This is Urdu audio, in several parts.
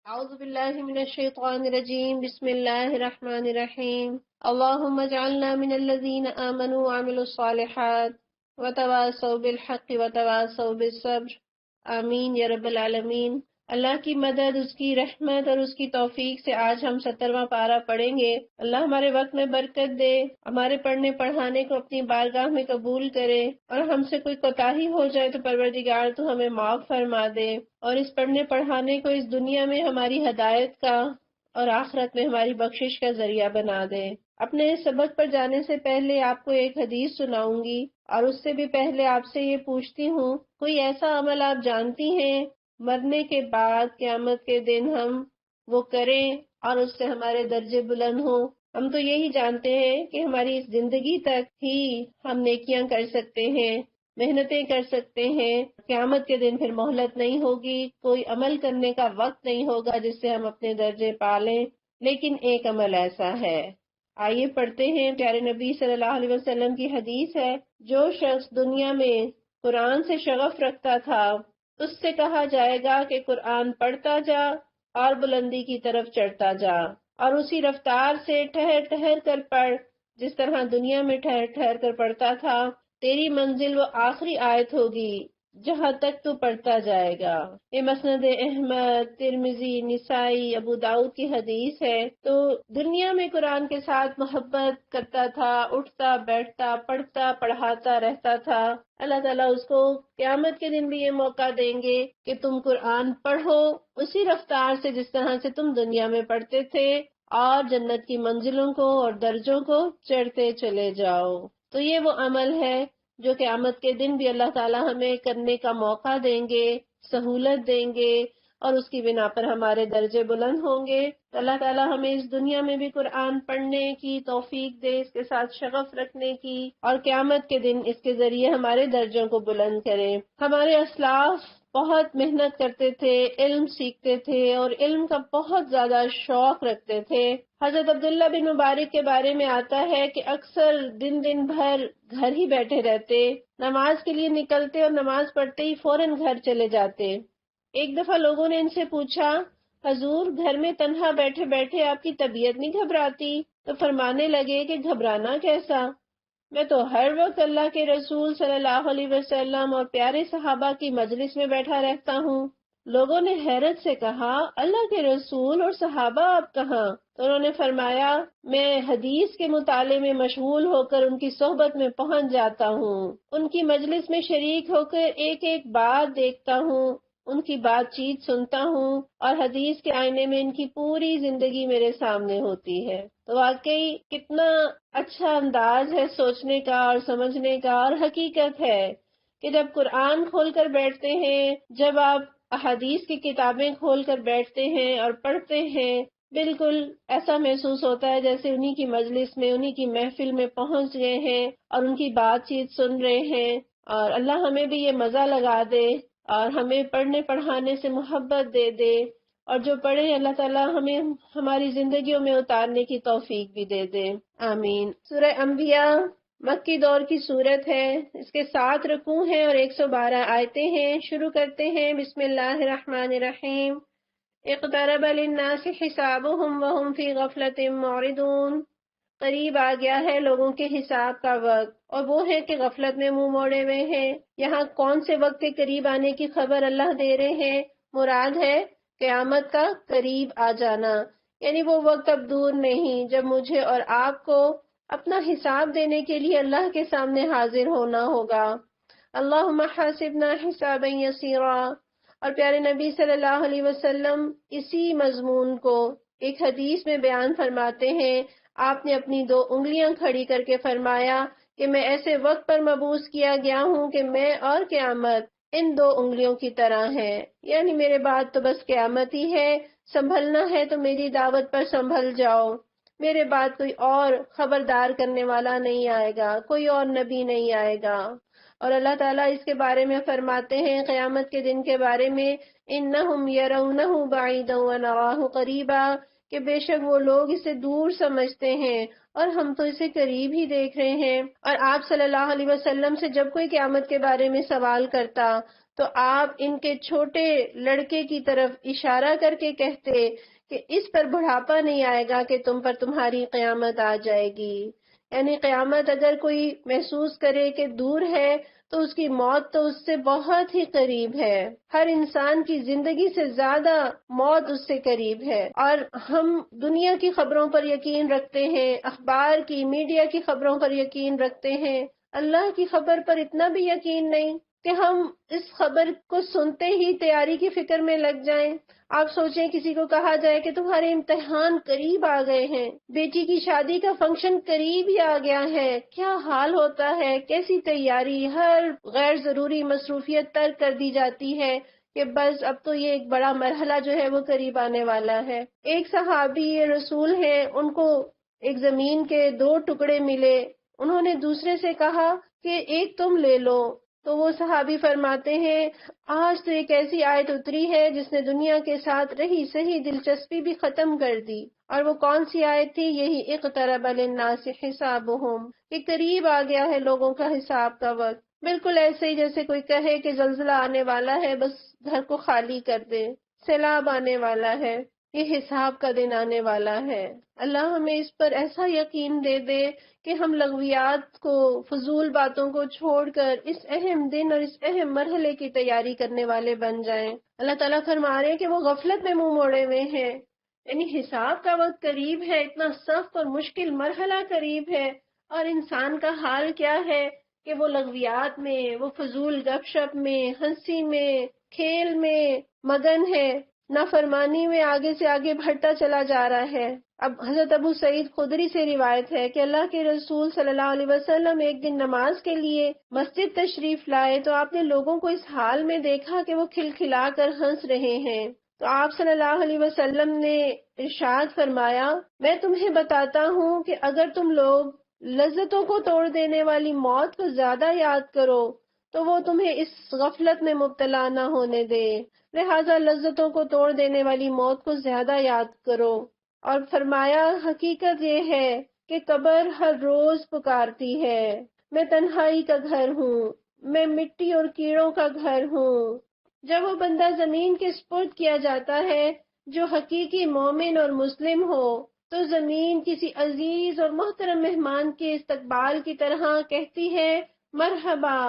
اعوذ باللہ من الشیطان الرجیم بسم اللہ الرحمن الرحیم اللہم اجعلنا من الذین آمنوا وعملوا الصالحات وتواصوا بالحق وتواصوا بالصبر آمین یا رب العالمین۔ اللہ کی مدد، اس کی رحمت اور اس کی توفیق سے آج ہم 70واں پارہ پڑھیں گے۔ اللہ ہمارے وقت میں برکت دے، ہمارے پڑھنے پڑھانے کو اپنی بارگاہ میں قبول کرے، اور ہم سے کوئی کوتاہی ہو جائے تو پروردگار تو ہمیں معاف فرما دے، اور اس پڑھنے پڑھانے کو اس دنیا میں ہماری ہدایت کا اور آخرت میں ہماری بخشش کا ذریعہ بنا دے۔ اپنے اس سبق پر جانے سے پہلے آپ کو ایک حدیث سناؤں گی، اور اس سے بھی پہلے آپ سے یہ پوچھتی ہوں، کوئی ایسا عمل آپ جانتی ہیں مرنے کے بعد قیامت کے دن ہم وہ کریں اور اس سے ہمارے درجے بلند ہوں؟ ہم تو یہی جانتے ہیں کہ ہماری اس زندگی تک ہی ہم نیکیاں کر سکتے ہیں، محنتیں کر سکتے ہیں، قیامت کے دن پھر مہلت نہیں ہوگی، کوئی عمل کرنے کا وقت نہیں ہوگا جس سے ہم اپنے درجے پالیں۔ لیکن ایک عمل ایسا ہے، آئیے پڑھتے ہیں۔ پیارے نبی صلی اللہ علیہ وسلم کی حدیث ہے، جو شخص دنیا میں قرآن سے شغف رکھتا تھا اس سے کہا جائے گا کہ قرآن پڑھتا جا اور بلندی کی طرف چڑھتا جا، اور اسی رفتار سے ٹھہر ٹھہر کر پڑھ جس طرح دنیا میں ٹھہر ٹھہر کر پڑھتا تھا۔ تیری منزل وہ آخری آیت ہوگی جہاں تک تو پڑھتا جائے گا۔ یہ مسند احمد، ترمذی، نسائی، ابو داؤد کی حدیث ہے۔ تو دنیا میں قرآن کے ساتھ محبت کرتا تھا، اٹھتا بیٹھتا پڑھتا پڑھاتا رہتا تھا، اللہ تعالیٰ اس کو قیامت کے دن بھی یہ موقع دیں گے کہ تم قرآن پڑھو اسی رفتار سے جس طرح سے تم دنیا میں پڑھتے تھے، اور جنت کی منزلوں کو اور درجوں کو چڑھتے چلے جاؤ۔ تو یہ وہ عمل ہے جو قیامت کے دن بھی اللہ تعالیٰ ہمیں کرنے کا موقع دیں گے، سہولت دیں گے، اور اس کی بنا پر ہمارے درجے بلند ہوں گے۔ تو اللہ تعالیٰ ہمیں اس دنیا میں بھی قرآن پڑھنے کی توفیق دے، اس کے ساتھ شغف رکھنے کی، اور قیامت کے دن اس کے ذریعے ہمارے درجوں کو بلند کرے۔ ہمارے اسلاف بہت محنت کرتے تھے، علم سیکھتے تھے، اور علم کا بہت زیادہ شوق رکھتے تھے۔ حضرت عبداللہ بن مبارک کے بارے میں آتا ہے کہ اکثر دن بھر گھر ہی بیٹھے رہتے، نماز کے لیے نکلتے اور نماز پڑھتے ہی فوراً گھر چلے جاتے۔ ایک دفعہ لوگوں نے ان سے پوچھا، حضور گھر میں تنہا بیٹھے بیٹھے آپ کی طبیعت نہیں گھبراتی؟ تو فرمانے لگے کہ گھبرانا کیسا، میں تو ہر وقت اللہ کے رسول صلی اللہ علیہ وسلم اور پیارے صحابہ کی مجلس میں بیٹھا رہتا ہوں۔ لوگوں نے حیرت سے کہا، اللہ کے رسول اور صحابہ آپ کہاں؟ تو انہوں نے فرمایا، میں حدیث کے مطالعے میں مشغول ہو کر ان کی صحبت میں پہنچ جاتا ہوں، ان کی مجلس میں شریک ہو کر ایک ایک بات دیکھتا ہوں، ان کی بات چیت سنتا ہوں، اور حدیث کے آئینے میں ان کی پوری زندگی میرے سامنے ہوتی ہے۔ تو واقعی کتنا اچھا انداز ہے سوچنے کا اور سمجھنے کا، اور حقیقت ہے کہ جب قرآن کھول کر بیٹھتے ہیں، جب آپ احادیث کی کتابیں کھول کر بیٹھتے ہیں اور پڑھتے ہیں، بالکل ایسا محسوس ہوتا ہے جیسے انہی کی مجلس میں، انہی کی محفل میں پہنچ گئے ہیں اور ان کی بات چیت سن رہے ہیں۔ اور اللہ ہمیں بھی یہ مزہ لگا دے اور ہمیں پڑھنے پڑھانے سے محبت دے دے، اور جو پڑھے اللہ تعالیٰ ہمیں ہماری زندگیوں میں اتارنے کی توفیق بھی دے دے، آمین۔ سورہ انبیاء مکی دور کی سورت ہے، اس کے 7 رکوع ہیں اور 112 آیتیں ہیں۔ شروع کرتے ہیں، بسم اللہ الرحمن الرحیم۔ اقترب للناس حسابهم وهم فی غفلۃ معرضون۔ قریب آ گیا ہے لوگوں کے حساب کا وقت، اور وہ ہے کہ غفلت میں منہ موڑے ہوئے ہیں۔ یہاں کون سے وقت کے قریب آنے کی خبر اللہ دے رہے ہیں؟ مراد ہے قیامت کا قریب آ جانا، یعنی وہ وقت اب دور نہیں جب مجھے اور آپ کو اپنا حساب دینے کے لیے اللہ کے سامنے حاضر ہونا ہوگا۔ اللہم حاسبنا حسابا یسیرا۔ اور پیارے نبی صلی اللہ علیہ وسلم اسی مضمون کو ایک حدیث میں بیان فرماتے ہیں۔ آپ نے اپنی 2 انگلیاں کھڑی کر کے فرمایا کہ میں ایسے وقت پر مبعوث کیا گیا ہوں کہ میں اور قیامت ان 2 انگلیوں کی طرح ہے، یعنی میرے بعد تو بس قیامت ہی ہے، سنبھلنا ہے تو میری دعوت پر سنبھل جاؤ، میرے بعد کوئی اور خبردار کرنے والا نہیں آئے گا، کوئی اور نبی نہیں آئے گا۔ اور اللہ تعالیٰ اس کے بارے میں فرماتے ہیں، قیامت کے دن کے بارے میں، انہم یرونہ بعیدا ونراہ قریبا، کہ بے شک وہ لوگ اسے دور سمجھتے ہیں اور ہم تو اسے قریب ہی دیکھ رہے ہیں۔ اور آپ صلی اللہ علیہ وسلم سے جب کوئی قیامت کے بارے میں سوال کرتا تو آپ ان کے چھوٹے لڑکے کی طرف اشارہ کر کے کہتے کہ اس پر بڑھاپا نہیں آئے گا کہ تم پر تمہاری قیامت آ جائے گی. یعنی قیامت اگر کوئی محسوس کرے کہ دور ہے تو اس کی موت تو اس سے بہت ہی قریب ہے. ہر انسان کی زندگی سے زیادہ موت اس سے قریب ہے. اور ہم دنیا کی خبروں پر یقین رکھتے ہیں، اخبار کی، میڈیا کی خبروں پر یقین رکھتے ہیں، اللہ کی خبر پر اتنا بھی یقین نہیں کہ ہم اس خبر کو سنتے ہی تیاری کی فکر میں لگ جائیں. آپ سوچیں کسی کو کہا جائے کہ تمہارے امتحان قریب آ گئے ہیں، بیٹی کی شادی کا فنکشن قریب ہی آ گیا ہے، کیا حال ہوتا ہے، کیسی تیاری، ہر غیر ضروری مصروفیت ترک کر دی جاتی ہے کہ بس اب تو یہ ایک بڑا مرحلہ جو ہے وہ قریب آنے والا ہے. ایک صحابی رسول ہیں، ان کو ایک زمین کے 2 ٹکڑے ملے. انہوں نے دوسرے سے کہا کہ ایک تم لے لو. تو وہ صحابی فرماتے ہیں آج تو ایک ایسی آیت اتری ہے جس نے دنیا کے ساتھ رہی صحیح دلچسپی بھی ختم کر دی. اور وہ کون سی آیت تھی؟ یہی اقترب للناس حسابهم، کہ قریب آ گیا ہے لوگوں کا حساب کا وقت. بالکل ایسے ہی جیسے کوئی کہے کہ زلزلہ آنے والا ہے، بس گھر کو خالی کر دے، سیلاب آنے والا ہے، یہ حساب کا دن آنے والا ہے. اللہ ہمیں اس پر ایسا یقین دے دے کہ ہم لغویات کو، فضول باتوں کو چھوڑ کر اس اہم دن اور اس اہم مرحلے کی تیاری کرنے والے بن جائیں. اللہ تعالیٰ فرما رہے ہیں کہ وہ غفلت میں منہ موڑے ہوئے ہیں. یعنی حساب کا وقت قریب ہے، اتنا سخت اور مشکل مرحلہ قریب ہے، اور انسان کا حال کیا ہے کہ وہ لغویات میں، وہ فضول گپ شپ میں، ہنسی میں، کھیل میں مگن ہے، نافرمانی میں آگے سے آگے بڑھتا چلا جا رہا ہے. اب حضرت ابو سعید خدری سے روایت ہے کہ اللہ کے رسول صلی اللہ علیہ وسلم ایک دن نماز کے لیے مسجد تشریف لائے تو آپ نے لوگوں کو اس حال میں دیکھا کہ وہ کھلکھلا کر ہنس رہے ہیں. تو آپ صلی اللہ علیہ وسلم نے ارشاد فرمایا میں تمہیں بتاتا ہوں کہ اگر تم لوگ لذتوں کو توڑ دینے والی موت کو زیادہ یاد کرو تو وہ تمہیں اس غفلت میں مبتلا نہ ہونے دے، لہذا لذتوں کو توڑ دینے والی موت کو زیادہ یاد کرو. اور فرمایا حقیقت یہ ہے کہ قبر ہر روز پکارتی ہے، میں تنہائی کا گھر ہوں، میں مٹی اور کیڑوں کا گھر ہوں. جب وہ بندہ زمین کے سپرد کیا جاتا ہے جو حقیقی مومن اور مسلم ہو تو زمین کسی عزیز اور محترم مہمان کے استقبال کی طرح کہتی ہے مرحبا،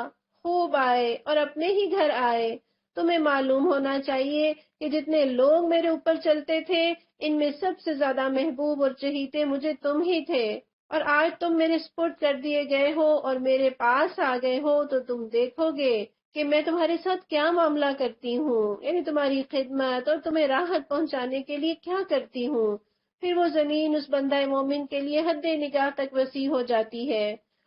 خوب آئے اور اپنے ہی گھر آئے. تمہیں معلوم ہونا چاہیے کہ جتنے لوگ میرے اوپر چلتے تھے ان میں سب سے زیادہ محبوب اور چہیتے مجھے تم ہی تھے، اور آج تم میرے سپرد کر دیے گئے ہو اور میرے پاس آ گئے ہو تو تم دیکھو گے کہ میں تمہارے ساتھ کیا معاملہ کرتی ہوں، یعنی تمہاری خدمت اور تمہیں راحت پہنچانے کے لیے کیا کرتی ہوں. پھر وہ زمین اس بندہ مومن کے لیے حد نگاہ تک وسیع ہو جاتی ہے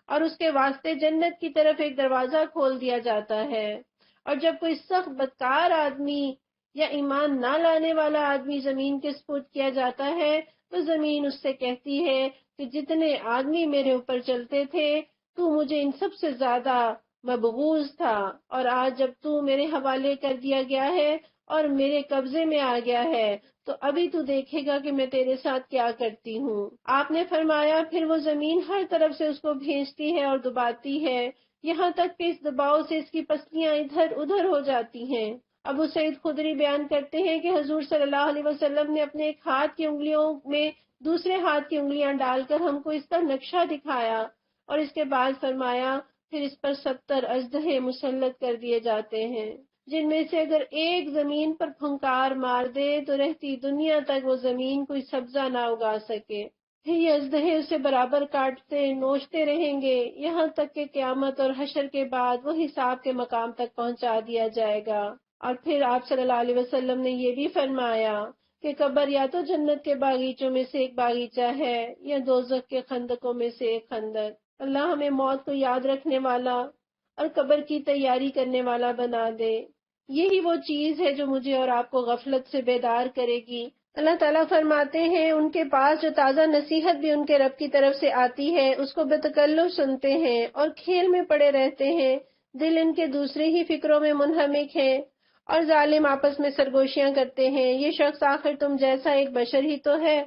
اور اس کے واسطے جنت کی طرف ایک دروازہ کھول دیا جاتا ہے. اور جب کوئی سخت بدکار آدمی یا ایمان نہ لانے والا آدمی زمین کے سپرد کیا جاتا ہے تو زمین اس سے کہتی ہے کہ جتنے آدمی میرے اوپر چلتے تھے تو مجھے ان سب سے زیادہ مبغوض تھا، اور آج جب تو میرے حوالے کر دیا گیا ہے اور میرے قبضے میں آ گیا ہے تو ابھی تو دیکھے گا کہ میں تیرے ساتھ کیا کرتی ہوں. آپ نے فرمایا پھر وہ زمین ہر طرف سے اس کو بھیجتی ہے اور دباتی ہے یہاں تک کہ اس دباؤ سے اس کی پسلیاں ادھر ادھر ہو جاتی ہیں. ابو سعید خدری بیان کرتے ہیں کہ حضور صلی اللہ علیہ وسلم نے اپنے ایک ہاتھ کی انگلیوں میں دوسرے ہاتھ کی انگلیاں ڈال کر ہم کو اس کا نقشہ دکھایا اور اس کے بعد فرمایا پھر اس پر 70 اژدہے مسلط کر دیے جاتے ہیں جن میں سے اگر ایک زمین پر پھنکار مار دے تو رہتی دنیا تک وہ زمین کوئی سبزہ نہ اگا سکے. پھر یہ اژدہے اسے برابر کاٹتے نوچتے رہیں گے یہاں تک کہ قیامت اور حشر کے بعد وہ حساب کے مقام تک پہنچا دیا جائے گا. اور پھر آپ صلی اللہ علیہ وسلم نے یہ بھی فرمایا کہ قبر یا تو جنت کے باغیچوں میں سے ایک باغیچہ ہے یا دوزخ کے خندقوں میں سے ایک خندق. اللہ ہمیں موت کو یاد رکھنے والا اور قبر کی تیاری کرنے والا بنا دے. یہی وہ چیز ہے جو مجھے اور آپ کو غفلت سے بیدار کرے گی. اللہ تعالیٰ فرماتے ہیں ان کے پاس جو تازہ نصیحت بھی ان کے رب کی طرف سے آتی ہے اس کو بتکلف سنتے ہیں اور کھیل میں پڑے رہتے ہیں، دل ان کے دوسرے ہی فکروں میں منہمک ہیں اور ظالم آپس میں سرگوشیاں کرتے ہیں. یہ شخص آخر تم جیسا ایک بشر ہی تو ہے،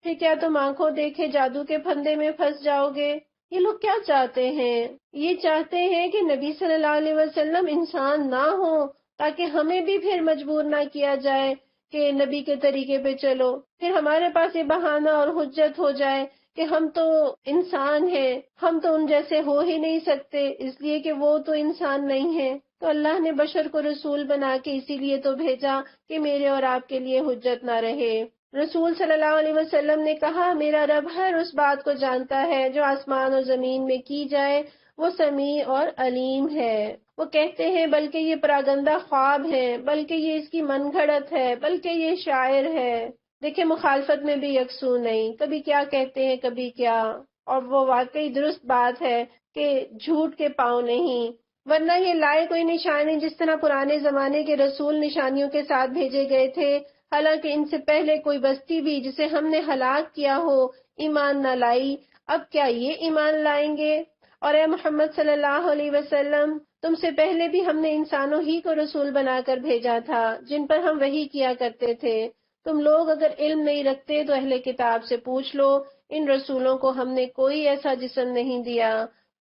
پھر کیا تم آنکھوں دیکھے جادو کے پھندے میں پھنس جاؤ گے؟ یہ لوگ کیا چاہتے ہیں؟ یہ چاہتے ہیں کہ نبی صلی اللہ علیہ وسلم انسان نہ ہو، تاکہ ہمیں بھی پھر مجبور نہ کیا جائے کہ نبی کے طریقے پہ چلو، پھر ہمارے پاس یہ بہانہ اور حجت ہو جائے کہ ہم تو انسان ہیں، ہم تو ان جیسے ہو ہی نہیں سکتے، اس لیے کہ وہ تو انسان نہیں ہے۔ تو اللہ نے بشر کو رسول بنا کے اسی لیے تو بھیجا کہ میرے اور آپ کے لیے حجت نہ رہے۔ رسول صلی اللہ علیہ وسلم نے کہا، میرا رب ہر اس بات کو جانتا ہے جو آسمان اور زمین میں کی جائے، وہ سمیع اور علیم ہے۔ وہ کہتے ہیں بلکہ یہ پراگندہ خواب ہے، بلکہ یہ اس کی من گھڑت ہے، بلکہ یہ شاعر ہے۔ دیکھیں مخالفت میں بھی یکسو نہیں، کبھی کیا کہتے ہیں کبھی کیا، اور وہ واقعی درست بات ہے کہ جھوٹ کے پاؤں نہیں، ورنہ یہ لائے کوئی نشانی جس طرح پرانے زمانے کے رسول نشانیوں کے ساتھ بھیجے گئے تھے، حالانکہ ان سے پہلے کوئی بستی بھی جسے ہم نے ہلاک کیا ہو ایمان نہ لائی، اب کیا یہ ایمان لائیں گے؟ اور اے محمد صلی اللہ علیہ وسلم، تم سے پہلے بھی ہم نے انسانوں ہی کو رسول بنا کر بھیجا تھا جن پر ہم وحی کیا کرتے تھے۔ تم لوگ اگر علم نہیں رکھتے تو اہل کتاب سے پوچھ لو، ان رسولوں کو ہم نے کوئی ایسا جسم نہیں دیا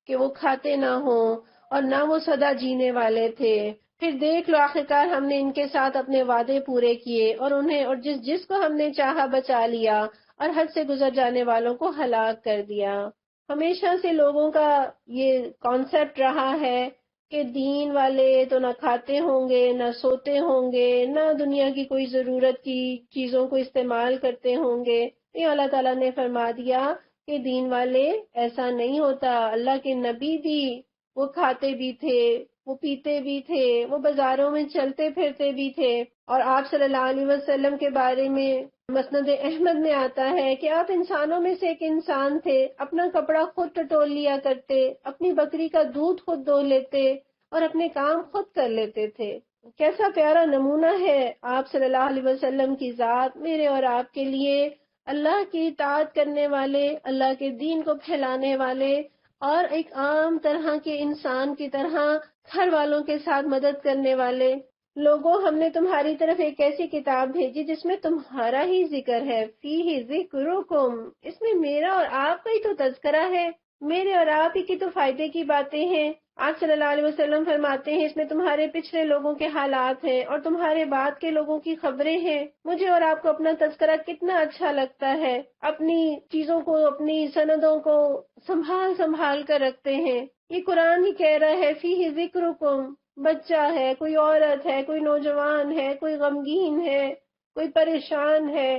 کہ وہ کھاتے نہ ہوں اور نہ وہ سدا جینے والے تھے۔ پھر دیکھ لو آخرکار ہم نے ان کے ساتھ اپنے وعدے پورے کیے اور انہیں اور جس کو ہم نے چاہا بچا لیا اور حد سے گزر جانے والوں کو ہلاک کر دیا۔ ہمیشہ سے لوگوں کا یہ کانسیپٹ رہا ہے کہ دین والے تو نہ کھاتے ہوں گے، نہ سوتے ہوں گے، نہ دنیا کی کوئی ضرورت کی چیزوں کو استعمال کرتے ہوں گے۔ یہ اللہ تعالیٰ نے فرما دیا کہ دین والے ایسا نہیں ہوتا۔ اللہ کے نبی بھی وہ کھاتے بھی تھے، وہ پیتے بھی تھے، وہ بازاروں میں چلتے پھرتے بھی تھے، اور آپ صلی اللہ علیہ وسلم کے بارے میں مسند احمد میں آتا ہے کہ آپ انسانوں میں سے ایک انسان تھے، اپنا کپڑا خود ٹٹول لیا کرتے، اپنی بکری کا دودھ خود دو لیتے اور اپنے کام خود کر لیتے تھے۔ کیسا پیارا نمونہ ہے آپ صلی اللہ علیہ وسلم کی ذات میرے اور آپ کے لیے، اللہ کی اطاعت کرنے والے، اللہ کے دین کو پھیلانے والے، اور ایک عام طرح کے انسان کی طرح گھر والوں کے ساتھ مدد کرنے والے لوگوں۔ ہم نے تمہاری طرف ایک ایسی کتاب بھیجی جس میں تمہارا ہی ذکر ہے، فیہ ذکرکم، اس میں میرا اور آپ کا ہی تو تذکرہ ہے، میرے اور آپ ہی کی تو فائدے کی باتیں ہیں۔ آپ صلی اللہ علیہ وسلم فرماتے ہیں اس میں تمہارے پچھلے لوگوں کے حالات ہیں اور تمہارے بعد کے لوگوں کی خبریں ہیں۔ مجھے اور آپ کو اپنا تذکرہ کتنا اچھا لگتا ہے، اپنی چیزوں کو، اپنی سندوں کو سنبھال سنبھال کر رکھتے ہیں۔ یہ قرآن ہی کہہ رہا ہے فیہ ذکرکم، بچہ ہے، کوئی عورت ہے، کوئی نوجوان ہے، کوئی غمگین ہے، کوئی پریشان ہے،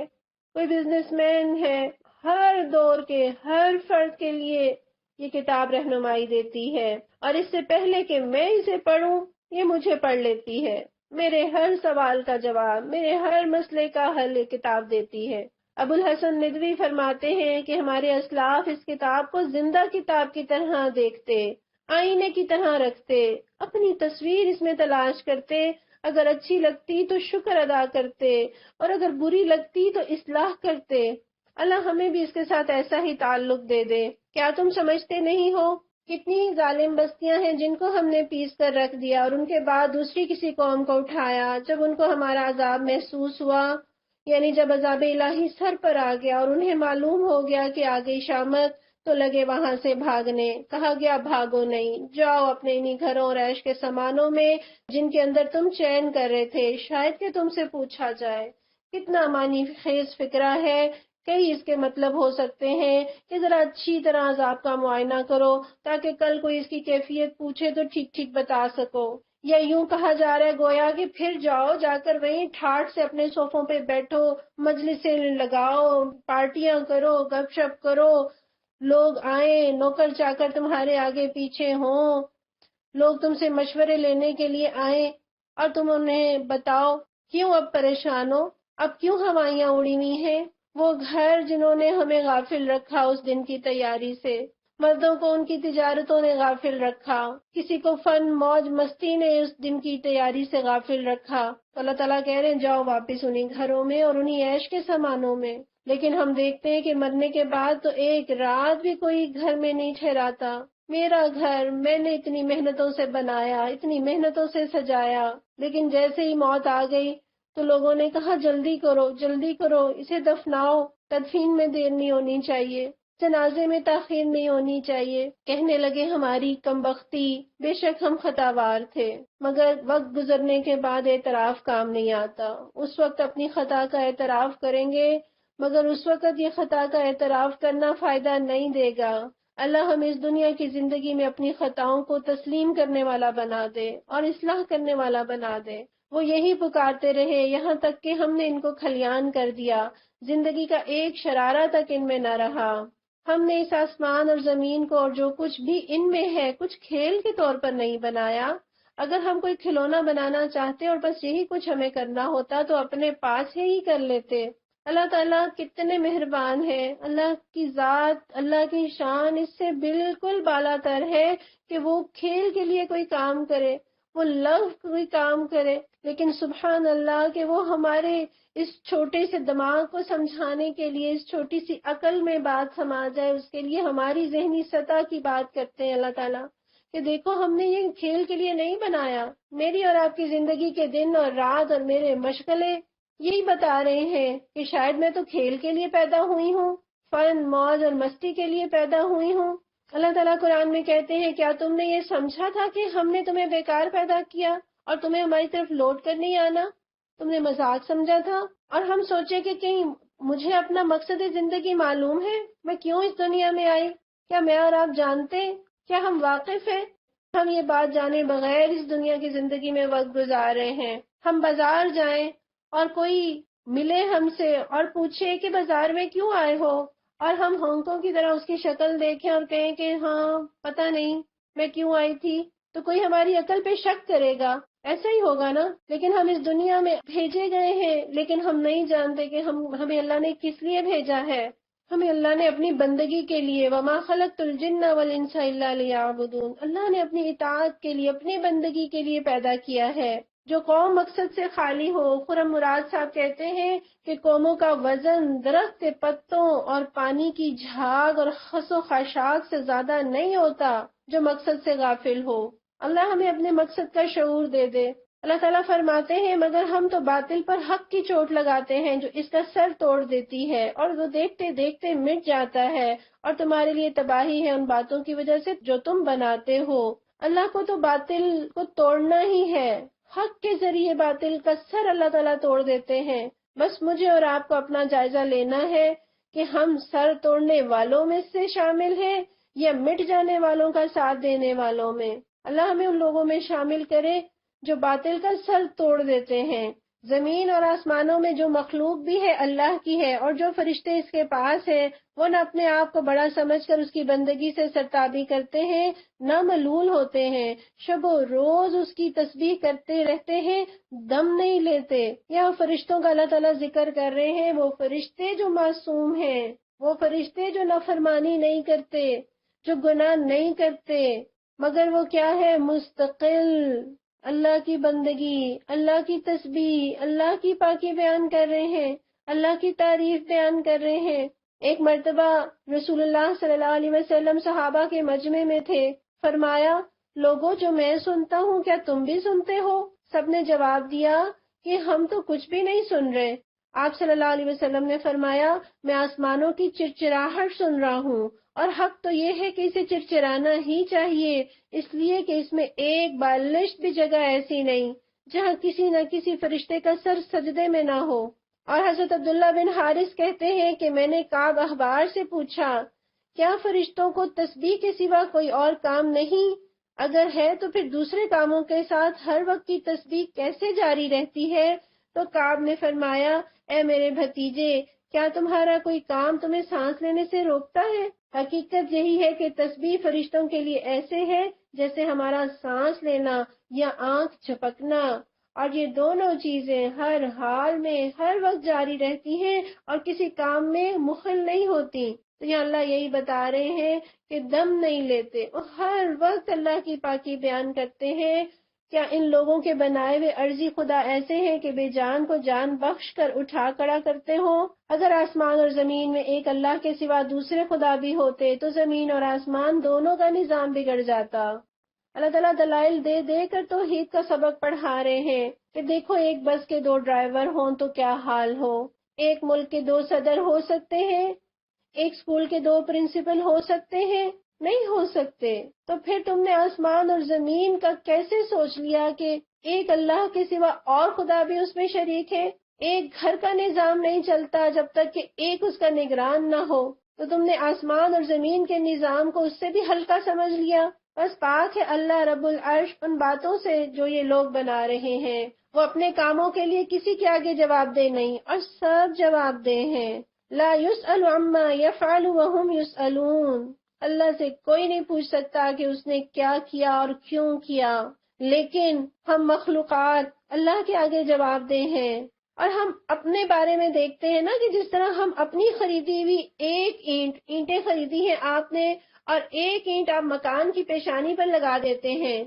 کوئی بزنس مین ہے، ہر دور کے ہر فرد کے لیے یہ کتاب رہنمائی دیتی ہے، اور اس سے پہلے کہ میں اسے پڑھوں یہ مجھے پڑھ لیتی ہے، میرے ہر سوال کا جواب، میرے ہر مسئلے کا حل یہ کتاب دیتی ہے۔ ابو الحسن ندوی فرماتے ہیں کہ ہمارے اسلاف اس کتاب کو زندہ کتاب کی طرح دیکھتے، آئینے کی طرح رکھتے، اپنی تصویر اس میں تلاش کرتے، اگر اچھی لگتی تو شکر ادا کرتے اور اگر بری لگتی تو اصلاح کرتے۔ اللہ ہمیں بھی اس کے ساتھ ایسا ہی تعلق دے دے۔ کیا تم سمجھتے نہیں ہو کتنی ظالم بستیاں ہیں جن کو ہم نے پیس کر رکھ دیا اور ان کے بعد دوسری کسی قوم کو اٹھایا جب ان کو ہمارا عذاب محسوس ہوا، یعنی جب عذاب الہی سر پر آ گیا اور انہیں معلوم ہو گیا کہ آ گئی شامت، تو لگے وہاں سے بھاگنے، کہا گیا بھاگو نہیں، جاؤ اپنے انہی گھروں اور عیش کے سامانوں میں جن کے اندر تم چین کر رہے تھے، شاید کہ تم سے پوچھا جائے۔ کتنا معنی خیز فکرہ ہے، کئی اس کے مطلب ہو سکتے ہیں کہ ذرا اچھی طرح عذاب کا معائنہ کرو تاکہ کل کوئی اس کی کیفیت پوچھے تو ٹھیک ٹھیک بتا سکو، یا یوں کہا جا رہا ہے گویا کہ پھر جاؤ، جا کر وہیں ٹھاٹ سے اپنے صوفوں پہ بیٹھو، مجلسیں لگاؤ، پارٹیاں کرو، گپ شپ کرو، لوگ آئیں، نوکر چاکر تمہارے آگے پیچھے ہوں، لوگ تم سے مشورے لینے کے لیے آئیں اور تم انہیں بتاؤ کیوں اب پریشان ہو، اب کیوں ہوائیاں اڑی ہوئی ہیں۔ وہ گھر جنہوں نے ہمیں غافل رکھا اس دن کی تیاری سے، مردوں کو ان کی تجارتوں نے غافل رکھا، کسی کو فن موج مستی نے اس دن کی تیاری سے غافل رکھا، تو اللہ تعالیٰ کہہ رہے ہیں جاؤ واپس انہی گھروں میں اور انہی عیش کے سامانوں میں۔ لیکن ہم دیکھتے ہیں کہ مرنے کے بعد تو ایک رات بھی کوئی گھر میں نہیں ٹھہراتا۔ میرا گھر میں نے اتنی محنتوں سے بنایا، اتنی محنتوں سے سجایا، لیکن جیسے ہی موت آ گئی تو لوگوں نے کہا جلدی کرو جلدی کرو، اسے دفناؤ، تدفین میں دیر نہیں ہونی چاہیے۔ جنازے میں تاخیر نہیں ہونی چاہیے۔ کہنے لگے ہماری کم بختی، بے شک ہم خطاوار تھے، مگر وقت گزرنے کے بعد اعتراف کام نہیں آتا۔ اس وقت اپنی خطا کا اعتراف کریں گے، مگر اس وقت یہ خطا کا اعتراف کرنا فائدہ نہیں دے گا۔ اللہ ہمیں اس دنیا کی زندگی میں اپنی خطاؤں کو تسلیم کرنے والا بنا دے اور اصلاح کرنے والا بنا دے۔ وہ یہی پکارتے رہے یہاں تک کہ ہم نے ان کو کھلیان کر دیا، زندگی کا ایک شرارہ تک ان میں نہ رہا۔ ہم نے اس آسمان اور زمین کو اور جو کچھ بھی ان میں ہے کچھ کھیل کے طور پر نہیں بنایا۔ اگر ہم کوئی کھلونا بنانا چاہتے اور بس یہی کچھ ہمیں کرنا ہوتا تو اپنے پاس ہی کر لیتے۔ اللہ تعالیٰ کتنے مہربان ہے، اللہ کی ذات، اللہ کی شان اس سے بالکل بالا تر ہے کہ وہ کھیل کے لیے کوئی کام کرے، وہ لغو کوئی کام کرے، لیکن سبحان اللہ کہ وہ ہمارے اس چھوٹے سے دماغ کو سمجھانے کے لیے، اس چھوٹی سی عقل میں بات سما جائے، اس کے لیے ہماری ذہنی سطح کی بات کرتے ہیں اللہ تعالیٰ کہ دیکھو ہم نے یہ کھیل کے لیے نہیں بنایا۔ میری اور آپ کی زندگی کے دن اور رات اور میرے مشغلے یہی بتا رہے ہیں کہ شاید میں تو کھیل کے لیے پیدا ہوئی ہوں، فن موج اور مستی کے لیے پیدا ہوئی ہوں۔ اللہ تعالیٰ قرآن میں کہتے ہیں کیا تم نے یہ سمجھا تھا کہ ہم نے تمہیں بیکار پیدا کیا اور تمہیں ہماری طرف لوٹ کر نہیں آنا؟ تم نے مذاق سمجھا تھا؟ اور ہم سوچے کہ کہیں مجھے اپنا مقصد زندگی معلوم ہے، میں کیوں اس دنیا میں آئی؟ کیا میں اور آپ جانتے ہیں؟ کیا ہم واقف ہیں؟ ہم یہ بات جانے بغیر اس دنیا کی زندگی میں وقت گزار رہے ہیں۔ ہم بازار جائیں اور کوئی ملے ہم سے اور پوچھے کہ بازار میں کیوں آئے ہو، اور ہم ہانکوں کی طرح اس کی شکل دیکھیں اور کہیں کہ ہاں پتہ نہیں میں کیوں آئی تھی، تو کوئی ہماری عقل پہ شک کرے گا، ایسا ہی ہوگا نا۔ لیکن ہم اس دنیا میں بھیجے گئے ہیں، لیکن ہم نہیں جانتے کہ ہمیں اللہ نے کس لیے بھیجا ہے۔ ہمیں اللہ نے اپنی بندگی کے لیے، وما خلقت الجن والانس الا لیعبدون، اللہ نے اپنی اطاعت کے لیے، اپنی بندگی کے لیے پیدا کیا ہے۔ جو قوم مقصد سے خالی ہو، خرم مراد صاحب کہتے ہیں کہ قوموں کا وزن درخت کے پتوں اور پانی کی جھاگ اور خس و خاشاک سے زیادہ نہیں ہوتا جو مقصد سے غافل ہو۔ اللہ ہمیں اپنے مقصد کا شعور دے دے۔ اللہ تعالیٰ فرماتے ہیں مگر ہم تو باطل پر حق کی چوٹ لگاتے ہیں جو اس کا سر توڑ دیتی ہے اور وہ دیکھتے دیکھتے مٹ جاتا ہے، اور تمہارے لیے تباہی ہے ان باتوں کی وجہ سے جو تم بناتے ہو۔ اللہ کو تو باطل کو توڑنا ہی ہے، حق کے ذریعے باطل کا سر اللہ تعالیٰ توڑ دیتے ہیں۔ بس مجھے اور آپ کو اپنا جائزہ لینا ہے کہ ہم سر توڑنے والوں میں سے شامل ہیں یا مٹ جانے والوں کا ساتھ دینے والوں میں۔ اللہ ہمیں ان لوگوں میں شامل کرے جو باطل کا سر توڑ دیتے ہیں۔ زمین اور آسمانوں میں جو مخلوق بھی ہے اللہ کی ہے، اور جو فرشتے اس کے پاس ہیں وہ نہ اپنے آپ کو بڑا سمجھ کر اس کی بندگی سے سرتابی کرتے ہیں، نہ ملول ہوتے ہیں، شب و روز اس کی تسبیح کرتے رہتے ہیں، دم نہیں لیتے۔ یا فرشتوں کا اللہ تعالیٰ ذکر کر رہے ہیں، وہ فرشتے جو معصوم ہیں، وہ فرشتے جو نافرمانی نہیں کرتے، جو گناہ نہیں کرتے، مگر وہ کیا ہے، مستقل اللہ کی بندگی، اللہ کی تسبیح، اللہ کی پاکی بیان کر رہے ہیں، اللہ کی تعریف بیان کر رہے ہیں۔ ایک مرتبہ رسول اللہ صلی اللہ علیہ وسلم صحابہ کے مجمع میں تھے، فرمایا لوگوں جو میں سنتا ہوں کیا تم بھی سنتے ہو؟ سب نے جواب دیا کہ ہم تو کچھ بھی نہیں سن رہے۔ آپ صلی اللہ علیہ وسلم نے فرمایا میں آسمانوں کی چرچراہٹ سن رہا ہوں، اور حق تو یہ ہے کہ اسے چرچرانا ہی چاہیے، اس لیے کہ اس میں ایک بالشت بھی جگہ ایسی نہیں جہاں کسی نہ کسی فرشتے کا سر سجدے میں نہ ہو۔ اور حضرت عبداللہ بن حارث کہتے ہیں کہ میں نے کعب احبار سے پوچھا کیا فرشتوں کو تسبیح کے سوا کوئی اور کام نہیں؟ اگر ہے تو پھر دوسرے کاموں کے ساتھ ہر وقت کی تسبیح کیسے جاری رہتی ہے؟ تو کعب نے فرمایا اے میرے بھتیجے، کیا تمہارا کوئی کام تمہیں سانس لینے سے روکتا ہے؟ حقیقت یہی ہے کہ تسبیح فرشتوں کے لیے ایسے ہے جیسے ہمارا سانس لینا یا آنکھ جھپکنا، اور یہ دونوں چیزیں ہر حال میں ہر وقت جاری رہتی ہیں اور کسی کام میں مخل نہیں ہوتی۔ تو یہ اللہ یہی بتا رہے ہیں کہ دم نہیں لیتے، وہ ہر وقت اللہ کی پاکی بیان کرتے ہیں۔ کیا ان لوگوں کے بنائے ہوئے عرضی خدا ایسے ہیں کہ بے جان کو جان بخش کر اٹھا کھڑا کرتے ہوں؟ اگر آسمان اور زمین میں ایک اللہ کے سوا دوسرے خدا بھی ہوتے تو زمین اور آسمان دونوں کا نظام بگڑ جاتا۔ اللہ تعالیٰ دلائل دے دے کر توحید کا سبق پڑھا رہے ہیں کہ دیکھو ایک بس کے دو ڈرائیور ہوں تو کیا حال ہو، ایک ملک کے دو صدر ہو سکتے ہیں، ایک اسکول کے دو پرنسپل ہو سکتے ہیں؟ نہیں ہو سکتے۔ تو پھر تم نے آسمان اور زمین کا کیسے سوچ لیا کہ ایک اللہ کے سوا اور خدا بھی اس میں شریک ہے؟ ایک گھر کا نظام نہیں چلتا جب تک کہ ایک اس کا نگران نہ ہو۔ تو تم نے آسمان اور زمین کے نظام کو اس سے بھی ہلکا سمجھ لیا۔ بس پاک ہے اللہ رب العرش ان باتوں سے جو یہ لوگ بنا رہے ہیں۔ وہ اپنے کاموں کے لیے کسی کے آگے جواب دہ نہیں اور سب جواب دہ ہیں۔ لا يسأل عما يفعل وهم يسألون۔ اللہ سے کوئی نہیں پوچھ سکتا کہ اس نے کیا کیا اور کیوں کیا، لیکن ہم مخلوقات اللہ کے آگے جواب دہ ہیں۔ اور ہم اپنے بارے میں دیکھتے ہیں نا کہ جس طرح ہم اپنی خریدی ہوئی ایک اینٹیں خریدی ہیں آپ نے، اور ایک اینٹ آپ مکان کی پیشانی پر لگا دیتے ہیں،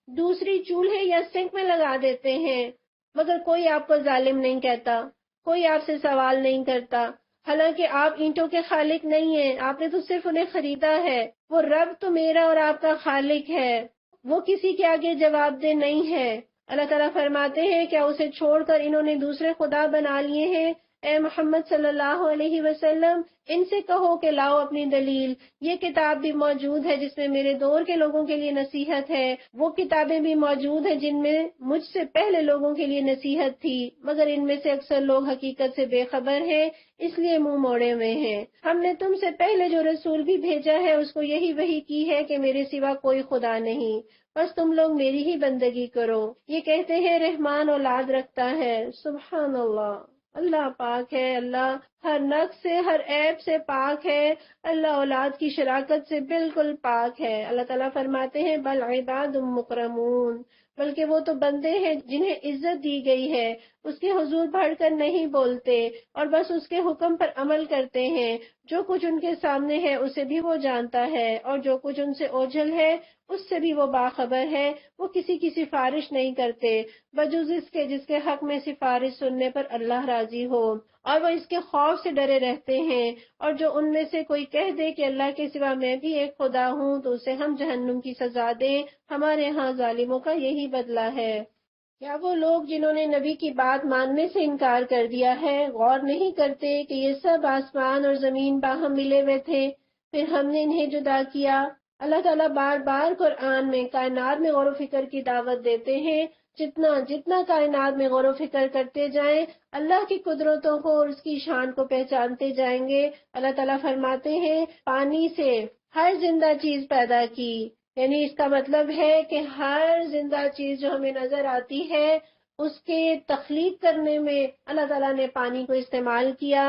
دوسری چولہے یا سنک میں لگا دیتے ہیں، مگر کوئی آپ کو ظالم نہیں کہتا، کوئی آپ سے سوال نہیں کرتا، حالانکہ آپ اینٹوں کے خالق نہیں ہیں، آپ نے تو صرف انہیں خریدا ہے۔ وہ رب تو میرا اور آپ کا خالق ہے، وہ کسی کے آگے جواب دہ نہیں ہے۔ اللہ تعالیٰ فرماتے ہیں کیا اسے چھوڑ کر انہوں نے دوسرے خدا بنا لیے ہیں؟ اے محمد صلی اللہ علیہ وسلم ان سے کہو کہ لاؤ اپنی دلیل، یہ کتاب بھی موجود ہے جس میں میرے دور کے لوگوں کے لیے نصیحت ہے، وہ کتابیں بھی موجود ہیں جن میں مجھ سے پہلے لوگوں کے لیے نصیحت تھی، مگر ان میں سے اکثر لوگ حقیقت سے بے خبر ہیں، اس لیے منہ موڑے ہوئے ہیں۔ ہم نے تم سے پہلے جو رسول بھی بھیجا ہے اس کو یہی وحی کی ہے کہ میرے سوا کوئی خدا نہیں، بس تم لوگ میری ہی بندگی کرو۔ یہ کہتے ہیں رحمان اولاد رکھتا ہے، سبحان اللہ، اللہ پاک ہے، اللہ ہر نقص سے ہر عیب سے پاک ہے، اللہ اولاد کی شراکت سے بالکل پاک ہے۔ اللہ تعالیٰ فرماتے ہیں بل عباد مکرمون، بلکہ وہ تو بندے ہیں جنہیں عزت دی گئی ہے، اس کے حضور بڑھ کر نہیں بولتے اور بس اس کے حکم پر عمل کرتے ہیں۔ جو کچھ ان کے سامنے ہے اسے بھی وہ جانتا ہے، اور جو کچھ ان سے اوجھل ہے اس سے بھی وہ باخبر ہے۔ وہ کسی کی سفارش نہیں کرتے بجز اس کے جس کے حق میں سفارش سننے پر اللہ راضی ہو، اور وہ اس کے خوف سے ڈرے رہتے ہیں۔ اور جو ان میں سے کوئی کہہ دے کہ اللہ کے سوا میں بھی ایک خدا ہوں تو اسے ہم جہنم کی سزا دیں، ہمارے ہاں ظالموں کا یہی بدلہ ہے۔ کیا وہ لوگ جنہوں نے نبی کی بات ماننے سے انکار کر دیا ہے غور نہیں کرتے کہ یہ سب آسمان اور زمین باہم ملے ہوئے تھے، پھر ہم نے انہیں جدا کیا؟ اللہ تعالیٰ بار بار قرآن میں کائنات میں غور و فکر کی دعوت دیتے ہیں۔ جتنا جتنا کائنات میں غور و فکر کرتے جائیں اللہ کی قدرتوں کو اور اس کی شان کو پہچانتے جائیں گے۔ اللہ تعالیٰ فرماتے ہیں پانی سے ہر زندہ چیز پیدا کی، یعنی اس کا مطلب ہے کہ ہر زندہ چیز جو ہمیں نظر آتی ہے اس کے تخلیق کرنے میں اللہ تعالیٰ نے پانی کو استعمال کیا۔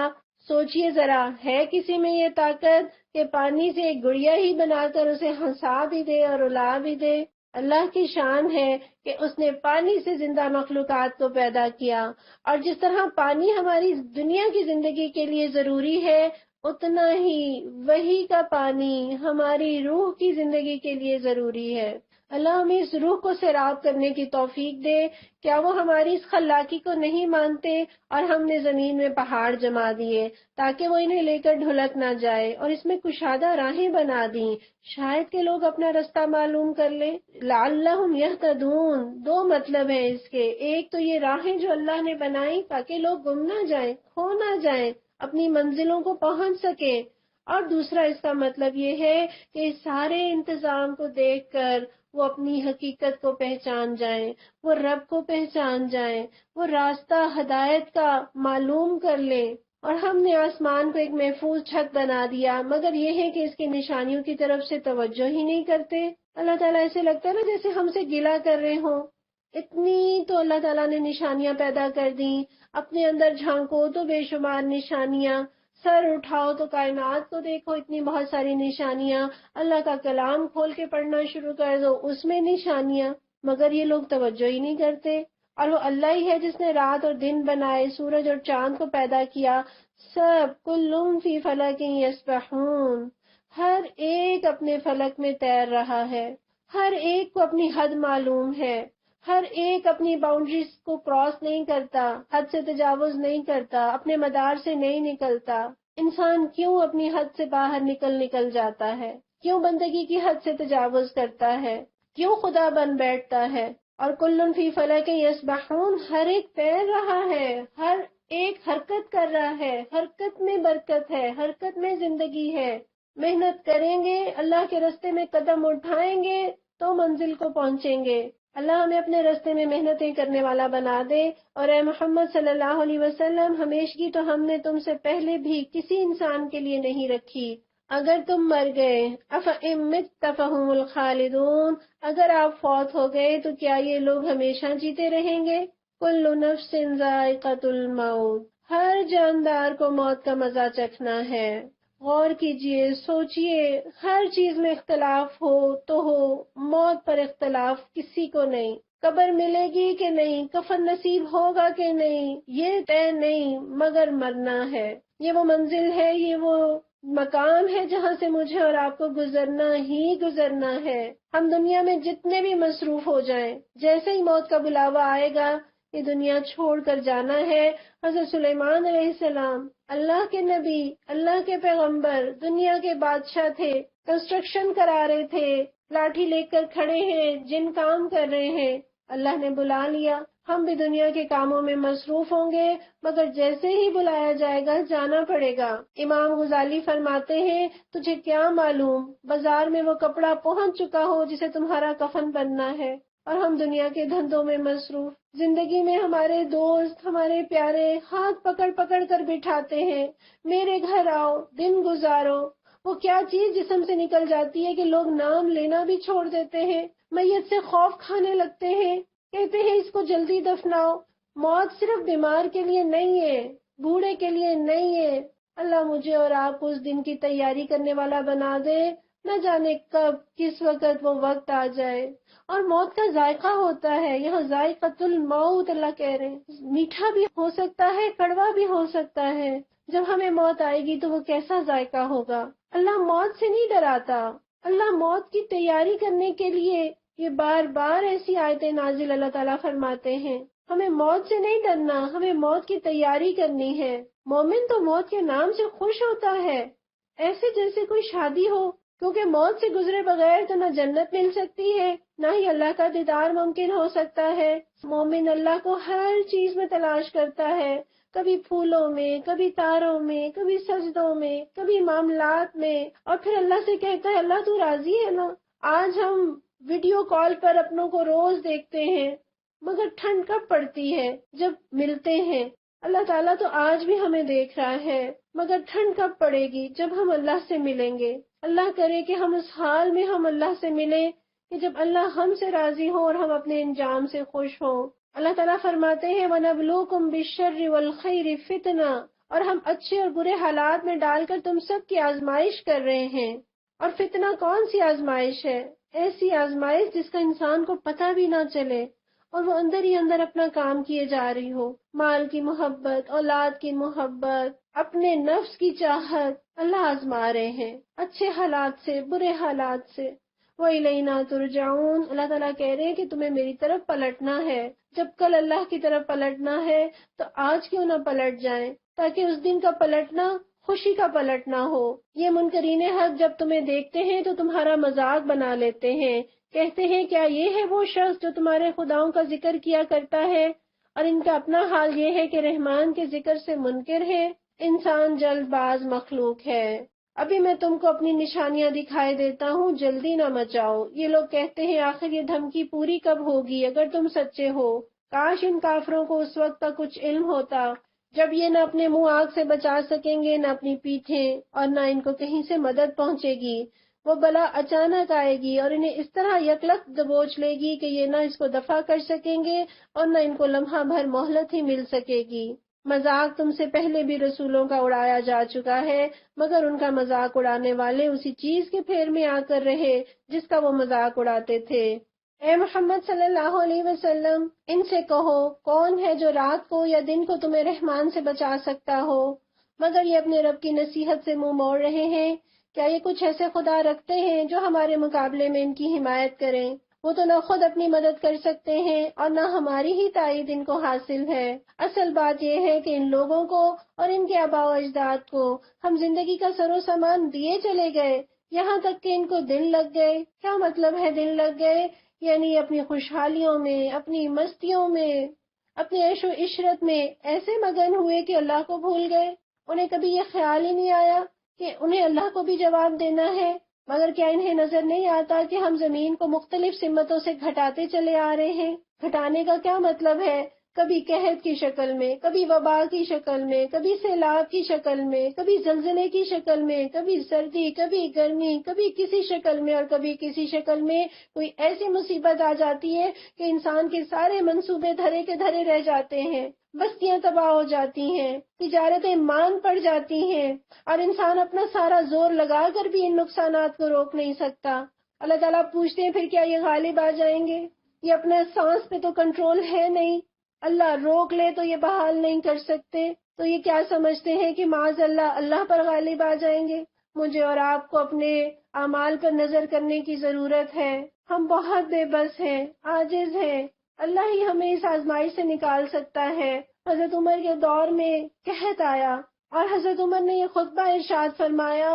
سوچئے ذرا، ہے کسی میں یہ طاقت کہ پانی سے ایک گڑیا ہی بنا کر اسے ہنسا بھی دے اور رلا بھی دے؟ اللہ کی شان ہے کہ اس نے پانی سے زندہ مخلوقات کو پیدا کیا، اور جس طرح پانی ہماری دنیا کی زندگی کے لیے ضروری ہے اتنا ہی وہی کا پانی ہماری روح کی زندگی کے لیے ضروری ہے۔ اللہ ہمیں اس روح کو سیراب کرنے کی توفیق دے۔ کیا وہ ہماری اس خلاقی کو نہیں مانتے؟ اور ہم نے زمین میں پہاڑ جما دیے تاکہ وہ انہیں لے کر ڈھلک نہ جائے، اور اس میں کشادہ راہیں بنا دیں، شاید کہ لوگ اپنا رستہ معلوم کر لیں۔ لعلہم یہتدون، دو مطلب ہیں اس کے، ایک تو یہ راہیں جو اللہ نے بنائی تاکہ لوگ گم نہ جائیں، کھو نہ جائیں، اپنی منزلوں کو پہنچ سکیں، اور دوسرا اس کا مطلب یہ ہے کہ اس سارے انتظام کو دیکھ کر وہ اپنی حقیقت کو پہچان جائیں، وہ رب کو پہچان جائیں، وہ راستہ ہدایت کا معلوم کر لیں۔ اور ہم نے آسمان کو ایک محفوظ چھت بنا دیا، مگر یہ ہے کہ اس کی نشانیوں کی طرف سے توجہ ہی نہیں کرتے۔ اللہ تعالیٰ ایسے لگتا ہے نا جیسے ہم سے گلہ کر رہے ہوں، اتنی تو اللہ تعالیٰ نے نشانیاں پیدا کر دیں، اپنے اندر جھانکو تو بے شمار نشانیاں، سر اٹھاؤ تو کائنات کو دیکھو، اتنی بہت ساری نشانیاں، اللہ کا کلام کھول کے پڑھنا شروع کر دو اس میں نشانیاں، مگر یہ لوگ توجہ ہی نہیں کرتے۔ اور وہ اللہ ہی ہے جس نے رات اور دن بنائے، سورج اور چاند کو پیدا کیا، سب کل فی فلک یسبحون، ہر ایک اپنے فلک میں تیر رہا ہے، ہر ایک کو اپنی حد معلوم ہے، ہر ایک اپنی باؤنڈریز کو کراس نہیں کرتا، حد سے تجاوز نہیں کرتا، اپنے مدار سے نہیں نکلتا۔ انسان کیوں اپنی حد سے باہر نکل جاتا ہے؟ کیوں بندگی کی حد سے تجاوز کرتا ہے؟ کیوں خدا بن بیٹھتا ہے؟ اور کل فی فلک یسبحون، ہر ایک تیر رہا ہے، ہر ایک حرکت کر رہا ہے، حرکت میں برکت ہے، حرکت میں زندگی ہے۔ محنت کریں گے، اللہ کے راستے میں قدم اٹھائیں گے تو منزل کو پہنچیں گے۔ اللہ ہمیں اپنے راستے میں محنتیں کرنے والا بنا دے۔ اور اے محمد صلی اللہ علیہ وسلم، ہمیشگی تو ہم نے تم سے پہلے بھی کسی انسان کے لیے نہیں رکھی۔ اگر تم مر گئے، أَفَإِن مِتَّ فَهُمُ الْخَالِدُونَ، اگر آپ فوت ہو گئے تو کیا یہ لوگ ہمیشہ جیتے رہیں گے؟ كُلُّ نَفْسٍ ذَائِقَةُ الْمَوْتِ، ہر جاندار کو موت کا مزہ چکھنا ہے۔ غور کیجئے، سوچئے، ہر چیز میں اختلاف ہو تو ہو، موت پر اختلاف کسی کو نہیں۔ قبر ملے گی کہ نہیں، کفن نصیب ہوگا کہ نہیں، یہ طے نہیں، مگر مرنا ہے۔ یہ وہ منزل ہے، یہ وہ مقام ہے جہاں سے مجھے اور آپ کو گزرنا ہی گزرنا ہے۔ ہم دنیا میں جتنے بھی مصروف ہو جائیں، جیسے ہی موت کا بلاوا آئے گا، یہ دنیا چھوڑ کر جانا ہے۔ حضرت سلیمان علیہ السلام اللہ کے نبی، اللہ کے پیغمبر، دنیا کے بادشاہ تھے، کنسٹرکشن کرا رہے تھے، لاٹھی لے کر کھڑے ہیں، جن کام کر رہے ہیں، اللہ نے بلا لیا۔ ہم بھی دنیا کے کاموں میں مصروف ہوں گے، مگر جیسے ہی بلایا جائے گا جانا پڑے گا۔ امام غزالی فرماتے ہیں، تجھے کیا معلوم بازار میں وہ کپڑا پہنچ چکا ہو جسے تمہارا کفن بننا ہے، اور ہم دنیا کے دھندوں میں مصروف۔ زندگی میں ہمارے دوست، ہمارے پیارے ہاتھ پکڑ پکڑ کر بٹھاتے ہیں، میرے گھر آؤ، دن گزارو۔ وہ کیا چیز جسم سے نکل جاتی ہے کہ لوگ نام لینا بھی چھوڑ دیتے ہیں، میت سے خوف کھانے لگتے ہیں، کہتے ہیں اس کو جلدی دفناؤ۔ موت صرف بیمار کے لیے نہیں ہے، بوڑھے کے لیے نہیں ہے۔ اللہ مجھے اور آپ کو اس دن کی تیاری کرنے والا بنا دے۔ نہ جانے کب کس وقت وہ وقت آ جائے۔ اور موت کا ذائقہ ہوتا ہے، یہاں ذائقۃ الموت اللہ کہہ رہے ہیں، میٹھا بھی ہو سکتا ہے، کڑوا بھی ہو سکتا ہے۔ جب ہمیں موت آئے گی تو وہ کیسا ذائقہ ہوگا۔ اللہ موت سے نہیں ڈراتا، اللہ موت کی تیاری کرنے کے لیے یہ بار بار ایسی آیتیں نازل اللہ تعالیٰ فرماتے ہیں۔ ہمیں موت سے نہیں ڈرنا، ہمیں موت کی تیاری کرنی ہے۔ مومن تو موت کے نام سے خوش ہوتا ہے، ایسے جیسے کوئی شادی ہو، کیونکہ موت سے گزرے بغیر تو نہ جنت مل سکتی ہے، نہ ہی اللہ کا دیدار ممکن ہو سکتا ہے۔ مومن اللہ کو ہر چیز میں تلاش کرتا ہے، کبھی پھولوں میں، کبھی تاروں میں، کبھی سجدوں میں، کبھی معاملات میں، اور پھر اللہ سے کہتا ہے اللہ تو راضی ہے نا۔ آج ہم ویڈیو کال پر اپنوں کو روز دیکھتے ہیں، مگر ٹھنڈ کب پڑتی ہے جب ملتے ہیں۔ اللہ تعالیٰ تو آج بھی ہمیں دیکھ رہا ہے، مگر ٹھنڈ کب پڑے گی جب ہم اللہ سے ملیں گے۔ اللہ کرے کہ ہم اس حال میں ہم اللہ سے ملیں کہ جب اللہ ہم سے راضی ہو اور ہم اپنے انجام سے خوش ہوں۔ اللہ تعالیٰ فرماتے ہیں وَنَبْلُوكُمْ بِالشَّرِّ وَالْخَيْرِ فِتْنَةً، اور ہم اچھے اور برے حالات میں ڈال کر تم سب کی آزمائش کر رہے ہیں۔ اور فتنہ کون سی آزمائش ہے؟ ایسی آزمائش جس کا انسان کو پتہ بھی نہ چلے اور وہ اندر ہی اندر اپنا کام کیے جا رہی ہو۔ مال کی محبت، اولاد کی محبت، اپنے نفس کی چاہت، اللہ آزما رہے ہیں اچھے حالات سے، برے حالات سے۔ وَإِلَيْنَا تُرْجَعُونَ، اللہ تعالیٰ کہہ رہے ہیں کہ تمہیں میری طرف پلٹنا ہے۔ جب کل اللہ کی طرف پلٹنا ہے تو آج کیوں نہ پلٹ جائیں، تاکہ اس دن کا پلٹنا خوشی کا پلٹنا ہو۔ یہ منکرین حق جب تمہیں دیکھتے ہیں تو تمہارا مذاق بنا لیتے ہیں، کہتے ہیں کیا یہ ہے وہ شخص جو تمہارے خداؤں کا ذکر کیا کرتا ہے؟ اور ان کا اپنا حال یہ ہے کہ رحمان کے ذکر سے منکر ہے۔ انسان جلد باز مخلوق ہے۔ ابھی میں تم کو اپنی نشانیاں دکھائی دیتا ہوں، جلدی نہ مچاؤ۔ یہ لوگ کہتے ہیں آخر یہ دھمکی پوری کب ہوگی اگر تم سچے ہو؟ کاش ان کافروں کو اس وقت کا کچھ علم ہوتا جب یہ نہ اپنے منہ آگ سے بچا سکیں گے، نہ اپنی پیٹھیں، اور نہ ان کو کہیں سے مدد پہنچے گی۔ وہ بلا اچانک آئے گی اور انہیں اس طرح یکلخت دبوچ لے گی کہ یہ نہ اس کو دفع کر سکیں گے اور نہ ان کو لمحہ بھر مہلت ہی مل سکے گی۔ مذاق تم سے پہلے بھی رسولوں کا اڑایا جا چکا ہے، مگر ان کا مذاق اڑانے والے اسی چیز کے پھیر میں آ کر رہے جس کا وہ مذاق اڑاتے تھے۔ اے محمد صلی اللہ علیہ وسلم، ان سے کہو کون ہے جو رات کو یا دن کو تمہیں رحمان سے بچا سکتا ہو؟ مگر یہ اپنے رب کی نصیحت سے منہ موڑ رہے ہیں۔ کیا یہ کچھ ایسے خدا رکھتے ہیں جو ہمارے مقابلے میں ان کی حمایت کریں؟ وہ تو نہ خود اپنی مدد کر سکتے ہیں اور نہ ہماری ہی تائید ان کو حاصل ہے۔ اصل بات یہ ہے کہ ان لوگوں کو اور ان کے آباء و اجداد کو ہم زندگی کا سر و سامان دیے چلے گئے، یہاں تک کہ ان کو دن لگ گئے۔ کیا مطلب ہے دن لگ گئے؟ یعنی اپنی خوشحالیوں میں، اپنی مستیوں میں، اپنے عیش و عشرت میں ایسے مگن ہوئے کہ اللہ کو بھول گئے. انہیں کبھی یہ خیال ہی نہیں آیا کہ انہیں اللہ کو بھی جواب دینا ہے. مگر کیا انہیں نظر نہیں آتا کہ ہم زمین کو مختلف سمتوں سے گھٹاتے چلے آ رہے ہیں؟ گھٹانے کا کیا مطلب ہے؟ کبھی قحط کی شکل میں، کبھی وبا کی شکل میں، کبھی سیلاب کی شکل میں، کبھی زلزلے کی شکل میں، کبھی سردی، کبھی گرمی، کبھی کسی شکل میں اور کبھی کسی شکل میں کوئی ایسی مصیبت آ جاتی ہے کہ انسان کے سارے منصوبے دھرے کے دھرے رہ جاتے ہیں، بستیاں تباہ ہو جاتی ہیں، تجارتیں مان پڑ جاتی ہیں، اور انسان اپنا سارا زور لگا کر بھی ان نقصانات کو روک نہیں سکتا. اللہ تعالیٰ پوچھتے ہیں پھر کیا یہ غالب آ جائیں گے؟ یہ اپنے سانس پہ تو کنٹرول ہے نہیں، اللہ روک لے تو یہ بحال نہیں کر سکتے. تو یہ کیا سمجھتے ہیں کہ معاذ اللہ اللہ پر غالب آ جائیں گے؟ مجھے اور آپ کو اپنے اعمال پر نظر کرنے کی ضرورت ہے. ہم بہت بے بس ہیں، عاجز ہیں. اللہ ہی ہمیں اس آزمائش سے نکال سکتا ہے. حضرت عمر کے دور میں قحط آیا اور حضرت عمر نے یہ خطبہ ارشاد فرمایا،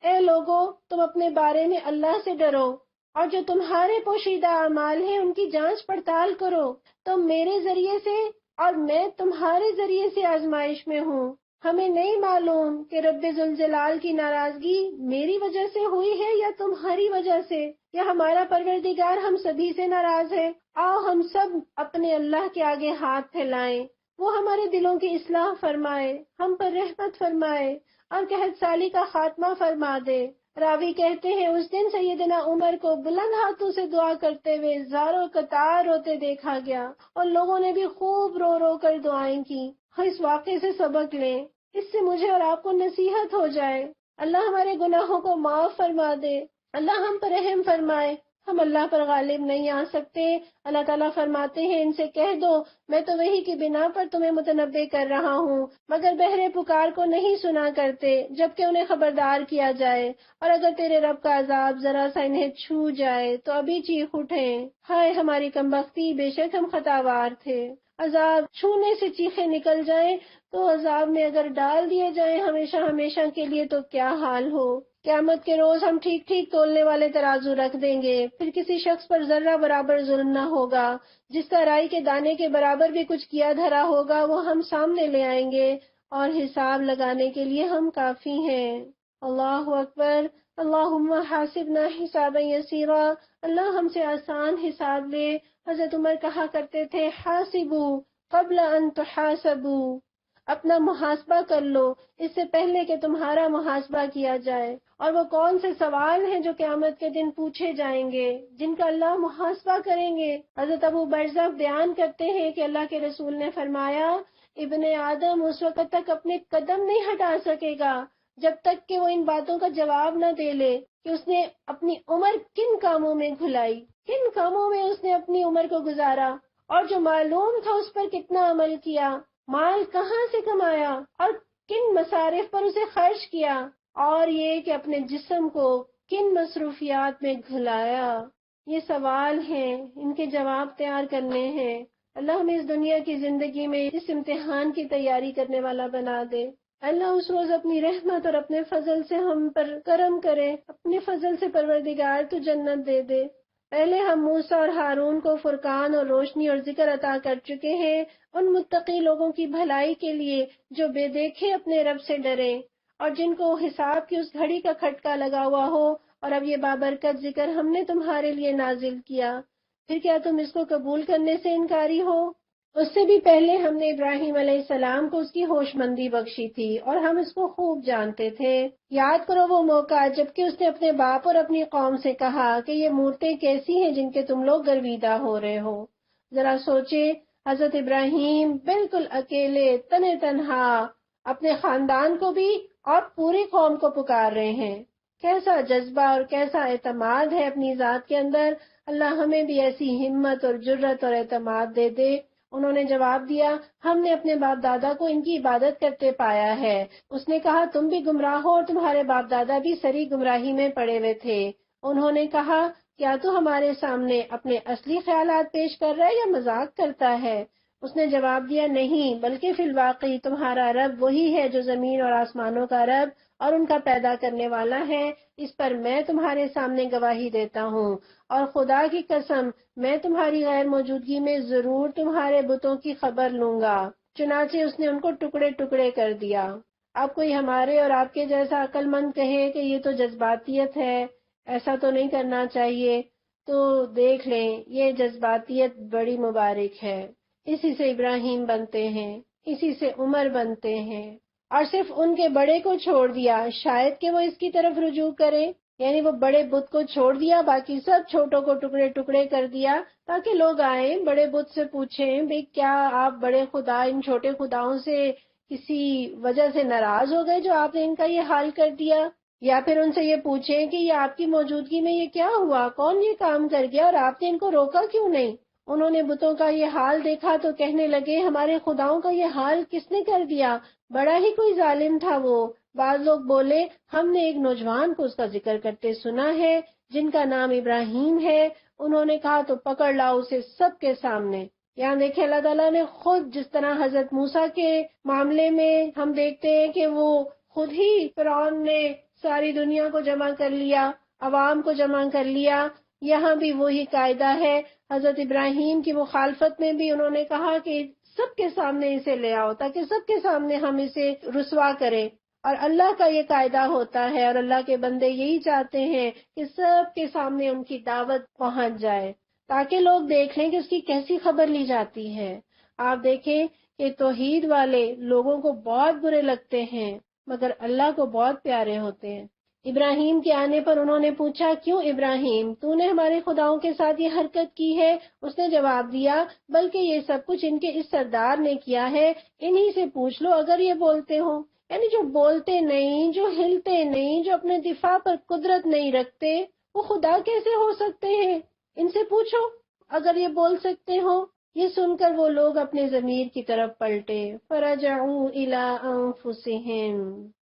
اے لوگو، تم اپنے بارے میں اللہ سے ڈرو اور جو تمہارے پوشیدہ اعمال ہیں ان کی جانچ پڑتال کرو. تم میرے ذریعے سے اور میں تمہارے ذریعے سے آزمائش میں ہوں. ہمیں نہیں معلوم کہ رب ذوالجلال کی ناراضگی میری وجہ سے ہوئی ہے یا تمہاری وجہ سے، یا ہمارا پروردگار ہم سبھی سے ناراض ہے. آؤ ہم سب اپنے اللہ کے آگے ہاتھ پھیلائیں، وہ ہمارے دلوں کی اصلاح فرمائے، ہم پر رحمت فرمائے اور قحط سالی کا خاتمہ فرما دے. راوی کہتے ہیں اس دن سیدنا عمر کو بلند ہاتھوں سے دعا کرتے ہوئے زاروں قطار روتے دیکھا گیا، اور لوگوں نے بھی خوب رو رو کر دعائیں کی. اس واقعے سے سبق لیں، اس سے مجھے اور آپ کو نصیحت ہو جائے. اللہ ہمارے گناہوں کو معاف فرما دے، اللہ ہم پر رحم فرمائے. ہم اللہ پر غالب نہیں آ سکتے. اللہ تعالیٰ فرماتے ہیں ان سے کہہ دو میں تو وحی کی بنا پر تمہیں متنبع کر رہا ہوں، مگر بہرے پکار کو نہیں سنا کرتے جبکہ انہیں خبردار کیا جائے. اور اگر تیرے رب کا عذاب ذرا سا انہیں چھو جائے تو ابھی چیخ اٹھیں، ہائے ہماری کمبختی، بے شک ہم خطاوار تھے. عذاب چھونے سے چیخیں نکل جائیں تو عذاب میں اگر ڈال دیے جائیں ہمیشہ ہمیشہ کے لیے تو کیا حال ہو. قیامت کے روز ہم ٹھیک ٹھیک تولنے والے ترازو رکھ دیں گے، پھر کسی شخص پر ذرہ برابر ظلم نہ ہوگا. جس کا رائی کے دانے کے برابر بھی کچھ کیا دھرا ہوگا وہ ہم سامنے لے آئیں گے، اور حساب لگانے کے لیے ہم کافی ہیں. اللہ اکبر. اللہم حاسبنا حسابا یسیرا. اللہ ہم سے آسان حساب لے. حضرت عمر کہا کرتے تھے، حاسبو قبل ان تحاسبو، اپنا محاسبہ کر لو اس سے پہلے کہ تمہارا محاسبہ کیا جائے. اور وہ کون سے سوال ہیں جو قیامت کے دن پوچھے جائیں گے، جن کا اللہ محاسبہ کریں گے. حضرت ابو برزخ بیان کرتے ہیں کہ اللہ کے رسول نے فرمایا، ابن آدم اس وقت تک اپنے قدم نہیں ہٹا سکے گا جب تک کہ وہ ان باتوں کا جواب نہ دے لے کہ اس نے اپنی عمر کن کاموں میں گھلائی، کن کاموں میں اس نے اپنی عمر کو گزارا، اور جو معلوم تھا اس پر کتنا عمل کیا، مال کہاں سے کمایا اور کن مصارف پر اسے خرچ کیا، اور یہ کہ اپنے جسم کو کن مصروفیات میں گھلایا. یہ سوال ہیں، ان کے جواب تیار کرنے ہیں. اللہ ہمیں اس دنیا کی زندگی میں اس امتحان کی تیاری کرنے والا بنا دے. اللہ اس روز اپنی رحمت اور اپنے فضل سے ہم پر کرم کرے. اپنے فضل سے پروردگار تو جنت دے دے. پہلے ہم موسیٰ اور ہارون کو فرقان اور روشنی اور ذکر عطا کر چکے ہیں، ان متقی لوگوں کی بھلائی کے لیے جو بے دیکھے اپنے رب سے ڈریں اور جن کو حساب کی اس گھڑی کا کھٹکا لگا ہوا ہو. اور اب یہ بابرکت ذکر ہم نے تمہارے لیے نازل کیا، پھر کیا تم اس کو قبول کرنے سے انکاری ہو؟ اس سے بھی پہلے ہم نے ابراہیم علیہ السلام کو اس کی ہوش مندی بخشی تھی اور ہم اس کو خوب جانتے تھے. یاد کرو وہ موقع جبکہ اس نے اپنے باپ اور اپنی قوم سے کہا کہ یہ مورتیں کیسی ہیں جن کے تم لوگ گرویدہ ہو رہے ہو. ذرا سوچے، حضرت ابراہیم بالکل اکیلے تنہا تنہا اپنے خاندان کو بھی اور پوری قوم کو پکار رہے ہیں. کیسا جذبہ اور کیسا اعتماد ہے اپنی ذات کے اندر. اللہ ہمیں بھی ایسی ہمت اور جرت اور اعتماد دے دے. انہوں نے جواب دیا، ہم نے اپنے باپ دادا کو ان کی عبادت کرتے پایا ہے. اس نے کہا، تم بھی گمراہ ہو اور تمہارے باپ دادا بھی سری گمراہی میں پڑے ہوئے تھے. انہوں نے کہا، کیا تو ہمارے سامنے اپنے اصلی خیالات پیش کر رہا ہے یا مذاق کرتا ہے؟ اس نے جواب دیا نہیں، بلکہ فی الواقع تمہارا رب وہی ہے جو زمین اور آسمانوں کا رب اور ان کا پیدا کرنے والا ہے، اس پر میں تمہارے سامنے گواہی دیتا ہوں، اور خدا کی قسم میں تمہاری غیر موجودگی میں ضرور تمہارے بتوں کی خبر لوں گا۔ چنانچہ اس نے ان کو ٹکڑے ٹکڑے کر دیا۔ اب کوئی ہمارے اور آپ کے جیسا عقل مند کہے کہ یہ تو جذباتیت ہے، ایسا تو نہیں کرنا چاہیے، تو دیکھ لیں یہ جذباتیت بڑی مبارک ہے۔ اسی سے ابراہیم بنتے ہیں، اسی سے عمر بنتے ہیں، اور صرف ان کے بڑے کو چھوڑ دیا، شاید کہ وہ اس کی طرف رجوع کریں، یعنی وہ بڑے بت کو چھوڑ دیا، باقی سب چھوٹوں کو ٹکڑے ٹکڑے کر دیا، تاکہ لوگ آئیں بڑے بت سے پوچھیں بھئی کیا آپ بڑے خدا ان چھوٹے خداؤں سے کسی وجہ سے ناراض ہو گئے جو آپ نے ان کا یہ حال کر دیا؟ یا پھر ان سے یہ پوچھیں کہ یہ آپ کی موجودگی میں یہ کیا ہوا، کون یہ کام کر گیا اور آپ نے ان کو روکا کیوں نہیں؟ انہوں نے بتوں کا یہ حال دیکھا تو کہنے لگے ہمارے خداؤں کا یہ حال کس نے کر دیا، بڑا ہی کوئی ظالم تھا وہ۔ بعض لوگ بولے ہم نے ایک نوجوان کو اس کا ذکر کرتے سنا ہے جن کا نام ابراہیم ہے، انہوں نے کہا تو پکڑ لاؤ اسے سب کے سامنے۔ یہاں دیکھیں اللہ تعالیٰ نے خود جس طرح حضرت موسیٰ کے معاملے میں ہم دیکھتے ہیں کہ وہ خود ہی فرعون نے ساری دنیا کو جمع کر لیا، عوام کو جمع کر لیا، یہاں بھی وہی قاعدہ ہے۔ حضرت ابراہیم کی مخالفت میں بھی انہوں نے کہا کہ سب کے سامنے اسے لے آؤ تاکہ سب کے سامنے ہم اسے رسوا کریں، اور اللہ کا یہ قاعدہ ہوتا ہے اور اللہ کے بندے یہی چاہتے ہیں کہ سب کے سامنے ان کی دعوت پہنچ جائے تاکہ لوگ دیکھ لیں کہ اس کی کیسی خبر لی جاتی ہے۔ آپ دیکھیں کہ توحید والے لوگوں کو بہت برے لگتے ہیں مگر اللہ کو بہت پیارے ہوتے ہیں۔ ابراہیم کے آنے پر انہوں نے پوچھا کیوں ابراہیم تو نے ہمارے خداؤں کے ساتھ یہ حرکت کی ہے؟ اس نے جواب دیا بلکہ یہ سب کچھ ان کے اس سردار نے کیا ہے، انہی سے پوچھ لو اگر یہ بولتے ہوں۔ یعنی جو بولتے نہیں، جو ہلتے نہیں، جو اپنے دفاع پر قدرت نہیں رکھتے، وہ خدا کیسے ہو سکتے ہیں؟ ان سے پوچھو اگر یہ بول سکتے ہو۔ یہ سن کر وہ لوگ اپنے ضمیر کی طرف پلٹے، فرجعوا الی انفسہم۔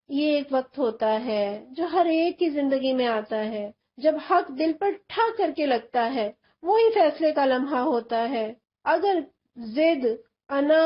یہ ایک وقت ہوتا ہے جو ہر ایک کی زندگی میں آتا ہے جب حق دل پر ٹھا کر کے لگتا ہے، وہی فیصلے کا لمحہ ہوتا ہے۔ اگر ضد، انا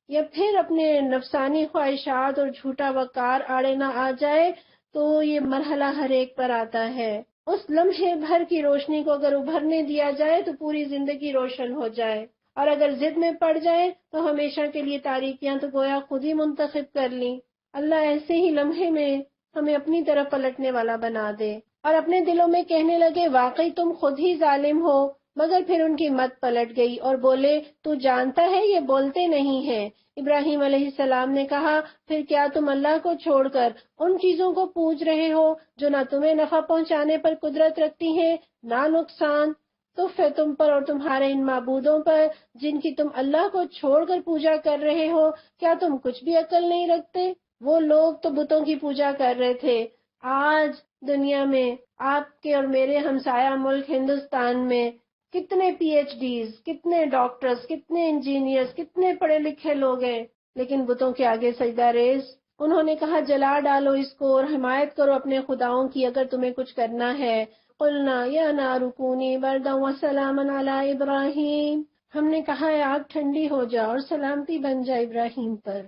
یا پھر اپنے نفسانی خواہشات اور جھوٹا وقار آڑے نہ آ جائے تو یہ مرحلہ ہر ایک پر آتا ہے۔ اس لمحے بھر کی روشنی کو اگر ابھرنے دیا جائے تو پوری زندگی روشن ہو جائے، اور اگر ضد میں پڑ جائے تو ہمیشہ کے لیے تاریکیاں تو گویا خود ہی منتخب کر لیں۔ اللہ ایسے ہی لمحے میں ہمیں اپنی طرف پلٹنے والا بنا دے اور اپنے دلوں میں کہنے لگے واقعی تم خود ہی ظالم ہو، مگر پھر ان کی مت پلٹ گئی اور بولے تو جانتا ہے یہ بولتے نہیں ہیں۔ ابراہیم علیہ السلام نے کہا پھر کیا تم اللہ کو چھوڑ کر ان چیزوں کو پوج رہے ہو جو نہ تمہیں نفع پہنچانے پر قدرت رکھتی ہیں نہ نقصان؟ تو پھر تم پر اور تمہارے ان معبودوں پر جن کی تم اللہ کو چھوڑ کر پوجا کر رہے ہو، کیا تم کچھ بھی عقل نہیں رکھتے؟ وہ لوگ تو بتوں کی پوجا کر رہے تھے، آج دنیا میں آپ کے اور میرے ہمسایہ ملک ہندوستان میں کتنے پی ایچ ڈیز، کتنے ڈاکٹرز، کتنے انجینئرز، کتنے پڑھے لکھے لوگ ہیں لیکن بتوں کے آگے سجدہ ریز۔ انہوں نے کہا جلا ڈالو اس کو اور حمایت کرو اپنے خداؤں کی اگر تمہیں کچھ کرنا ہے۔ قلنا یا نار کونی بردا وسلاما علی ابراہیم، ہم نے کہا ہے آگ ٹھنڈی ہو جا اور سلامتی بن جائے ابراہیم پر۔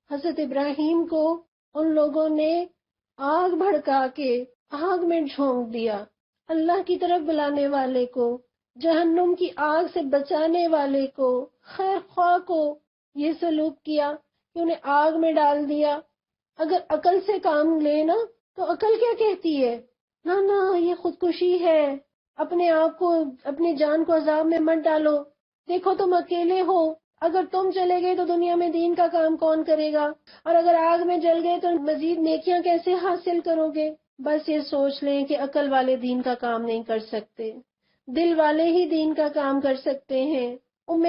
حضرت ابراہیم کو ان لوگوں نے آگ بھڑکا کے آگ میں جھونک دیا، اللہ کی طرف بلانے والے کو، جہنم کی آگ سے بچانے والے کو، خیر خواہ کو یہ سلوک کیا کہ انہیں آگ میں ڈال دیا۔ اگر عقل سے کام لینا تو عقل کیا کہتی ہے؟ نہ یہ خودکشی ہے، اپنے آپ کو، اپنی جان کو عذاب میں مت ڈالو، دیکھو تم اکیلے ہو، اگر تم چلے گئے تو دنیا میں دین کا کام کون کرے گا، اور اگر آگ میں جل گئے تو مزید نیکیاں کیسے حاصل کرو گے؟ بس یہ سوچ لیں کہ عقل والے دین کا کام نہیں کر سکتے، دل والے ہی دین کا کام کر سکتے ہیں۔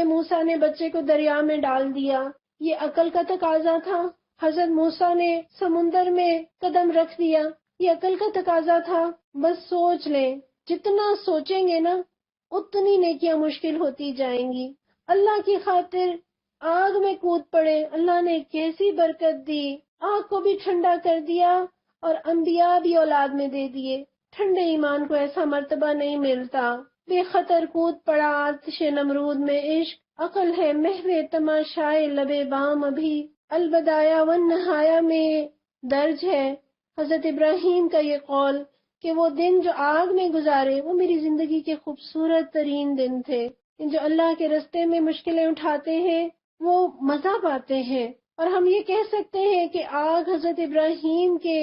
موسیٰ نے بچے کو دریا میں ڈال دیا، یہ عقل کا تقاضا تھا۔ حضرت موسیٰ نے سمندر میں قدم رکھ دیا، یہ عقل کا تقاضا تھا۔ بس سوچ لیں، جتنا سوچیں گے نا اتنی نیکیاں مشکل ہوتی جائیں گی۔ اللہ کی خاطر آگ میں کود پڑے، اللہ نے کیسی برکت دی، آگ کو بھی ٹھنڈا کر دیا اور انبیاء بھی اولاد میں دے دیے۔ ٹھنڈے ایمان کو ایسا مرتبہ نہیں ملتا۔ بے خطر کود پڑا آتش نمرود میں عشق، عقل ہے محو تماشائے لب بام ابھی، البدایا والنہایا میں درج ہے۔ حضرت ابراہیم کا یہ قول کہ وہ دن جو آگ میں گزارے وہ میری زندگی کے خوبصورت ترین دن تھے۔ جو اللہ کے رستے میں مشکلیں اٹھاتے ہیں وہ مزہ پاتے ہیں، اور ہم یہ کہہ سکتے ہیں کہ آگ حضرت ابراہیم کے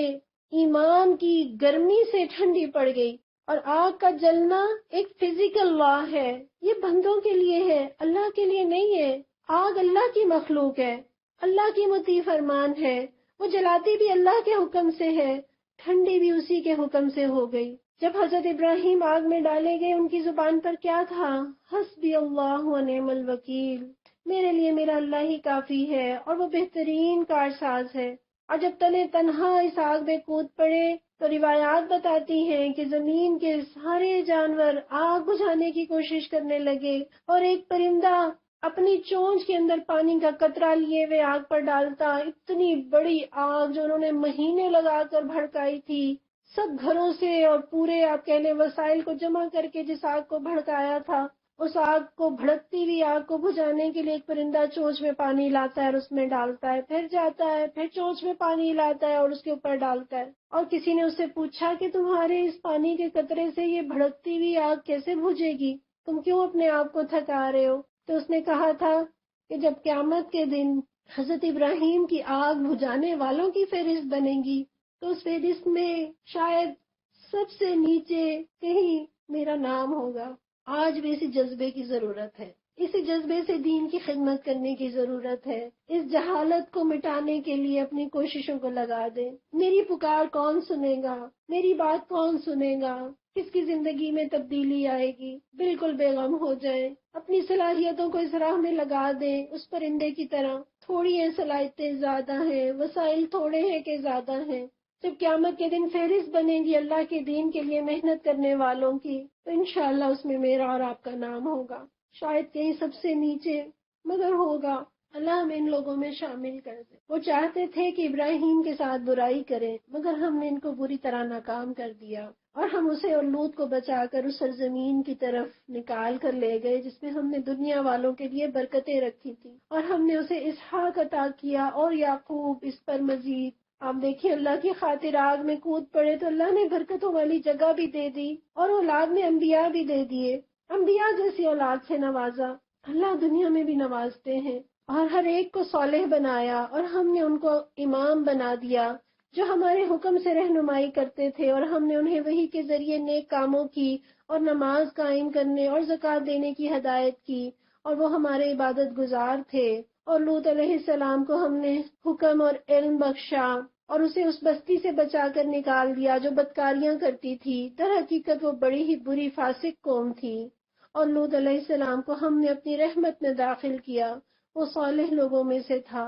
ایمان کی گرمی سے ٹھنڈی پڑ گئی، اور آگ کا جلنا ایک فزیکل لا ہے، یہ بندوں کے لیے ہے، اللہ کے لیے نہیں ہے۔ آگ اللہ کی مخلوق ہے، اللہ کی مطیع فرمان ہے، وہ جلاتی بھی اللہ کے حکم سے ہے، ٹھنڈی بھی اسی کے حکم سے ہو گئی۔ جب حضرت ابراہیم آگ میں ڈالے گئے ان کی زبان پر کیا تھا؟ حسبی اللہ و نعم الوکیل، میرے لیے میرا اللہ ہی کافی ہے اور وہ بہترین کارساز ہے۔ اور جب تنے تنہا اس آگ میں کود پڑے تو روایات بتاتی ہیں کہ زمین کے سارے جانور آگ بجھانے کی کوشش کرنے لگے، اور ایک پرندہ اپنی چونچ کے اندر پانی کا قطرہ لیے ہوئے آگ پر ڈالتا۔ اتنی بڑی آگ جو انہوں نے مہینے لگا کر بھڑکائی تھی، سب گھروں سے اور پورے آپ کہہ لیں وسائل کو جمع کر کے جس آگ کو بھڑکایا تھا، اس آگ کو بھڑکتی ہوئی آگ کو بجھانے کے لیے ایک پرندہ چونچ میں پانی لاتا ہے اور اس میں ڈالتا ہے، پھر جاتا ہے، پھر چونچ میں پانی لاتا ہے اور اس کے اوپر ڈالتا ہے۔ اور کسی نے اس سے پوچھا کہ تمہارے اس پانی کے قطرے سے یہ بھڑکتی ہوئی آگ کیسے بجھے گی؟ تم کیوں اپنے آپ کو تھکا رہے ہو؟ تو اس نے کہا تھا کہ جب قیامت کے دن حضرت ابراہیم کی آگ بجھانے والوں کی فہرست بنے گی تو اس فہرست میں شاید سب سے نیچے کہیں میرا نام ہوگا۔ آج بھی اسی جذبے کی ضرورت ہے، اسی جذبے سے دین کی خدمت کرنے کی ضرورت ہے۔ اس جہالت کو مٹانے کے لیے اپنی کوششوں کو لگا دیں۔ میری پکار کون سنے گا؟ میری بات کون سنے گا؟ کس کی زندگی میں تبدیلی آئے گی؟ بالکل بے غم ہو جائیں، اپنی صلاحیتوں کو اس راہ میں لگا دیں، اس پرندے کی طرح۔ تھوڑی ہیں صلاحیتیں، زیادہ ہیں، وسائل تھوڑے ہیں کہ زیادہ ہیں۔ جب قیامت کے دن فہرست بنے گی اللہ کے دین کے لیے محنت کرنے والوں کی تو انشاءاللہ اس میں میرا اور آپ کا نام ہوگا، شاید کہیں سب سے نیچے، مگر ہوگا۔ اللہ ہمیں ان لوگوں میں شامل کر دے۔ وہ چاہتے تھے کہ ابراہیم کے ساتھ برائی کریں، مگر ہم نے ان کو بری طرح ناکام کر دیا، اور ہم اسے اور لوط کو بچا کر اس سرزمین کی طرف نکال کر لے گئے جس میں ہم نے دنیا والوں کے لیے برکتیں رکھی تھی، اور ہم نے اسے اسحاق عطا کیا اور یعقوب اس پر مزید۔ آپ دیکھیں اللہ کی خاطر آگ میں کود پڑے تو اللہ نے برکتوں والی جگہ بھی دے دی اور اولاد میں انبیاء بھی دے دیے، انبیاء جیسی اولاد سے نوازا۔ اللہ دنیا میں بھی نوازتے ہیں، اور ہر ایک کو صالح بنایا، اور ہم نے ان کو امام بنا دیا جو ہمارے حکم سے رہنمائی کرتے تھے، اور ہم نے انہیں وحی کے ذریعے نیک کاموں کی اور نماز قائم کرنے اور زکوٰۃ دینے کی ہدایت کی، اور وہ ہمارے عبادت گزار تھے۔ اور لوط علیہ السلام کو ہم نے حکم اور علم بخشا اور اسے اس بستی سے بچا کر نکال دیا جو بدکاریاں کرتی تھی، در حقیقت وہ بڑی ہی بری فاسق قوم تھی، اور لوط علیہ السلام کو ہم نے اپنی رحمت میں داخل کیا، وہ صالح لوگوں میں سے تھا۔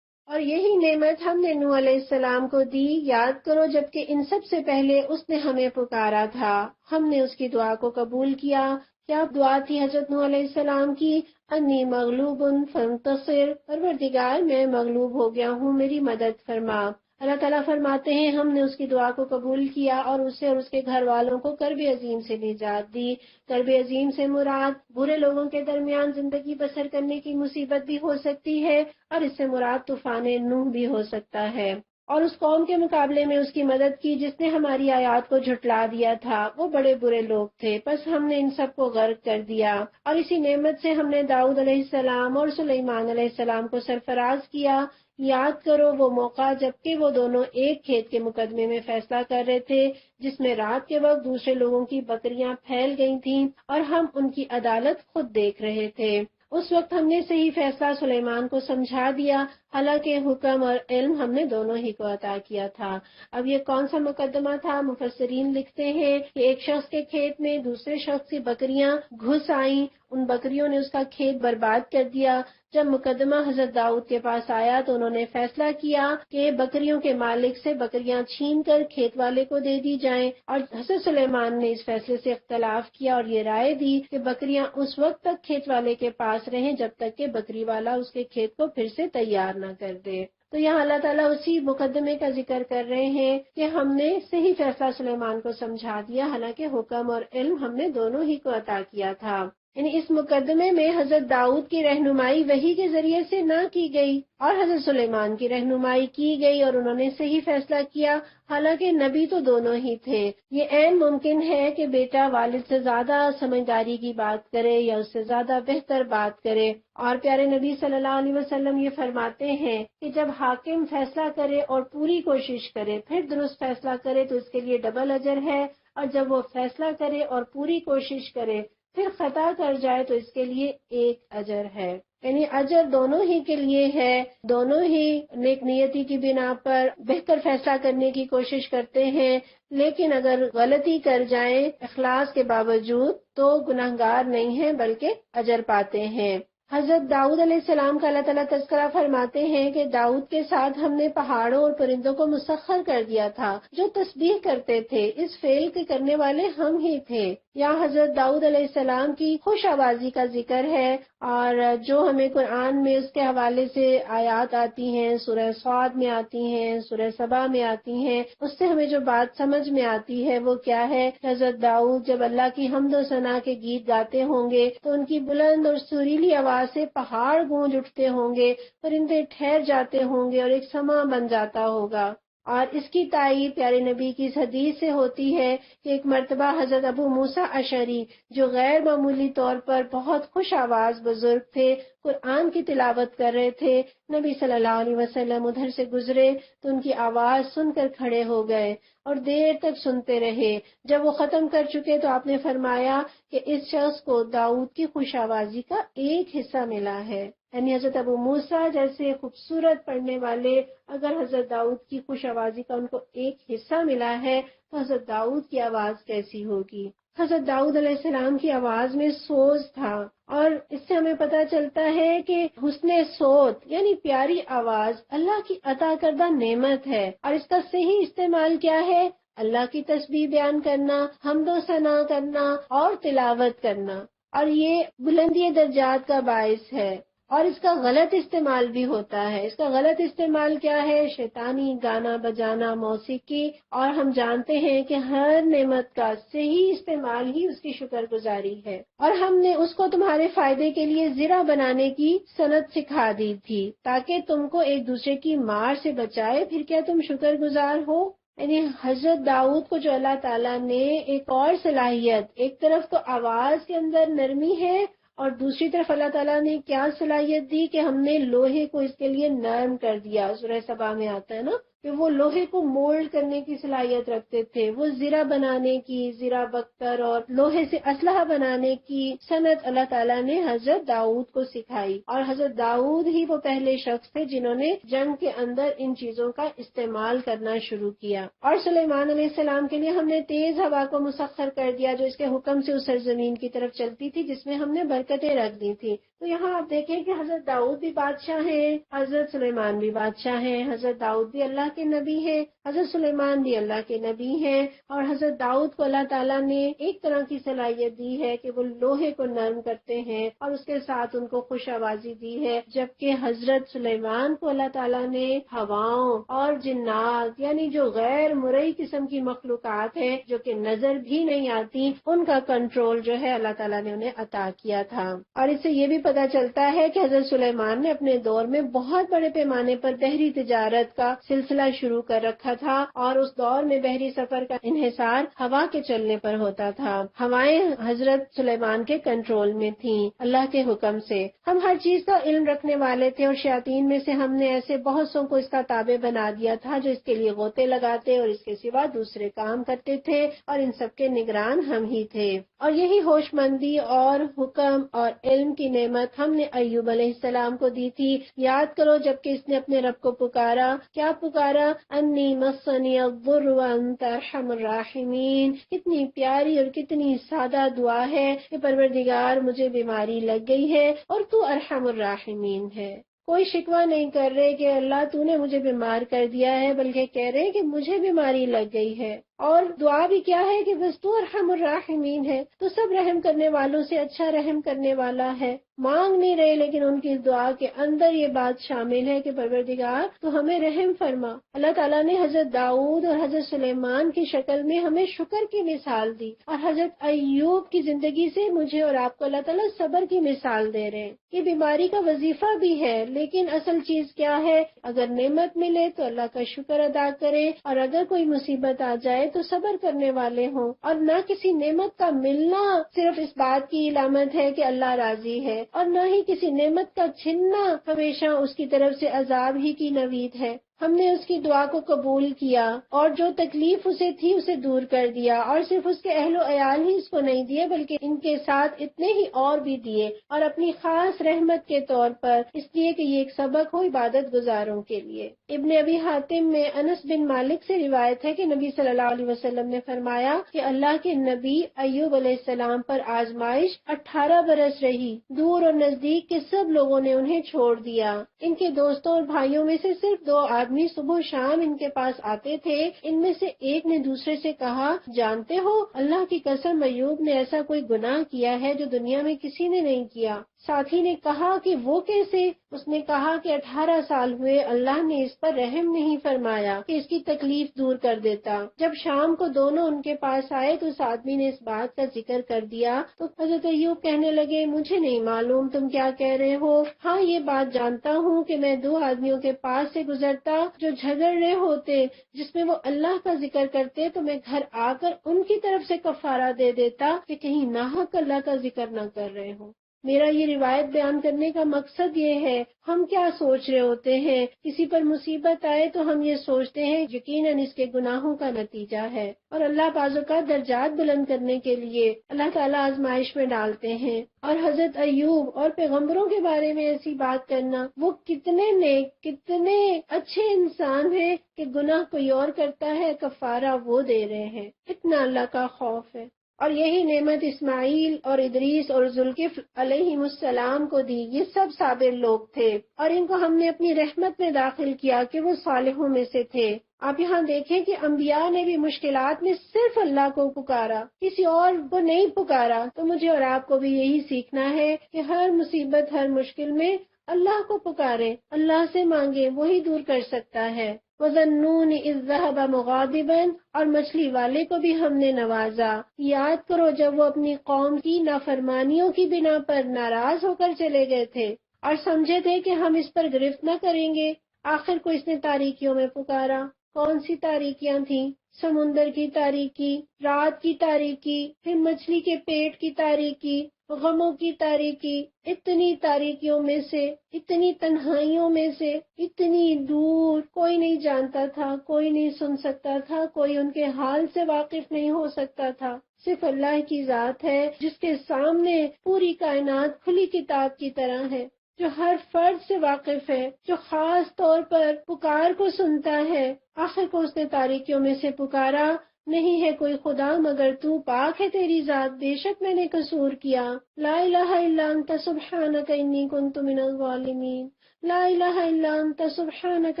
اور یہی نعمت ہم نے نوح علیہ السلام کو دی، یاد کرو جبکہ ان سب سے پہلے اس نے ہمیں پکارا تھا، ہم نے اس کی دعا کو قبول کیا۔ کیا دعا تھی حضرت نوح علیہ السلام کی؟ انی مغلوب فانتصر، پروردگار میں مغلوب ہو گیا ہوں، میری مدد فرما۔ اللہ تعالیٰ فرماتے ہیں ہم نے اس کی دعا کو قبول کیا اور اسے اور اس کے گھر والوں کو کرب عظیم سے نجات دی۔ کرب عظیم سے مراد برے لوگوں کے درمیان زندگی بسر کرنے کی مصیبت بھی ہو سکتی ہے، اور اس سے مراد طوفان نوح بھی ہو سکتا ہے۔ اور اس قوم کے مقابلے میں اس کی مدد کی جس نے ہماری آیات کو جھٹلا دیا تھا، وہ بڑے برے لوگ تھے، بس ہم نے ان سب کو غرق کر دیا۔ اور اسی نعمت سے ہم نے داؤد علیہ السلام اور سلیمان علیہ السلام کو سرفراز کیا۔ یاد کرو وہ موقع جبکہ وہ دونوں ایک کھیت کے مقدمے میں فیصلہ کر رہے تھے جس میں رات کے وقت دوسرے لوگوں کی بکریاں پھیل گئی تھیں اور ہم ان کی عدالت خود دیکھ رہے تھے۔ اس وقت ہم نے صحیح فیصلہ سلیمان کو سمجھا دیا، حالانکہ حکم اور علم ہم نے دونوں ہی کو عطا کیا تھا۔ اب یہ کون سا مقدمہ تھا؟ مفسرین لکھتے ہیں کہ ایک شخص کے کھیت میں دوسرے شخص کی بکریاں گھس آئیں، ان بکریوں نے اس کا کھیت برباد کر دیا۔ جب مقدمہ حضرت داؤد کے پاس آیا تو انہوں نے فیصلہ کیا کہ بکریوں کے مالک سے بکریاں چھین کر کھیت والے کو دے دی جائیں، اور حضرت سلیمان نے اس فیصلے سے اختلاف کیا اور یہ رائے دی کہ بکریاں اس وقت تک کھیت والے کے پاس رہیں جب تک کہ بکری والا اس کے کھیت کو پھر سے تیار نہ کر دے۔ تو یہاں اللہ تعالیٰ اسی مقدمے کا ذکر کر رہے ہیں کہ ہم نے صحیح فیصلہ سلیمان کو سمجھا دیا، حالانکہ حکم اور علم ہم نے دونوں ہی کو عطا کیا تھا۔ یعنی اس مقدمے میں حضرت داؤد کی رہنمائی وحی کے ذریعے سے نہ کی گئی اور حضرت سلیمان کی رہنمائی کی گئی اور انہوں نے صحیح فیصلہ کیا، حالانکہ نبی تو دونوں ہی تھے۔ یہ عین ممکن ہے کہ بیٹا والد سے زیادہ سمجھداری کی بات کرے یا اس سے زیادہ بہتر بات کرے، اور پیارے نبی صلی اللہ علیہ وسلم یہ فرماتے ہیں کہ جب حاکم فیصلہ کرے اور پوری کوشش کرے پھر درست فیصلہ کرے تو اس کے لیے ڈبل اجر ہے، اور جب وہ فیصلہ کرے اور پوری کوشش کرے پھر خطا کر جائے تو اس کے لیے ایک اجر ہے۔ یعنی اجر دونوں ہی کے لیے ہے، دونوں ہی نیک نیتی کی بنا پر بہتر فیصلہ کرنے کی کوشش کرتے ہیں، لیکن اگر غلطی کر جائیں اخلاص کے باوجود تو گناہگار نہیں ہیں بلکہ اجر پاتے ہیں۔ حضرت داؤد علیہ السلام کا اللہ تعالیٰ تذکرہ فرماتے ہیں کہ داؤد کے ساتھ ہم نے پہاڑوں اور پرندوں کو مسخر کر دیا تھا جو تسبیح کرتے تھے، اس فعل کے کرنے والے ہم ہی تھے۔ یہاں حضرت داؤد علیہ السلام کی خوش آوازی کا ذکر ہے، اور جو ہمیں قرآن میں اس کے حوالے سے آیات آتی ہیں، سورہ صاد میں آتی ہیں، سورہ سبا میں آتی ہیں، اس سے ہمیں جو بات سمجھ میں آتی ہے وہ کیا ہے؟ حضرت داؤد جب اللہ کی حمد و ثنا کے گیت گاتے ہوں گے تو ان کی بلند اور سریلی آواز سے پہاڑ گونج اٹھتے ہوں گے، پرندے ٹھہر جاتے ہوں گے اور ایک سما بن جاتا ہوگا۔ اور اس کی تائید پیارے نبی کی اس حدیث سے ہوتی ہے کہ ایک مرتبہ حضرت ابو موسیٰ اشعری جو غیر معمولی طور پر بہت خوش آواز بزرگ تھے، قرآن کی تلاوت کر رہے تھے، نبی صلی اللہ علیہ وسلم ادھر سے گزرے تو ان کی آواز سن کر کھڑے ہو گئے اور دیر تک سنتے رہے۔ جب وہ ختم کر چکے تو آپ نے فرمایا کہ اس شخص کو داؤد کی خوش آوازی کا ایک حصہ ملا ہے۔ یعنی حضرت ابو موسیٰ جیسے خوبصورت پڑھنے والے اگر حضرت داؤد کی خوش آوازی کا ان کو ایک حصہ ملا ہے تو حضرت داؤد کی آواز کیسی ہوگی؟ حضرت داؤد علیہ السلام کی آواز میں سوز تھا، اور اس سے ہمیں پتہ چلتا ہے کہ حسن صوت یعنی پیاری آواز اللہ کی عطا کردہ نعمت ہے، اور اس کا صحیح استعمال کیا ہے؟ اللہ کی تسبیح بیان کرنا، حمد و ثنا کرنا اور تلاوت کرنا، اور یہ بلندی درجات کا باعث ہے۔ اور اس کا غلط استعمال بھی ہوتا ہے۔ اس کا غلط استعمال کیا ہے؟ شیطانی گانا بجانا، موسیقی، اور ہم جانتے ہیں کہ ہر نعمت کا صحیح استعمال ہی اس کی شکر گزاری ہے، اور ہم نے اس کو تمہارے فائدے کے لیے ذرا بنانے کی سنت سکھا دی تھی تاکہ تم کو ایک دوسرے کی مار سے بچائے، پھر کیا تم شکر گزار ہو؟ یعنی حضرت داؤد کو جو اللہ تعالیٰ نے ایک اور صلاحیت، ایک طرف تو آواز کے اندر نرمی ہے اور دوسری طرف اللہ تعالیٰ نے کیا صلاحیت دی کہ ہم نے لوہے کو اس کے لیے نرم کر دیا۔ سورہ سبا میں آتا ہے نا کہ وہ لوہے کو مولڈ کرنے کی صلاحیت رکھتے تھے، وہ زرہ بنانے کی، زرہ بکر اور لوہے سے اسلحہ بنانے کی صنعت اللہ تعالیٰ نے حضرت داؤد کو سکھائی، اور حضرت داؤد ہی وہ پہلے شخص تھے جنہوں نے جنگ کے اندر ان چیزوں کا استعمال کرنا شروع کیا۔ اور سلیمان علیہ السلام کے لیے ہم نے تیز ہوا کو مسخر کر دیا جو اس کے حکم سے اس سرزمین کی طرف چلتی تھی جس میں ہم نے برکتیں رکھ دی تھی۔ تو یہاں آپ دیکھیں کہ حضرت داؤد بھی بادشاہ ہیں، حضرت سلیمان بھی بادشاہ ہیں، حضرت داؤد بھی اللہ کے نبی ہیں، حضرت سلیمان بھی اللہ کے نبی ہیں، اور حضرت داؤد کو اللہ تعالیٰ نے ایک طرح کی صلاحیت دی ہے کہ وہ لوہے کو نرم کرتے ہیں اور اس کے ساتھ ان کو خوش آوازی دی ہے، جبکہ حضرت سلیمان کو اللہ تعالیٰ نے ہواؤں اور جنات یعنی جو غیر مرئی قسم کی مخلوقات ہیں جو کہ نظر بھی نہیں آتی، ان کا کنٹرول جو ہے اللہ تعالیٰ نے انہیں عطا کیا تھا۔ اور اس سے یہ بھی پتہ چلتا ہے کہ حضرت سلیمان نے اپنے دور میں بہت بڑے پیمانے پر بحری تجارت کا سلسلہ شروع کر رکھا تھا، اور اس دور میں بحری سفر کا انحصار ہوا کے چلنے پر ہوتا تھا۔ ہوائیں حضرت سلیمان کے کنٹرول میں تھیں اللہ کے حکم سے۔ ہم ہر چیز کا علم رکھنے والے تھے، اور شیاطین میں سے ہم نے ایسے بہت سو کو اس کا تابع بنا دیا تھا جو اس کے لیے غوطے لگاتے اور اس کے سوا دوسرے کام کرتے تھے، اور ان سب کے نگران ہم ہی تھے۔ اور یہی ہوش مندی اور حکم اور علم کی نعمت ہم نے ایوب علیہ السلام کو دی تھی۔ یاد کرو جب کہ اس نے اپنے رب کو پکارا، کیا پکارا؟ انی مسنی الضر وانت ارحم الراحمین۔ کتنی پیاری اور کتنی سادہ دعا ہے کہ پروردگار مجھے بیماری لگ گئی ہے اور تو ارحم الراحمین ہے۔ کوئی شکوہ نہیں کر رہے کہ اللہ تو نے مجھے بیمار کر دیا ہے، بلکہ کہہ رہے کہ مجھے بیماری لگ گئی ہے، اور دعا بھی کیا ہے کہ بس تو ارحم الراحمین ہے، تو سب رحم کرنے والوں سے اچھا رحم کرنے والا ہے۔ مانگ نہیں رہے، لیکن ان کی دعا کے اندر یہ بات شامل ہے کہ پروردگار تو ہمیں رحم فرما۔ اللہ تعالیٰ نے حضرت داؤد اور حضرت سلیمان کی شکل میں ہمیں شکر کی مثال دی، اور حضرت ایوب کی زندگی سے مجھے اور آپ کو اللہ تعالیٰ صبر کی مثال دے رہے ہیں۔ یہ بیماری کا وظیفہ بھی ہے، لیکن اصل چیز کیا ہے؟ اگر نعمت ملے تو اللہ کا شکر ادا کرے، اور اگر کوئی مصیبت آ جائے تو صبر کرنے والے ہوں۔ اور نہ کسی نعمت کا ملنا صرف اس بات کی علامت ہے کہ اللہ راضی ہے، اور نہ ہی کسی نعمت کا چھننا ہمیشہ اس کی طرف سے عذاب ہی کی نوید ہے۔ ہم نے اس کی دعا کو قبول کیا، اور جو تکلیف اسے تھی اسے دور کر دیا، اور صرف اس کے اہل و عیال ہی اس کو نہیں دیے بلکہ ان کے ساتھ اتنے ہی اور بھی دیے، اور اپنی خاص رحمت کے طور پر، اس لیے کہ یہ ایک سبق ہو عبادت گزاروں کے لیے۔ ابن ابی حاتم میں انس بن مالک سے روایت ہے کہ نبی صلی اللہ علیہ وسلم نے فرمایا کہ اللہ کے نبی ایوب علیہ السلام پر آزمائش 18 برس رہی، دور اور نزدیک کے سب لوگوں نے انہیں چھوڑ دیا۔ ان کے دوستوں اور بھائیوں میں سے صرف 2 آدمی صبح و شام ان کے پاس آتے تھے۔ ان میں سے ایک نے دوسرے سے کہا، جانتے ہو اللہ کی قسم ایوب نے ایسا کوئی گناہ کیا ہے جو دنیا میں کسی نے نہیں کیا۔ ساتھی نے کہا کہ وہ کیسے؟ اس نے کہا کہ 18 سال ہوئے اللہ نے اس پر رحم نہیں فرمایا کہ اس کی تکلیف دور کر دیتا۔ جب شام کو دونوں ان کے پاس آئے تو اس آدمی نے اس بات کا ذکر کر دیا تو حضرت ایوب کہنے لگے، مجھے نہیں معلوم تم کیا کہہ رہے ہو، ہاں یہ بات جانتا ہوں کہ میں 2 آدمیوں کے پاس سے گزرتا جو جھگڑ رہے ہوتے، جس میں وہ اللہ کا ذکر کرتے تو میں گھر آ کر ان کی طرف سے کفارہ دے دیتا کہ کہیں ناحق اللہ کا ذکر نہ کر رہے ہوں۔ میرا یہ روایت بیان کرنے کا مقصد یہ ہے، ہم کیا سوچ رہے ہوتے ہیں؟ کسی پر مصیبت آئے تو ہم یہ سوچتے ہیں یقیناً اس کے گناہوں کا نتیجہ ہے، اور اللہ بعض اوقات درجات بلند کرنے کے لیے اللہ تعالیٰ آزمائش میں ڈالتے ہیں۔ اور حضرت ایوب اور پیغمبروں کے بارے میں ایسی بات کرنا، وہ کتنے نیک، کتنے اچھے انسان ہیں کہ گناہ کوئی اور کرتا ہے، کفارہ وہ دے رہے ہیں، اتنا اللہ کا خوف ہے۔ اور یہی نعمت اسماعیل اور ادریس اور ذوالکفل علیہ السلام کو دی، یہ سب صابر لوگ تھے، اور ان کو ہم نے اپنی رحمت میں داخل کیا کہ وہ صالحوں میں سے تھے۔ آپ یہاں دیکھیں کہ انبیاء نے بھی مشکلات میں صرف اللہ کو پکارا، کسی اور کو نہیں پکارا۔ تو مجھے اور آپ کو بھی یہی سیکھنا ہے کہ ہر مصیبت، ہر مشکل میں اللہ کو پکارے، اللہ سے مانگے، وہی دور کر سکتا ہے۔ وَظَنُّونِ إِذْ ذَهَبَ مُغَاضِبًا، اور مچھلی والے کو بھی ہم نے نوازا۔ یاد کرو جب وہ اپنی قوم کی نافرمانیوں کی بنا پر ناراض ہو کر چلے گئے تھے اور سمجھے تھے کہ ہم اس پر گرفت نہ کریں گے، آخر کو اس نے تاریکیوں میں پکارا۔ کون سی تاریکیاں تھیں؟ سمندر کی تاریکی، رات کی تاریکی، پھر مچھلی کے پیٹ کی تاریکی، غموں کی تاریکی، اتنی تاریکیوں میں سے، اتنی تنہائیوں میں سے، اتنی دور، کوئی نہیں جانتا تھا، کوئی نہیں سن سکتا تھا، کوئی ان کے حال سے واقف نہیں ہو سکتا تھا۔ صرف اللہ کی ذات ہے جس کے سامنے پوری کائنات کھلی کتاب کی طرح ہے، جو ہر فرد سے واقف ہے، جو خاص طور پر پکار کو سنتا ہے۔ آخر کو اس نے تاریکیوں میں سے پکارا، نہیں ہے کوئی خدا مگر تو، پاک ہے تیری ذات، بے شک میں نے قصور کیا۔ لا الہ الا انت سبحانک انی کنت من الظالمین، لا الہ الا انت سبحانک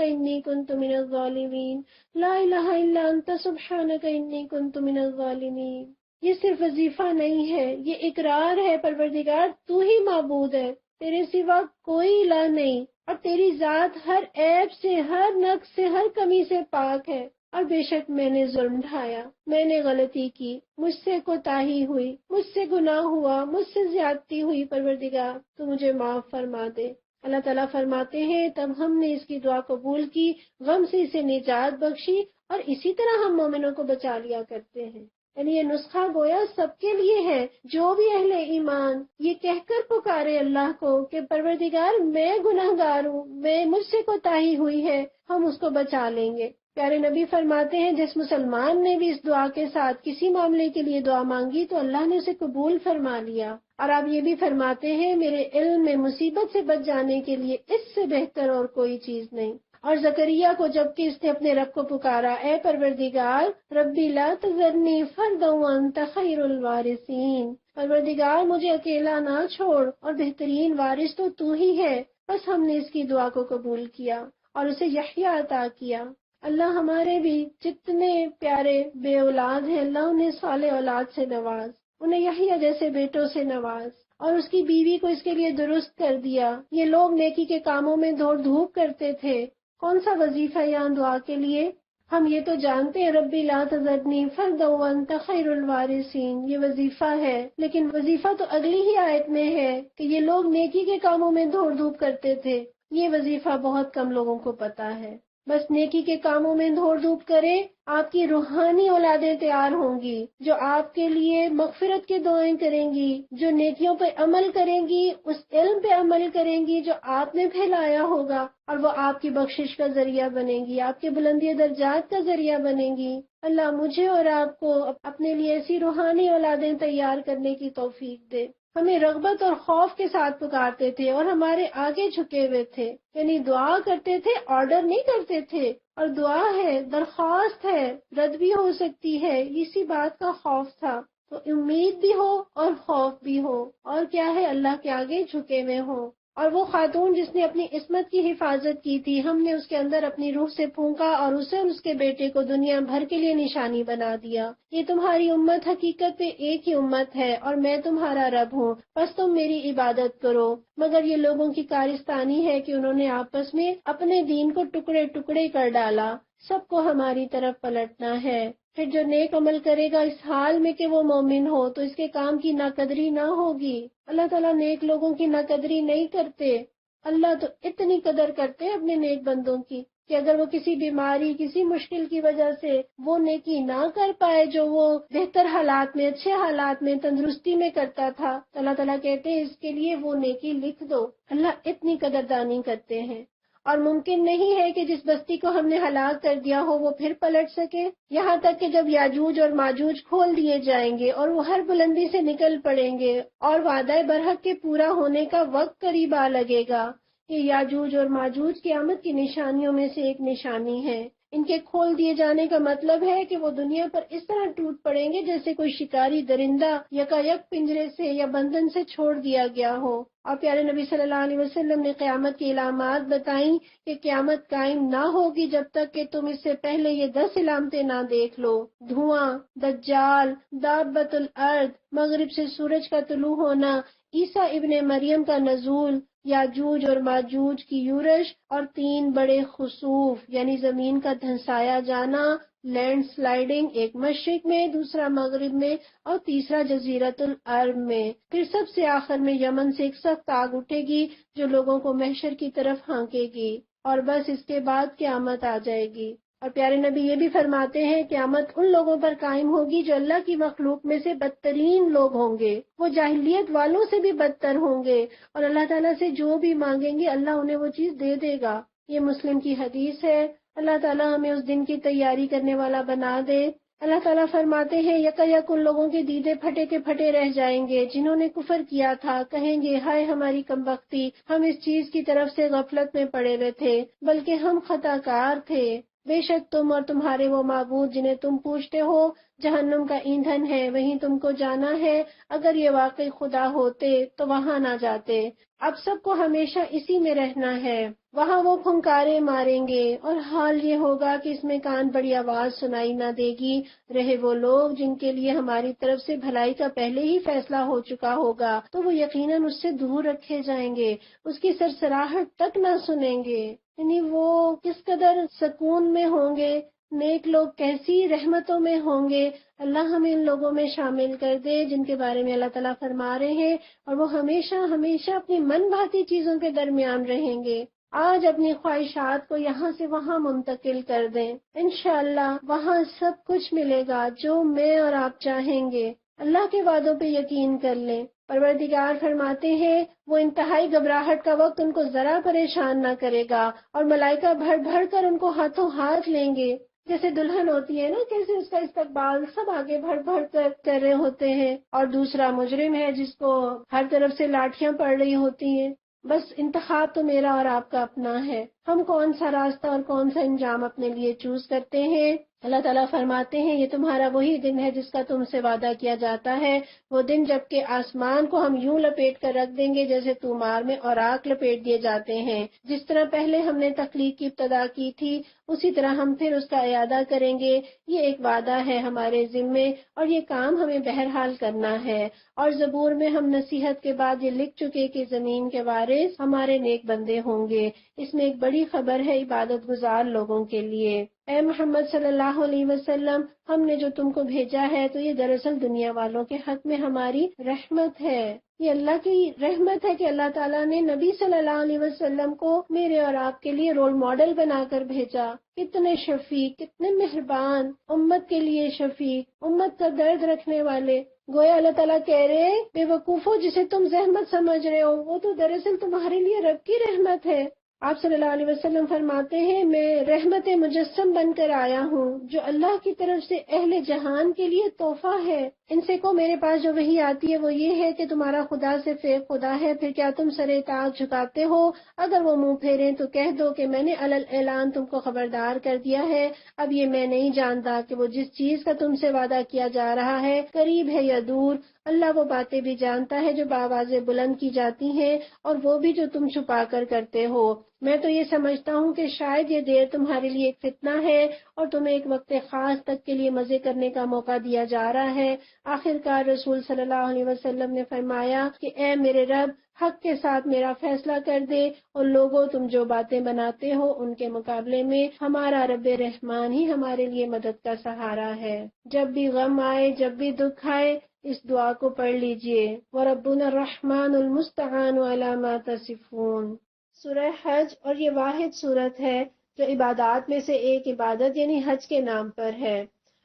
انی کنت من الظالمین، لا الہ الا انت سبحانک انی کنت من الظالمین۔ یہ صرف وظیفہ نہیں ہے، یہ اقرار ہے، پروردگار تو ہی معبود ہے، تیرے سوا کوئی الہ نہیں، اور تیری ذات ہر عیب سے، ہر نقص سے، ہر کمی سے پاک ہے۔ اور بے شک میں نے ظلم ڈھایا، میں نے غلطی کی، مجھ سے کوتاہی ہوئی، مجھ سے گناہ ہوا، مجھ سے زیادتی ہوئی، پروردگار تو مجھے معاف فرما دے۔ اللہ تعالیٰ فرماتے ہیں تب ہم نے اس کی دعا قبول کی، غم سے اسے نجات بخشی، اور اسی طرح ہم مومنوں کو بچا لیا کرتے ہیں۔ یعنی یہ نسخہ گویا سب کے لیے ہے، جو بھی اہل ایمان یہ کہہ کر پکارے اللہ کو کہ پروردگار میں گناہ گار ہوں، مجھ سے کوتاہی ہوئی ہے، ہم اس کو بچا لیں گے۔ پیارے نبی فرماتے ہیں جس مسلمان نے بھی اس دعا کے ساتھ کسی معاملے کے لیے دعا مانگی تو اللہ نے اسے قبول فرما لیا۔ اور آپ یہ بھی فرماتے ہیں میرے علم میں مصیبت سے بچ جانے کے لیے اس سے بہتر اور کوئی چیز نہیں۔ اور زکریا کو جبکہ اس نے اپنے رب کو پکارا، اے پروردگار ربی لا تذرنی فردا وانت خیر الوارثین، پروردگار مجھے اکیلا نہ چھوڑ، اور بہترین وارث تو تو ہی ہے۔ بس ہم نے اس کی دعا کو قبول کیا اور اسے یحییٰ عطا کیا۔ اللہ ہمارے بھی جتنے پیارے بے اولاد ہیں، اللہ انہیں صالح اولاد سے نواز، انہیں یحییٰ جیسے بیٹوں سے نواز، اور اس کی بیوی کو اس کے لیے درست کر دیا۔ یہ لوگ نیکی کے کاموں میں دوڑ دھوپ کرتے تھے۔ کون سا وظیفہ یہاں دعا کے لیے؟ ہم یہ تو جانتے ہیں ربی لا تذرنی فردا وانت خیر الوارثین، یہ وظیفہ ہے، لیکن وظیفہ تو اگلی ہی آیت میں ہے کہ یہ لوگ نیکی کے کاموں میں دوڑ دھوپ کرتے تھے۔ یہ وظیفہ بہت کم لوگوں کو پتا ہے۔ بس نیکی کے کاموں میں دوڑ دھوپ کرے، آپ کی روحانی اولادیں تیار ہوں گی جو آپ کے لیے مغفرت کے دعائیں کریں گی، جو نیکیوں پہ عمل کریں گی، اس علم پہ عمل کریں گی جو آپ نے پھیلایا ہوگا، اور وہ آپ کی بخشش کا ذریعہ بنے گی، آپ کے بلندی درجات کا ذریعہ بنے گی۔ اللہ مجھے اور آپ کو اپنے لیے ایسی روحانی اولادیں تیار کرنے کی توفیق دے۔ ہمیں رغبت اور خوف کے ساتھ پکارتے تھے اور ہمارے آگے جھکے ہوئے تھے، یعنی دعا کرتے تھے، آرڈر نہیں کرتے تھے، اور دعا ہے، درخواست ہے، رد بھی ہو سکتی ہے، اسی بات کا خوف تھا۔ تو امید بھی ہو اور خوف بھی ہو، اور کیا ہے، اللہ کے آگے جھکے ہوئے ہوں۔ اور وہ خاتون جس نے اپنی عصمت کی حفاظت کی تھی، ہم نے اس کے اندر اپنی روح سے پھونکا اور اسے اور اس کے بیٹے کو دنیا بھر کے لیے نشانی بنا دیا۔ یہ تمہاری امت حقیقت میں ایک ہی امت ہے اور میں تمہارا رب ہوں، بس تم میری عبادت کرو۔ مگر یہ لوگوں کی کارستانی ہے کہ انہوں نے آپس میں اپنے دین کو ٹکڑے ٹکڑے کر ڈالا۔ سب کو ہماری طرف پلٹنا ہے۔ پھر جو نیک عمل کرے گا اس حال میں کہ وہ مومن ہو تو اس کے کام کی ناقدری نہ ہوگی۔ اللہ تعالیٰ نیک لوگوں کی ناقدری نہیں کرتے۔ اللہ تو اتنی قدر کرتے ہیں اپنے نیک بندوں کی کہ اگر وہ کسی بیماری، کسی مشکل کی وجہ سے وہ نیکی نہ کر پائے جو وہ بہتر حالات میں، اچھے حالات میں، تندرستی میں کرتا تھا، تو اللہ تعالیٰ کہتے ہیں اس کے لیے وہ نیکی لکھ دو۔ اللہ اتنی قدردانی کرتے ہیں۔ اور ممکن نہیں ہے کہ جس بستی کو ہم نے ہلاک کر دیا ہو وہ پھر پلٹ سکے، یہاں تک کہ جب یاجوج اور ماجوج کھول دیے جائیں گے اور وہ ہر بلندی سے نکل پڑیں گے اور وعدہ برحق کے پورا ہونے کا وقت قریب آ لگے گا۔ یہ یاجوج اور ماجوج قیامت کی نشانیوں میں سے ایک نشانی ہے۔ ان کے کھول دیے جانے کا مطلب ہے کہ وہ دنیا پر اس طرح ٹوٹ پڑیں گے جیسے کوئی شکاری درندہ یکایک پنجرے سے یا بندھن سے چھوڑ دیا گیا ہو۔ اور پیارے نبی صلی اللہ علیہ وسلم نے قیامت کی علامات بتائیں کہ قیامت قائم نہ ہوگی جب تک کہ تم اس سے پہلے یہ 10 علامتیں نہ دیکھ لو: دھواں، دجال، دابت الارض، مغرب سے سورج کا طلوع ہونا، عیسیٰ ابن مریم کا نزول، یاجوج اور ماجوج کی یورش، اور 3 بڑے خسوف یعنی زمین کا دھنسایا جانا، لینڈ سلائیڈنگ، ایک مشرق میں، دوسرا مغرب میں، اور تیسرا جزیرت العرب میں۔ پھر سب سے آخر میں یمن سے ایک سخت آگ اٹھے گی جو لوگوں کو محشر کی طرف ہانکے گی، اور بس اس کے بعد قیامت آ جائے گی۔ اور پیارے نبی یہ بھی فرماتے ہیں قیامت ان لوگوں پر قائم ہوگی جو اللہ کی مخلوق میں سے بدترین لوگ ہوں گے، وہ جاہلیت والوں سے بھی بدتر ہوں گے، اور اللہ تعالیٰ سے جو بھی مانگیں گے اللہ انہیں وہ چیز دے دے گا۔ یہ مسلم کی حدیث ہے۔ اللہ تعالیٰ ہمیں اس دن کی تیاری کرنے والا بنا دے۔ اللہ تعالیٰ فرماتے ہیں یکایک ان لوگوں کے دیدے پھٹے کے پھٹے رہ جائیں گے جنہوں نے کفر کیا تھا، کہیں گے ہائے ہماری کمبختی، ہم اس چیز کی طرف سے غفلت میں پڑے ہوئے تھے، بلکہ ہم خطا کار تھے۔ بے شک تم اور تمہارے وہ معبود جنہیں تم پوچھتے ہو جہنم کا ایندھن ہے، وہیں تم کو جانا ہے۔ اگر یہ واقعی خدا ہوتے تو وہاں نہ جاتے۔ اب سب کو ہمیشہ اسی میں رہنا ہے۔ وہاں وہ پھنکارے ماریں گے اور حال یہ ہوگا کہ اس میں کان بڑی آواز سنائی نہ دے گی۔ رہے وہ لوگ جن کے لیے ہماری طرف سے بھلائی کا پہلے ہی فیصلہ ہو چکا ہوگا تو وہ یقیناً اس سے دور رکھے جائیں گے، اس کی سرسراہٹ تک نہ سنیں گے۔ یعنی وہ کس قدر سکون میں ہوں گے، نیک لوگ کیسی رحمتوں میں ہوں گے۔ اللہ ہمیں ان لوگوں میں شامل کر دے جن کے بارے میں اللہ تعالیٰ فرما رہے ہیں، اور وہ ہمیشہ ہمیشہ اپنی من بھاتی چیزوں کے درمیان رہیں گے۔ آج اپنی خواہشات کو یہاں سے وہاں منتقل کر دیں، انشاءاللہ وہاں سب کچھ ملے گا جو میں اور آپ چاہیں گے۔ اللہ کے وعدوں پہ یقین کر لیں۔ پروردگار فرماتے ہیں وہ انتہائی گھبراہٹ کا وقت ان کو ذرا پریشان نہ کرے گا، اور ملائکہ بھر بھر کر ان کو ہاتھوں ہاتھ لیں گے، جیسے دلہن ہوتی ہے نا، کیسے اس کا استقبال سب آگے بڑھ بڑھ کر رہے ہوتے ہیں، اور دوسرا مجرم ہے جس کو ہر طرف سے لاٹھیاں پڑ رہی ہوتی ہیں۔ بس انتخاب تو میرا اور آپ کا اپنا ہے، ہم کون سا راستہ اور کون سا انجام اپنے لیے چوز کرتے ہیں۔ اللہ تعالیٰ فرماتے ہیں یہ تمہارا وہی دن ہے جس کا تم سے وعدہ کیا جاتا ہے، وہ دن جب کہ آسمان کو ہم یوں لپیٹ کر رکھ دیں گے جیسے تومار میں اوراق لپیٹ دیے جاتے ہیں۔ جس طرح پہلے ہم نے تخلیق کی ابتدا کی تھی اسی طرح ہم پھر اس کا اعادہ کریں گے۔ یہ ایک وعدہ ہے ہمارے ذمے اور یہ کام ہمیں بہرحال کرنا ہے۔ اور زبور میں ہم نصیحت کے بعد یہ لکھ چکے کہ زمین کے وارث ہمارے نیک بندے ہوں گے۔ اس میں ایک بڑی خبر ہے عبادت گزار لوگوں کے لیے۔ اے محمد صلی اللہ علیہ وسلم، ہم نے جو تم کو بھیجا ہے تو یہ دراصل دنیا والوں کے حق میں ہماری رحمت ہے۔ یہ اللہ کی رحمت ہے کہ اللہ تعالیٰ نے نبی صلی اللہ علیہ وسلم کو میرے اور آپ کے لیے رول ماڈل بنا کر بھیجا۔ کتنے شفیق، کتنے مہربان، امت کے لیے شفیق، امت کا درد رکھنے والے۔ گویا اللہ تعالیٰ کہہ رہے بے وقوفو جسے تم زحمت سمجھ رہے ہو وہ تو دراصل تمہارے لیے رب کی رحمت ہے۔ آپ صلی اللہ علیہ وسلم فرماتے ہیں میں رحمت مجسم بن کر آیا ہوں جو اللہ کی طرف سے اہل جہان کے لیے تحفہ ہے۔ ان سے کو میرے پاس جو وحی آتی ہے وہ یہ ہے کہ تمہارا خدا سے فیک خدا ہے، پھر کیا تم سر اطاعت جھکاتے ہو؟ اگر وہ منہ پھیریں تو کہہ دو کہ میں نے علل اعلان تم کو خبردار کر دیا ہے۔ اب یہ میں نہیں جانتا کہ وہ جس چیز کا تم سے وعدہ کیا جا رہا ہے قریب ہے یا دور۔ اللہ وہ باتیں بھی جانتا ہے جو بآواز بلند کی جاتی ہیں اور وہ بھی جو تم چھپا کر کرتے ہو۔ میں تو یہ سمجھتا ہوں کہ شاید یہ دیر تمہارے لیے ایک فتنہ ہے اور تمہیں ایک وقت خاص تک کے لیے مزے کرنے کا موقع دیا جا رہا ہے۔ آخر کار رسول صلی اللہ علیہ وسلم نے فرمایا کہ اے میرے رب، حق کے ساتھ میرا فیصلہ کر دے اور لوگوں تم جو باتیں بناتے ہو ان کے مقابلے میں ہمارا رب رحمان ہی ہمارے لیے مدد کا سہارا ہے۔ جب بھی غم آئے، جب بھی دکھ آئے، اس دعا کو پڑھ لیجئے وَرَبُّنَا الرَّحْمَنُ الْمُسْتَعَانُ عَلَى مَا تَصِفُونَ۔ سورہ حج، اور یہ واحد سورت ہے جو عبادات میں سے ایک عبادت یعنی حج کے نام پر ہے۔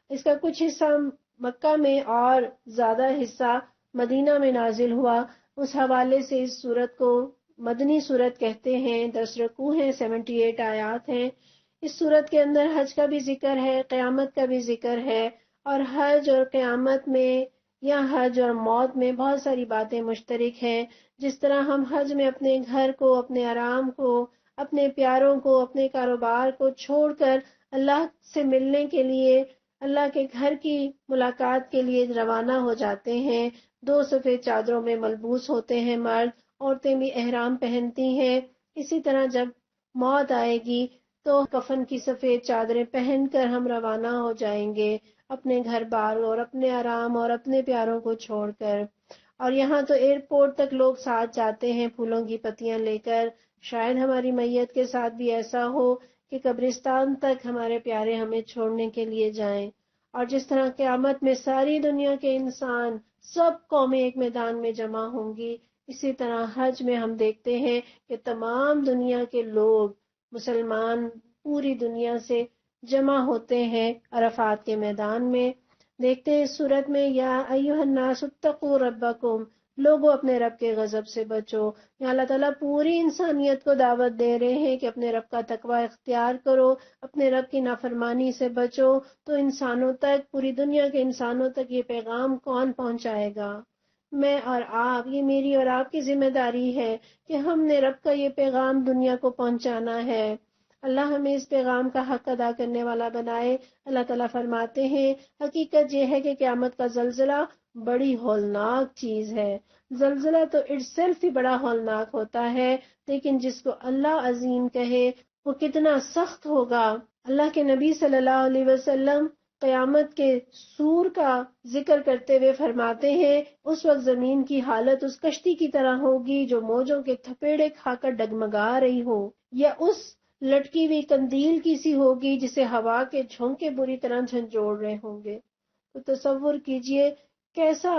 اس کا کچھ حصہ مکہ میں اور زیادہ حصہ مدینہ میں نازل ہوا، اس حوالے سے اس سورت کو مدنی سورت کہتے ہیں۔ 10 رکوع ہیں، 78 آیات ہیں۔ اس سورت کے اندر حج کا بھی ذکر ہے، قیامت کا بھی ذکر ہے، اور حج اور قیامت میں یا حج اور موت میں بہت ساری باتیں مشترک ہیں۔ جس طرح ہم حج میں اپنے گھر کو، اپنے آرام کو، اپنے پیاروں کو، اپنے کاروبار کو چھوڑ کر اللہ سے ملنے کے لیے، اللہ کے گھر کی ملاقات کے لیے روانہ ہو جاتے ہیں، 2 سفید چادروں میں ملبوس ہوتے ہیں مرد، عورتیں بھی احرام پہنتی ہیں۔ اسی طرح جب موت آئے گی تو کفن کی سفید چادریں پہن کر ہم روانہ ہو جائیں گے اپنے گھر بار اور اپنے آرام اور اپنے پیاروں کو چھوڑ کر۔ اور یہاں تو ایئرپورٹ تک لوگ ساتھ جاتے ہیں پھولوں کی پتیاں لے کر۔ شاید ہماری میت کے ساتھ بھی ایسا ہو کہ قبرستان تک ہمارے پیارے ہمیں چھوڑنے کے لیے جائیں۔ اور جس طرح قیامت میں ساری دنیا کے انسان، سب قومیں ایک میدان میں جمع ہوں گی، اسی طرح حج میں ہم دیکھتے ہیں کہ تمام دنیا کے لوگ، مسلمان پوری دنیا سے جمع ہوتے ہیں عرفات کے میدان میں۔ دیکھتے ہیں اس صورت میں یا ایھا الناس اتقوا ربکم، لوگوں اپنے رب کے غضب سے بچو۔ یہاں اللہ تعالیٰ پوری انسانیت کو دعوت دے رہے ہیں کہ اپنے رب کا تقوی اختیار کرو، اپنے رب کی نافرمانی سے بچو۔ تو انسانوں تک، پوری دنیا کے انسانوں تک یہ پیغام کون پہنچائے گا؟ میں اور آپ، یہ میری اور آپ کی ذمہ داری ہے کہ ہم نے رب کا یہ پیغام دنیا کو پہنچانا ہے۔ اللہ ہمیں اس پیغام کا حق ادا کرنے والا بنائے۔ اللہ تعالیٰ فرماتے ہیں حقیقت یہ ہے کہ قیامت کا زلزلہ بڑی ہولناک چیز ہے۔ زلزلہ تو اٹ سیلف ہی بڑا ہولناک ہوتا ہے، لیکن جس کو اللہ عظیم کہے وہ کتنا سخت ہوگا۔ اللہ کے نبی صلی اللہ علیہ وسلم قیامت کے سور کا ذکر کرتے ہوئے فرماتے ہیں اس وقت زمین کی حالت اس کشتی کی طرح ہوگی جو موجوں کے تھپیڑے کھا کر ڈگمگا رہی ہو، یا اس لٹکی ہوئی قندیل کی سی ہوگی جسے ہوا کے جھونکے بری طرح جھنجھوڑ رہے ہوں گے۔ تو تصور کیجئے کیسا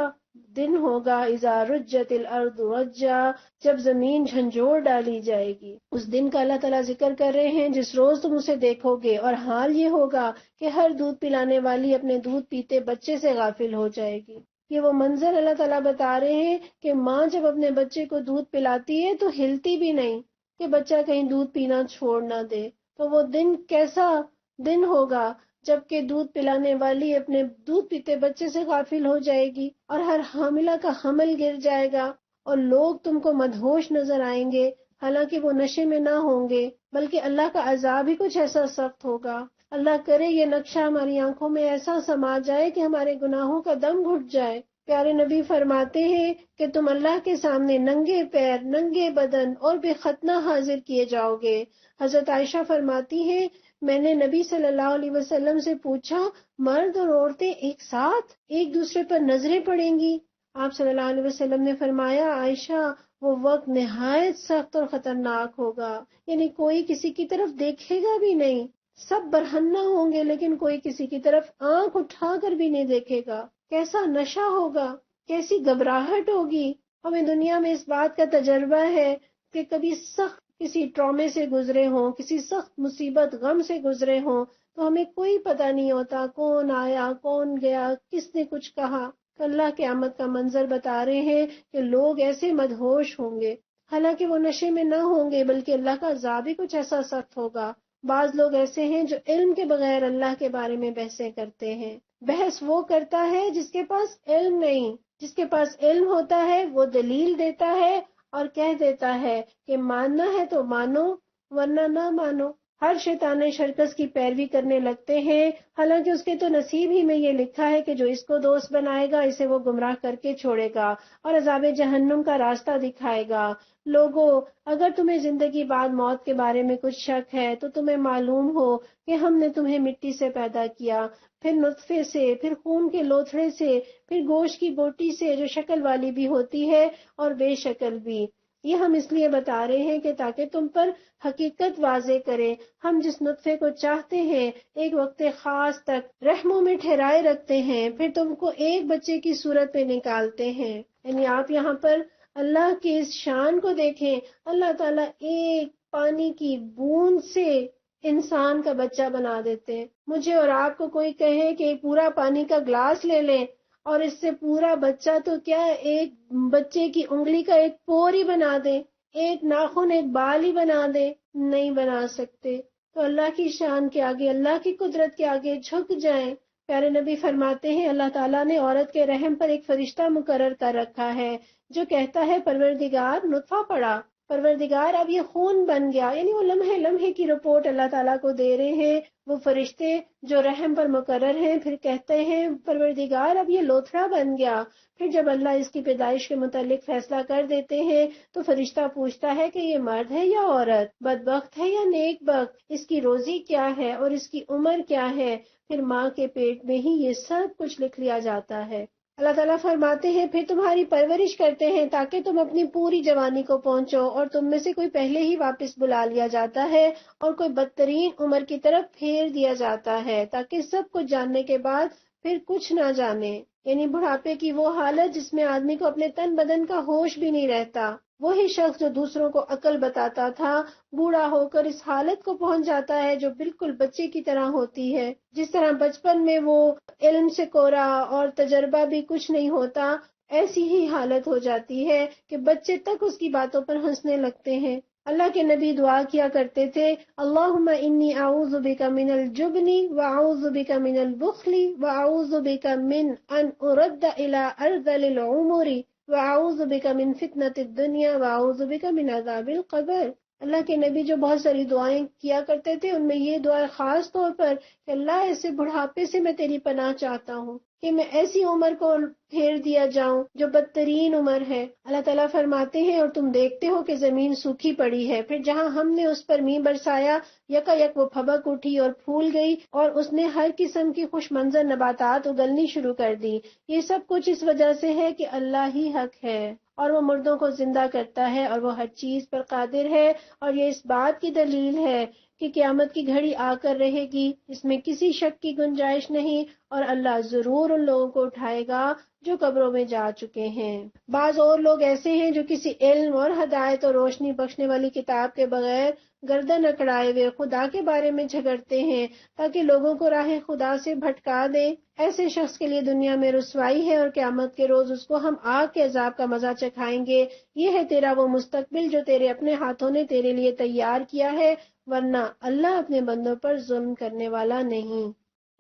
دن ہوگا اذا رجت الارض رجا، جب زمین جھنجھوڑ ڈالی جائے گی۔ اس دن کا اللہ تعالیٰ ذکر کر رہے ہیں جس روز تم اسے دیکھو گے، اور حال یہ ہوگا کہ ہر دودھ پلانے والی اپنے دودھ پیتے بچے سے غافل ہو جائے گی۔ یہ وہ منظر اللہ تعالیٰ بتا رہے ہیں کہ ماں جب اپنے بچے کو دودھ پلاتی ہے تو ہلتی بھی نہیں کہ بچہ کہیں دودھ پینا چھوڑ نہ دے۔ تو وہ دن کیسا دن ہوگا جبکہ دودھ پلانے والی اپنے دودھ پیتے بچے سے غافل ہو جائے گی، اور ہر حاملہ کا حمل گر جائے گا، اور لوگ تم کو مدہوش نظر آئیں گے، حالانکہ وہ نشے میں نہ ہوں گے، بلکہ اللہ کا عذاب ہی کچھ ایسا سخت ہوگا۔ اللہ کرے یہ نقشہ ہماری آنکھوں میں ایسا سما جائے کہ ہمارے گناہوں کا دم گھٹ جائے۔ پیارے نبی فرماتے ہیں کہ تم اللہ کے سامنے ننگے پیر، ننگے بدن اور بے ختنہ حاضر کیے جاؤ گے۔ حضرت عائشہ فرماتی ہیں میں نے نبی صلی اللہ علیہ وسلم سے پوچھا مرد اور عورتیں ایک ساتھ ایک دوسرے پر نظریں پڑیں گی؟ آپ صلی اللہ علیہ وسلم نے فرمایا عائشہ وہ وقت نہایت سخت اور خطرناک ہوگا، یعنی کوئی کسی کی طرف دیکھے گا بھی نہیں، سب برہنہ ہوں گے لیکن کوئی کسی کی طرف آنکھ اٹھا کر بھی نہیں دیکھے گا۔ کیسا نشہ ہوگا، کیسی گھبراہٹ ہوگی۔ ہمیں دنیا میں اس بات کا تجربہ ہے کہ کبھی سخت کسی ٹرامے سے گزرے ہوں، کسی سخت مصیبت غم سے گزرے ہوں تو ہمیں کوئی پتہ نہیں ہوتا کون آیا کون گیا، کس نے کچھ کہا۔ تو اللہ قیامت کا منظر بتا رہے ہیں کہ لوگ ایسے مدہوش ہوں گے، حالانکہ وہ نشے میں نہ ہوں گے بلکہ اللہ کا عذاب ہی کچھ ایسا سخت ہوگا۔ بعض لوگ ایسے ہیں جو علم کے بغیر اللہ کے بارے میں بحثیں کرتے ہیں۔ بحث وہ کرتا ہے جس کے پاس علم نہیں، جس کے پاس علم ہوتا ہے وہ دلیل دیتا ہے اور کہہ دیتا ہے کہ ماننا ہے تو مانو ورنہ نہ مانو۔ ہر شیطان شرکس کی پیروی کرنے لگتے ہیں، حالانکہ اس کے تو نصیب ہی میں یہ لکھا ہے کہ جو اس کو دوست بنائے گا اسے وہ گمراہ کر کے چھوڑے گا اور عذاب جہنم کا راستہ دکھائے گا۔ لوگوں، اگر تمہیں زندگی بعد موت کے بارے میں کچھ شک ہے تو تمہیں معلوم ہو کہ ہم نے تمہیں مٹی سے پیدا کیا، پھر نطفے سے، پھر خون کے لوتھڑے سے، پھر گوشت کی بوٹی سے جو شکل والی بھی ہوتی ہے اور بے شکل بھی۔ یہ ہم اس لیے بتا رہے ہیں کہ تاکہ تم پر حقیقت واضح کرے۔ ہم جس نطفے کو چاہتے ہیں ایک وقت خاص تک رحموں میں ٹھہرائے رکھتے ہیں، پھر تم کو ایک بچے کی صورت میں نکالتے ہیں۔ یعنی آپ یہاں پر اللہ کے اس شان کو دیکھیں، اللہ تعالیٰ ایک پانی کی بوند سے انسان کا بچہ بنا دیتے ہیں۔ مجھے اور آپ کو کوئی کہے کہ پورا پانی کا گلاس لے لیں اور اس سے پورا بچہ تو کیا ایک بچے کی انگلی کا ایک پور ہی بنا دے، ایک ناخن ایک بال ہی بنا دے، نہیں بنا سکتے۔ تو اللہ کی شان کے آگے، اللہ کی قدرت کے آگے جھک جائیں۔ پیارے نبی فرماتے ہیں اللہ تعالیٰ نے عورت کے رحم پر ایک فرشتہ مقرر کر رکھا ہے جو کہتا ہے پروردگار نطفہ پڑا، پروردگار اب یہ خون بن گیا، یعنی وہ لمحے لمحے کی رپورٹ اللہ تعالیٰ کو دے رہے ہیں وہ فرشتے جو رحم پر مقرر ہیں۔ پھر کہتے ہیں پروردگار اب یہ لوتھڑا بن گیا۔ پھر جب اللہ اس کی پیدائش کے متعلق فیصلہ کر دیتے ہیں تو فرشتہ پوچھتا ہے کہ یہ مرد ہے یا عورت، بدبخت ہے یا نیک بخت، اس کی روزی کیا ہے اور اس کی عمر کیا ہے۔ پھر ماں کے پیٹ میں ہی یہ سب کچھ لکھ لیا جاتا ہے۔ اللہ تعالیٰ فرماتے ہیں پھر تمہاری پرورش کرتے ہیں تاکہ تم اپنی پوری جوانی کو پہنچو، اور تم میں سے کوئی پہلے ہی واپس بلا لیا جاتا ہے اور کوئی بدترین عمر کی طرف پھیر دیا جاتا ہے تاکہ سب کچھ جاننے کے بعد پھر کچھ نہ جانے، یعنی بڑھاپے کی وہ حالت جس میں آدمی کو اپنے تن بدن کا ہوش بھی نہیں رہتا۔ وہی شخص جو دوسروں کو عقل بتاتا تھا بوڑھا ہو کر اس حالت کو پہنچ جاتا ہے جو بالکل بچے کی طرح ہوتی ہے۔ جس طرح بچپن میں وہ علم سے کورا اور تجربہ بھی کچھ نہیں ہوتا، ایسی ہی حالت ہو جاتی ہے کہ بچے تک اس کی باتوں پر ہنسنے لگتے ہیں۔ اللہ کے نبی دعا کیا کرتے تھے اللہم انی اعوذ بک من الجبن واعوذ بک من البخل واعوذ بک من ان ارد الی ارذل العمر واعوذ بک من فتنۃ الدنیا واعوذ بک من عذاب القبر۔ اللہ کے نبی جو بہت ساری دعائیں کیا کرتے تھے ان میں یہ دعا خاص طور پر کہ اللہ ایسے بڑھاپے سے میں تیری پناہ چاہتا ہوں کہ میں ایسی عمر کو پھیر دیا جاؤں جو بدترین عمر ہے۔ اللہ تعالیٰ فرماتے ہیں اور تم دیکھتے ہو کہ زمین سوکھی پڑی ہے، پھر جہاں ہم نے اس پر میਂہ برسایا یکا یک وہ پھبک اٹھی اور پھول گئی اور اس نے ہر قسم کی خوش منظر نباتات اگلنی شروع کر دی۔ یہ سب کچھ اس وجہ سے ہے کہ اللہ ہی حق ہے اور وہ مردوں کو زندہ کرتا ہے اور وہ ہر چیز پر قادر ہے، اور یہ اس بات کی دلیل ہے کہ قیامت کی گھڑی آ کر رہے گی، اس میں کسی شک کی گنجائش نہیں، اور اللہ ضرور ان لوگوں کو اٹھائے گا جو قبروں میں جا چکے ہیں۔ بعض اور لوگ ایسے ہیں جو کسی علم اور ہدایت اور روشنی بخشنے والی کتاب کے بغیر گردن اکڑائے ہوئے خدا کے بارے میں جھگڑتے ہیں تاکہ لوگوں کو راہ خدا سے بھٹکا دیں۔ ایسے شخص کے لیے دنیا میں رسوائی ہے اور قیامت کے روز اس کو ہم آگ کے عذاب کا مزہ چکھائیں گے۔ یہ ہے تیرا وہ مستقبل جو تیرے اپنے ہاتھوں نے تیرے لیے تیار کیا ہے، ورنہ اللہ اپنے بندوں پر ظلم کرنے والا نہیں۔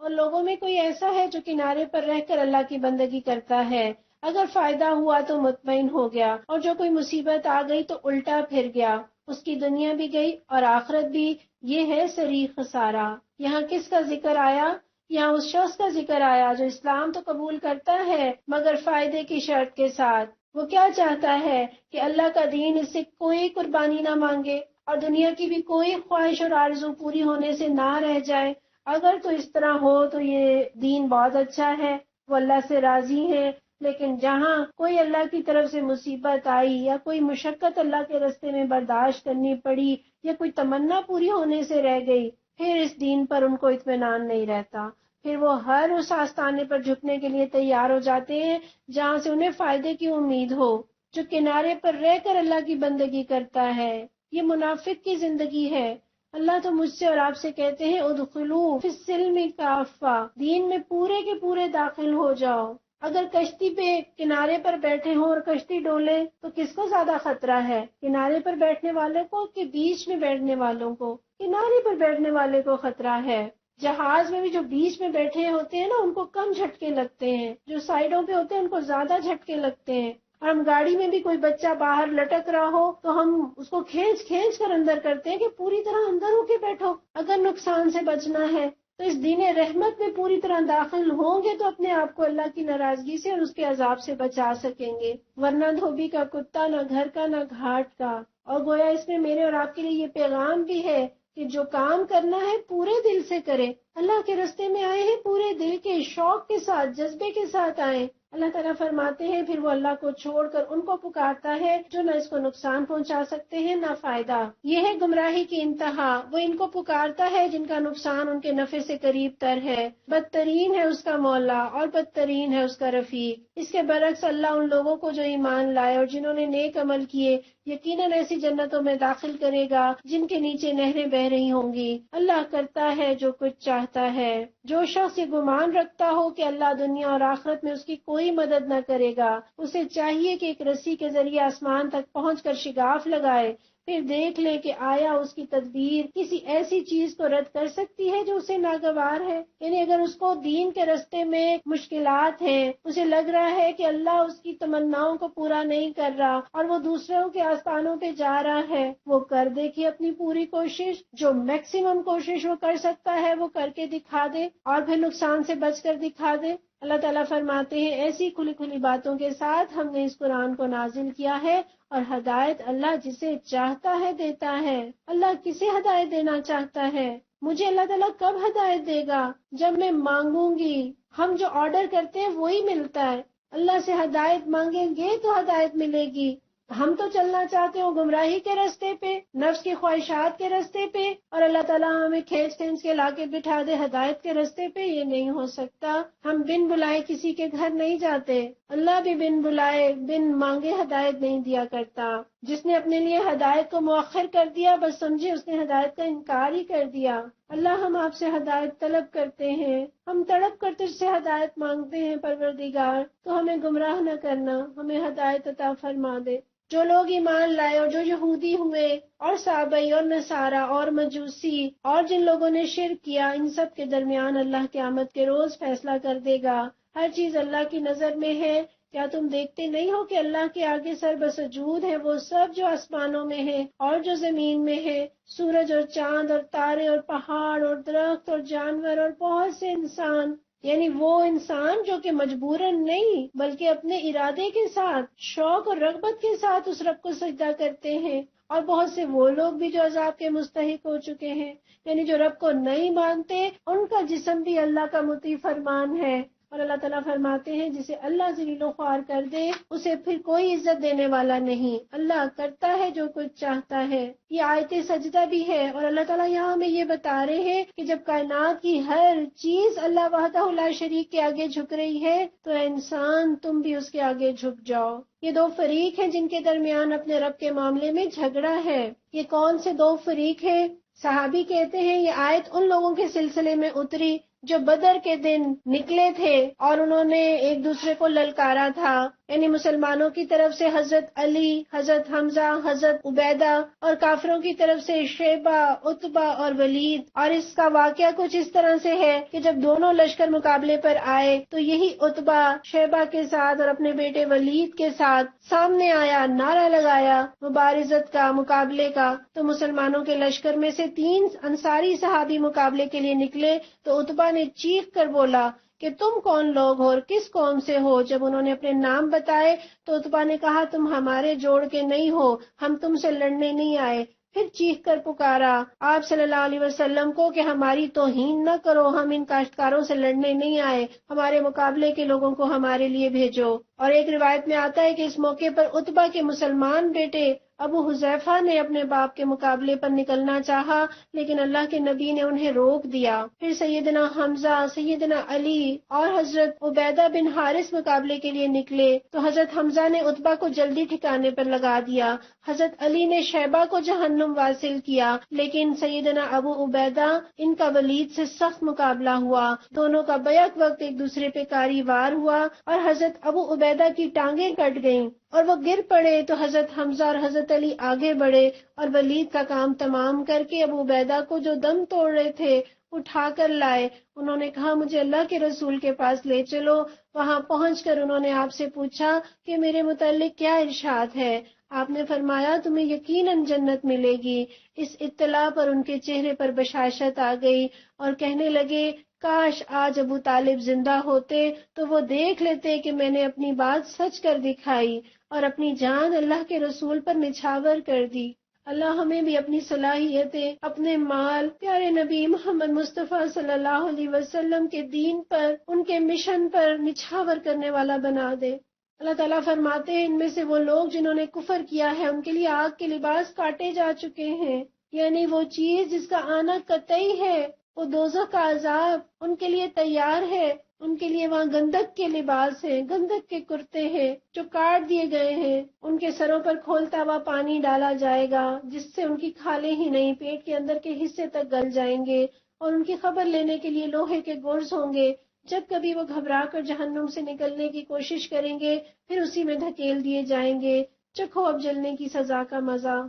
اور لوگوں میں کوئی ایسا ہے جو کنارے پر رہ کر اللہ کی بندگی کرتا ہے، اگر فائدہ ہوا تو مطمئن ہو گیا اور جو کوئی مصیبت آ گئی تو الٹا پھر گیا، اس کی دنیا بھی گئی اور آخرت بھی، یہ ہے صریح خسارہ۔ یہاں کس کا ذکر آیا؟ یہاں اس شخص کا ذکر آیا جو اسلام تو قبول کرتا ہے مگر فائدے کی شرط کے ساتھ۔ وہ کیا چاہتا ہے کہ اللہ کا دین اس سے کوئی قربانی نہ مانگے اور دنیا کی بھی کوئی خواہش اور آرزو پوری ہونے سے نہ رہ جائے۔ اگر تو اس طرح ہو تو یہ دین بہت اچھا ہے، وہ اللہ سے راضی ہے۔ لیکن جہاں کوئی اللہ کی طرف سے مصیبت آئی یا کوئی مشقت اللہ کے راستے میں برداشت کرنی پڑی یا کوئی تمنا پوری ہونے سے رہ گئی، پھر اس دین پر ان کو اطمینان نہیں رہتا۔ پھر وہ ہر اس آستانے پر جھکنے کے لیے تیار ہو جاتے ہیں جہاں سے انہیں فائدے کی امید ہو۔ جو کنارے پر رہ کر اللہ کی بندگی کرتا ہے، یہ منافق کی زندگی ہے۔ اللہ تو مجھ سے اور آپ سے کہتے ہیں ادخلوا فی السلم کافہ، دین میں پورے کے پورے داخل ہو جاؤ۔ اگر کشتی پہ کنارے پر بیٹھے ہوں اور کشتی ڈولے تو کس کو زیادہ خطرہ ہے، کنارے پر بیٹھنے والے کو کہ بیچ میں بیٹھنے والوں کو؟ کنارے پر بیٹھنے والے کو خطرہ ہے۔ جہاز میں بھی جو بیچ میں بیٹھے ہوتے ہیں نا، ان کو کم جھٹکے لگتے ہیں، جو سائڈوں پہ ہوتے ہیں ان کو زیادہ جھٹکے لگتے ہیں۔ اور ہم گاڑی میں بھی کوئی بچہ باہر لٹک رہا ہو تو ہم اس کو کھینچ کھینچ کر اندر کرتے ہیں کہ پوری طرح اندر ہو کے بیٹھو اگر نقصان سے بچنا ہے۔ تو اس دین رحمت میں پوری طرح داخل ہوں گے تو اپنے آپ کو اللہ کی ناراضگی سے اور اس کے عذاب سے بچا سکیں گے، ورنہ دھوبی کا کتا نہ گھر کا نہ گھاٹ کا۔ اور گویا اس میں میرے اور آپ کے لیے یہ پیغام بھی ہے کہ جو کام کرنا ہے پورے دل سے کریں۔ اللہ کے راستے میں آئے ہیں پورے دل کے شوق کے ساتھ، جذبے کے ساتھ آئیں۔ اللہ تعالیٰ فرماتے ہیں پھر وہ اللہ کو چھوڑ کر ان کو پکارتا ہے جو نہ اس کو نقصان پہنچا سکتے ہیں نہ فائدہ۔ یہ ہے گمراہی کی انتہا۔ وہ ان کو پکارتا ہے جن کا نقصان ان کے نفع سے قریب تر ہے۔ بدترین ہے اس کا مولا اور بدترین ہے اس کا رفیق۔ اس کے برعکس اللہ ان لوگوں کو جو ایمان لائے اور جنہوں نے نیک عمل کیے یقیناً ایسی جنتوں میں داخل کرے گا جن کے نیچے نہریں بہ رہی ہوں گی۔ اللہ کرتا ہے جو کچھ چاہتا ہے۔ جو شخص یہ گمان رکھتا ہو کہ اللہ دنیا اور آخرت میں اس کی کوئی مدد نہ کرے گا، اسے چاہیے کہ ایک رسی کے ذریعے آسمان تک پہنچ کر شگاف لگائے، پھر دیکھ لے کہ آیا اس کی تدبیر کسی ایسی چیز کو رد کر سکتی ہے جو اسے ناگوار ہے۔ یعنی اگر اس کو دین کے راستے میں مشکلات ہیں، اسے لگ رہا ہے کہ اللہ اس کی تمناؤں کو پورا نہیں کر رہا اور وہ دوسروں کے آستانوں پہ جا رہا ہے، وہ کر دیکھے اپنی پوری کوشش، جو میکسیمم کوشش وہ کر سکتا ہے وہ کر کے دکھا دے اور پھر نقصان سے بچ کر دکھا دے۔ اللہ تعالیٰ فرماتے ہیں ایسی کھلی کھلی باتوں کے ساتھ ہم نے اس قرآن کو نازل کیا ہے، اور ہدایت اللہ جسے چاہتا ہے دیتا ہے۔ اللہ کسے ہدایت دینا چاہتا ہے؟ مجھے اللہ تعالیٰ کب ہدایت دے گا؟ جب میں مانگوں گی۔ ہم جو آرڈر کرتے ہیں وہی ملتا ہے۔ اللہ سے ہدایت مانگیں گے تو ہدایت ملے گی۔ ہم تو چلنا چاہتے ہو گمراہی کے راستے پہ، نفس کی خواہشات کے راستے پہ، اور اللہ تعالیٰ ہمیں کھینچ کھینچ کے لا کے بٹھا دے ہدایت کے راستے پہ۔ یہ نہیں ہو سکتا۔ ہم بن بلائے کسی کے گھر نہیں جاتے۔ اللہ بھی بن بلائے بن مانگے ہدایت نہیں دیا کرتا۔ جس نے اپنے لیے ہدایت کو مؤخر کر دیا بس سمجھے اس نے ہدایت کا انکار ہی کر دیا۔ اللہ ہم آپ سے ہدایت طلب کرتے ہیں، ہم تڑپ کر تجھ سے ہدایت مانگتے ہیں پروردگار، تو ہمیں گمراہ نہ کرنا، ہمیں ہدایت عطا فرما دے۔ جو لوگ ایمان لائے اور جو یہودی ہوئے اور صابئی اور نصارہ اور مجوسی اور جن لوگوں نے شرک کیا، ان سب کے درمیان اللہ قیامت کے روز فیصلہ کر دے گا۔ ہر چیز اللہ کی نظر میں ہے۔ کیا تم دیکھتے نہیں ہو کہ اللہ کے آگے سر بسجود ہے وہ سب جو آسمانوں میں ہے اور جو زمین میں ہے، سورج اور چاند اور تارے اور پہاڑ اور درخت اور جانور اور بہت سے انسان۔ یعنی وہ انسان جو کہ مجبوراً نہیں بلکہ اپنے ارادے کے ساتھ، شوق اور رغبت کے ساتھ اس رب کو سجدہ کرتے ہیں، اور بہت سے وہ لوگ بھی جو عذاب کے مستحق ہو چکے ہیں، یعنی جو رب کو نہیں مانتے، ان کا جسم بھی اللہ کا مطیع فرمان ہے۔ اور اللہ تعالیٰ فرماتے ہیں جسے اللہ ذلیل و خوار کر دے اسے پھر کوئی عزت دینے والا نہیں۔ اللہ کرتا ہے جو کچھ چاہتا ہے۔ یہ آیت سجدہ بھی ہے، اور اللہ تعالیٰ یہاں ہمیں یہ بتا رہے ہیں کہ جب کائنات کی ہر چیز اللہ وحدہ لا شریک کے آگے جھک رہی ہے تو اے انسان تم بھی اس کے آگے جھک جاؤ۔ یہ دو فریق ہیں جن کے درمیان اپنے رب کے معاملے میں جھگڑا ہے۔ یہ کون سے دو فریق ہیں؟ صحابی کہتے ہیں یہ آیت ان لوگوں کے سلسلے میں اتری جو بدر کے دن نکلے تھے اور انہوں نے ایک دوسرے کو للکارا تھا، یعنی مسلمانوں کی طرف سے حضرت علی، حضرت حمزہ، حضرت عبیدہ، اور کافروں کی طرف سے شیبہ، عتبہ اور ولید. اور اس کا واقعہ کچھ اس طرح سے ہے کہ جب دونوں لشکر مقابلے پر آئے تو یہی عتبہ شیبہ کے ساتھ اور اپنے بیٹے ولید کے ساتھ سامنے آیا، نعرہ لگایا مبارزت کا، مقابلے کا. تو مسلمانوں کے لشکر میں سے 3 انصاری صحابی مقابلے کے لیے نکلے تو عتبہ نے چیخ کر بولا کہ تم کون لوگ ہو اور کس قوم سے ہو. جب انہوں نے اپنے نام بتائے تو عتبہ نے کہا تم ہمارے جوڑ کے نہیں ہو، ہم تم سے لڑنے نہیں آئے. پھر چیخ کر پکارا آپ صلی اللہ علیہ وسلم کو کہ ہماری توہین نہ کرو، ہم ان کاشتکاروں سے لڑنے نہیں آئے، ہمارے مقابلے کے لوگوں کو ہمارے لیے بھیجو. اور ایک روایت میں آتا ہے کہ اس موقع پر عتبہ کے مسلمان بیٹے ابو حذیفہ نے اپنے باپ کے مقابلے پر نکلنا چاہا، لیکن اللہ کے نبی نے انہیں روک دیا. پھر سیدنا حمزہ، سیدنا علی اور حضرت عبیدہ بن حارث مقابلے کے لیے نکلے تو حضرت حمزہ نے عتبہ کو جلدی ٹھکانے پر لگا دیا. حضرت علی نے شیبہ کو جہنم واصل کیا، لیکن سیدنا ابو عبیدہ ان کا ولید سے سخت مقابلہ ہوا. دونوں کا بیک وقت ایک دوسرے پہ کاری وار ہوا اور حضرت ابو عبیدہ کی ٹانگیں کٹ گئیں اور وہ گر پڑے تو حضرت حمزہ اور حضرت علی آگے بڑھے اور ولید کا کام تمام کر کے ابو عبیدہ کو جو دم توڑ رہے تھے اٹھا کر لائے. انہوں نے کہا مجھے اللہ کے رسول کے پاس لے چلو. وہاں پہنچ کر انہوں نے آپ سے پوچھا کہ میرے متعلق کیا ارشاد ہے. آپ نے فرمایا تمہیں یقیناً جنت ملے گی. اس اطلاع پر ان کے چہرے پر بشاشت آ گئی اور کہنے لگے کاش آج ابو طالب زندہ ہوتے تو وہ دیکھ لیتے کہ میں نے اپنی بات سچ کر دکھائی اور اپنی جان اللہ کے رسول پر نچھاور کر دی. اللہ ہمیں بھی اپنی صلاحیتیں، اپنے مال پیارے نبی محمد مصطفیٰ صلی اللہ علیہ وسلم کے دین پر، ان کے مشن پر نچھاور کرنے والا بنا دے. اللہ تعالیٰ فرماتے ہیں ان میں سے وہ لوگ جنہوں نے کفر کیا ہے ان کے لیے آگ کے لباس کاٹے جا چکے ہیں، یعنی وہ چیز جس کا آنا قطعی ہے، وہ دوزخ کا عذاب ان کے لیے تیار ہے. ان کے لیے وہاں گندک کے لباس ہیں، گندک کے کرتے ہیں جو کاٹ دیے گئے ہیں. ان کے سروں پر کھولتا ہوا پانی ڈالا جائے گا جس سے ان کی کھالیں ہی نہیں پیٹ کے اندر کے حصے تک گل جائیں گے، اور ان کی خبر لینے کے لیے لوہے کے گرز ہوں گے. جب کبھی وہ گھبرا کر جہنم سے نکلنے کی کوشش کریں گے پھر اسی میں دھکیل دیے جائیں گے. چکھو اب جلنے کی سزا کا مزہ.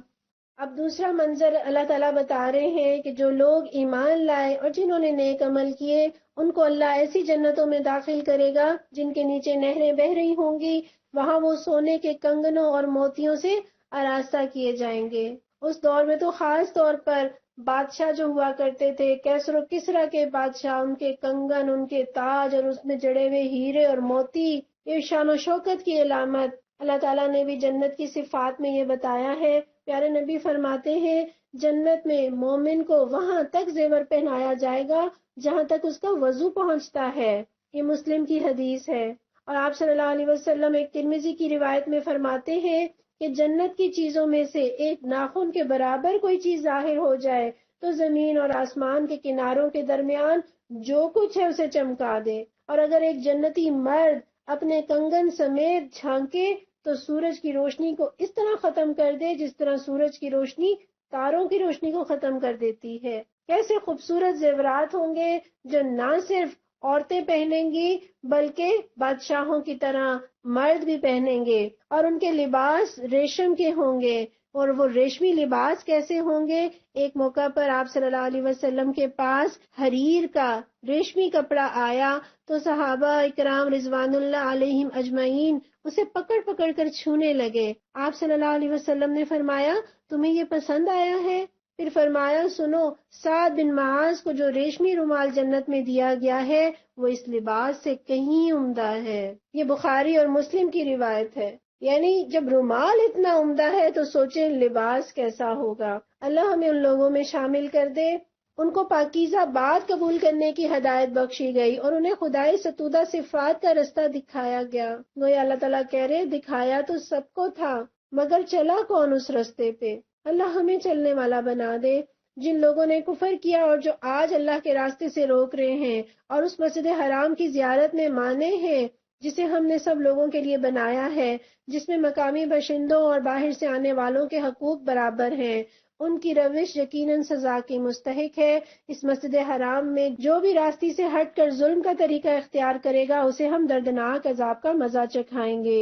اب دوسرا منظر اللہ تعالیٰ بتا رہے ہیں کہ جو لوگ ایمان لائے اور جنہوں نے نیک عمل کیے ان کو اللہ ایسی جنتوں میں داخل کرے گا جن کے نیچے نہریں بہہ رہی ہوں گی. وہاں وہ سونے کے کنگنوں اور موتیوں سے آراستہ کیے جائیں گے. اس دور میں تو خاص طور پر بادشاہ جو ہوا کرتے تھے، کیسر و کسریٰ کے بادشاہ، ان کے کنگن، ان کے تاج اور اس میں جڑے ہوئے ہیرے اور موتی، یہ شان و شوکت کی علامت. اللہ تعالیٰ نے بھی جنت کی صفات میں یہ بتایا ہے. پیارے نبی فرماتے ہیں جنت میں مومن کو وہاں تک زیور پہنایا جائے گا جہاں تک اس کا وضو پہنچتا ہے. یہ مسلم کی حدیث ہے. اور آپ صلی اللہ علیہ وسلم ایک ترمذی کی روایت میں فرماتے ہیں کہ جنت کی چیزوں میں سے ایک ناخن کے برابر کوئی چیز ظاہر ہو جائے تو زمین اور آسمان کے کناروں کے درمیان جو کچھ ہے اسے چمکا دے. اور اگر ایک جنتی مرد اپنے کنگن سمیت جھانکے تو سورج کی روشنی کو اس طرح ختم کر دے جس طرح سورج کی روشنی تاروں کی روشنی کو ختم کر دیتی ہے. کیسے خوبصورت زیورات ہوں گے جو نہ صرف عورتیں پہنیں گی بلکہ بادشاہوں کی طرح مرد بھی پہنیں گے. اور ان کے لباس ریشم کے ہوں گے. اور وہ ریشمی لباس کیسے ہوں گے؟ ایک موقع پر آپ صلی اللہ علیہ وسلم کے پاس حریر کا ریشمی کپڑا آیا تو صحابہ اکرام رضوان اللہ علیہم اجمعین اسے پکڑ پکڑ کر چھونے لگے. آپ صلی اللہ علیہ وسلم نے فرمایا تمہیں یہ پسند آیا ہے؟ پھر فرمایا سنو، سعد بن معاذ کو جو ریشمی رومال جنت میں دیا گیا ہے وہ اس لباس سے کہیں عمدہ ہے. یہ بخاری اور مسلم کی روایت ہے. یعنی جب رومال اتنا عمدہ ہے تو سوچیں لباس کیسا ہوگا. اللہ ہمیں ان لوگوں میں شامل کر دے. ان کو پاکیزہ بات قبول کرنے کی ہدایت بخشی گئی اور انہیں خدائی ستودہ صفات کا رستہ دکھایا گیا. گویا اللہ تعالیٰ کہہ رہے دکھایا تو سب کو تھا مگر چلا کون اس رستے پہ؟ اللہ ہمیں چلنے والا بنا دے. جن لوگوں نے کفر کیا اور جو آج اللہ کے راستے سے روک رہے ہیں اور اس مسجد حرام کی زیارت میں مانے ہیں جسے ہم نے سب لوگوں کے لیے بنایا ہے، جس میں مقامی باشندوں اور باہر سے آنے والوں کے حقوق برابر ہیں، ان کی روش یقیناً سزا کی مستحق ہے۔ اس مسجد حرام میں جو بھی راستے سے ہٹ کر ظلم کا طریقہ اختیار کرے گا اسے ہم دردناک عذاب کا مزہ چکھائیں گے۔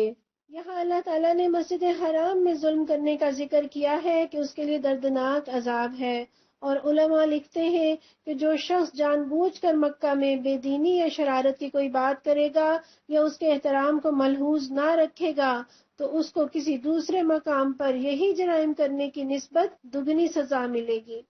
یہاں اللہ تعالیٰ نے مسجد حرام میں ظلم کرنے کا ذکر کیا ہے کہ اس کے لیے دردناک عذاب ہے، اور علماء لکھتے ہیں کہ جو شخص جان بوجھ کر مکہ میں بے دینی یا شرارت کی کوئی بات کرے گا یا اس کے احترام کو ملحوظ نہ رکھے گا تو اس کو کسی دوسرے مقام پر یہی جرائم کرنے کی نسبت دگنی سزا ملے گی۔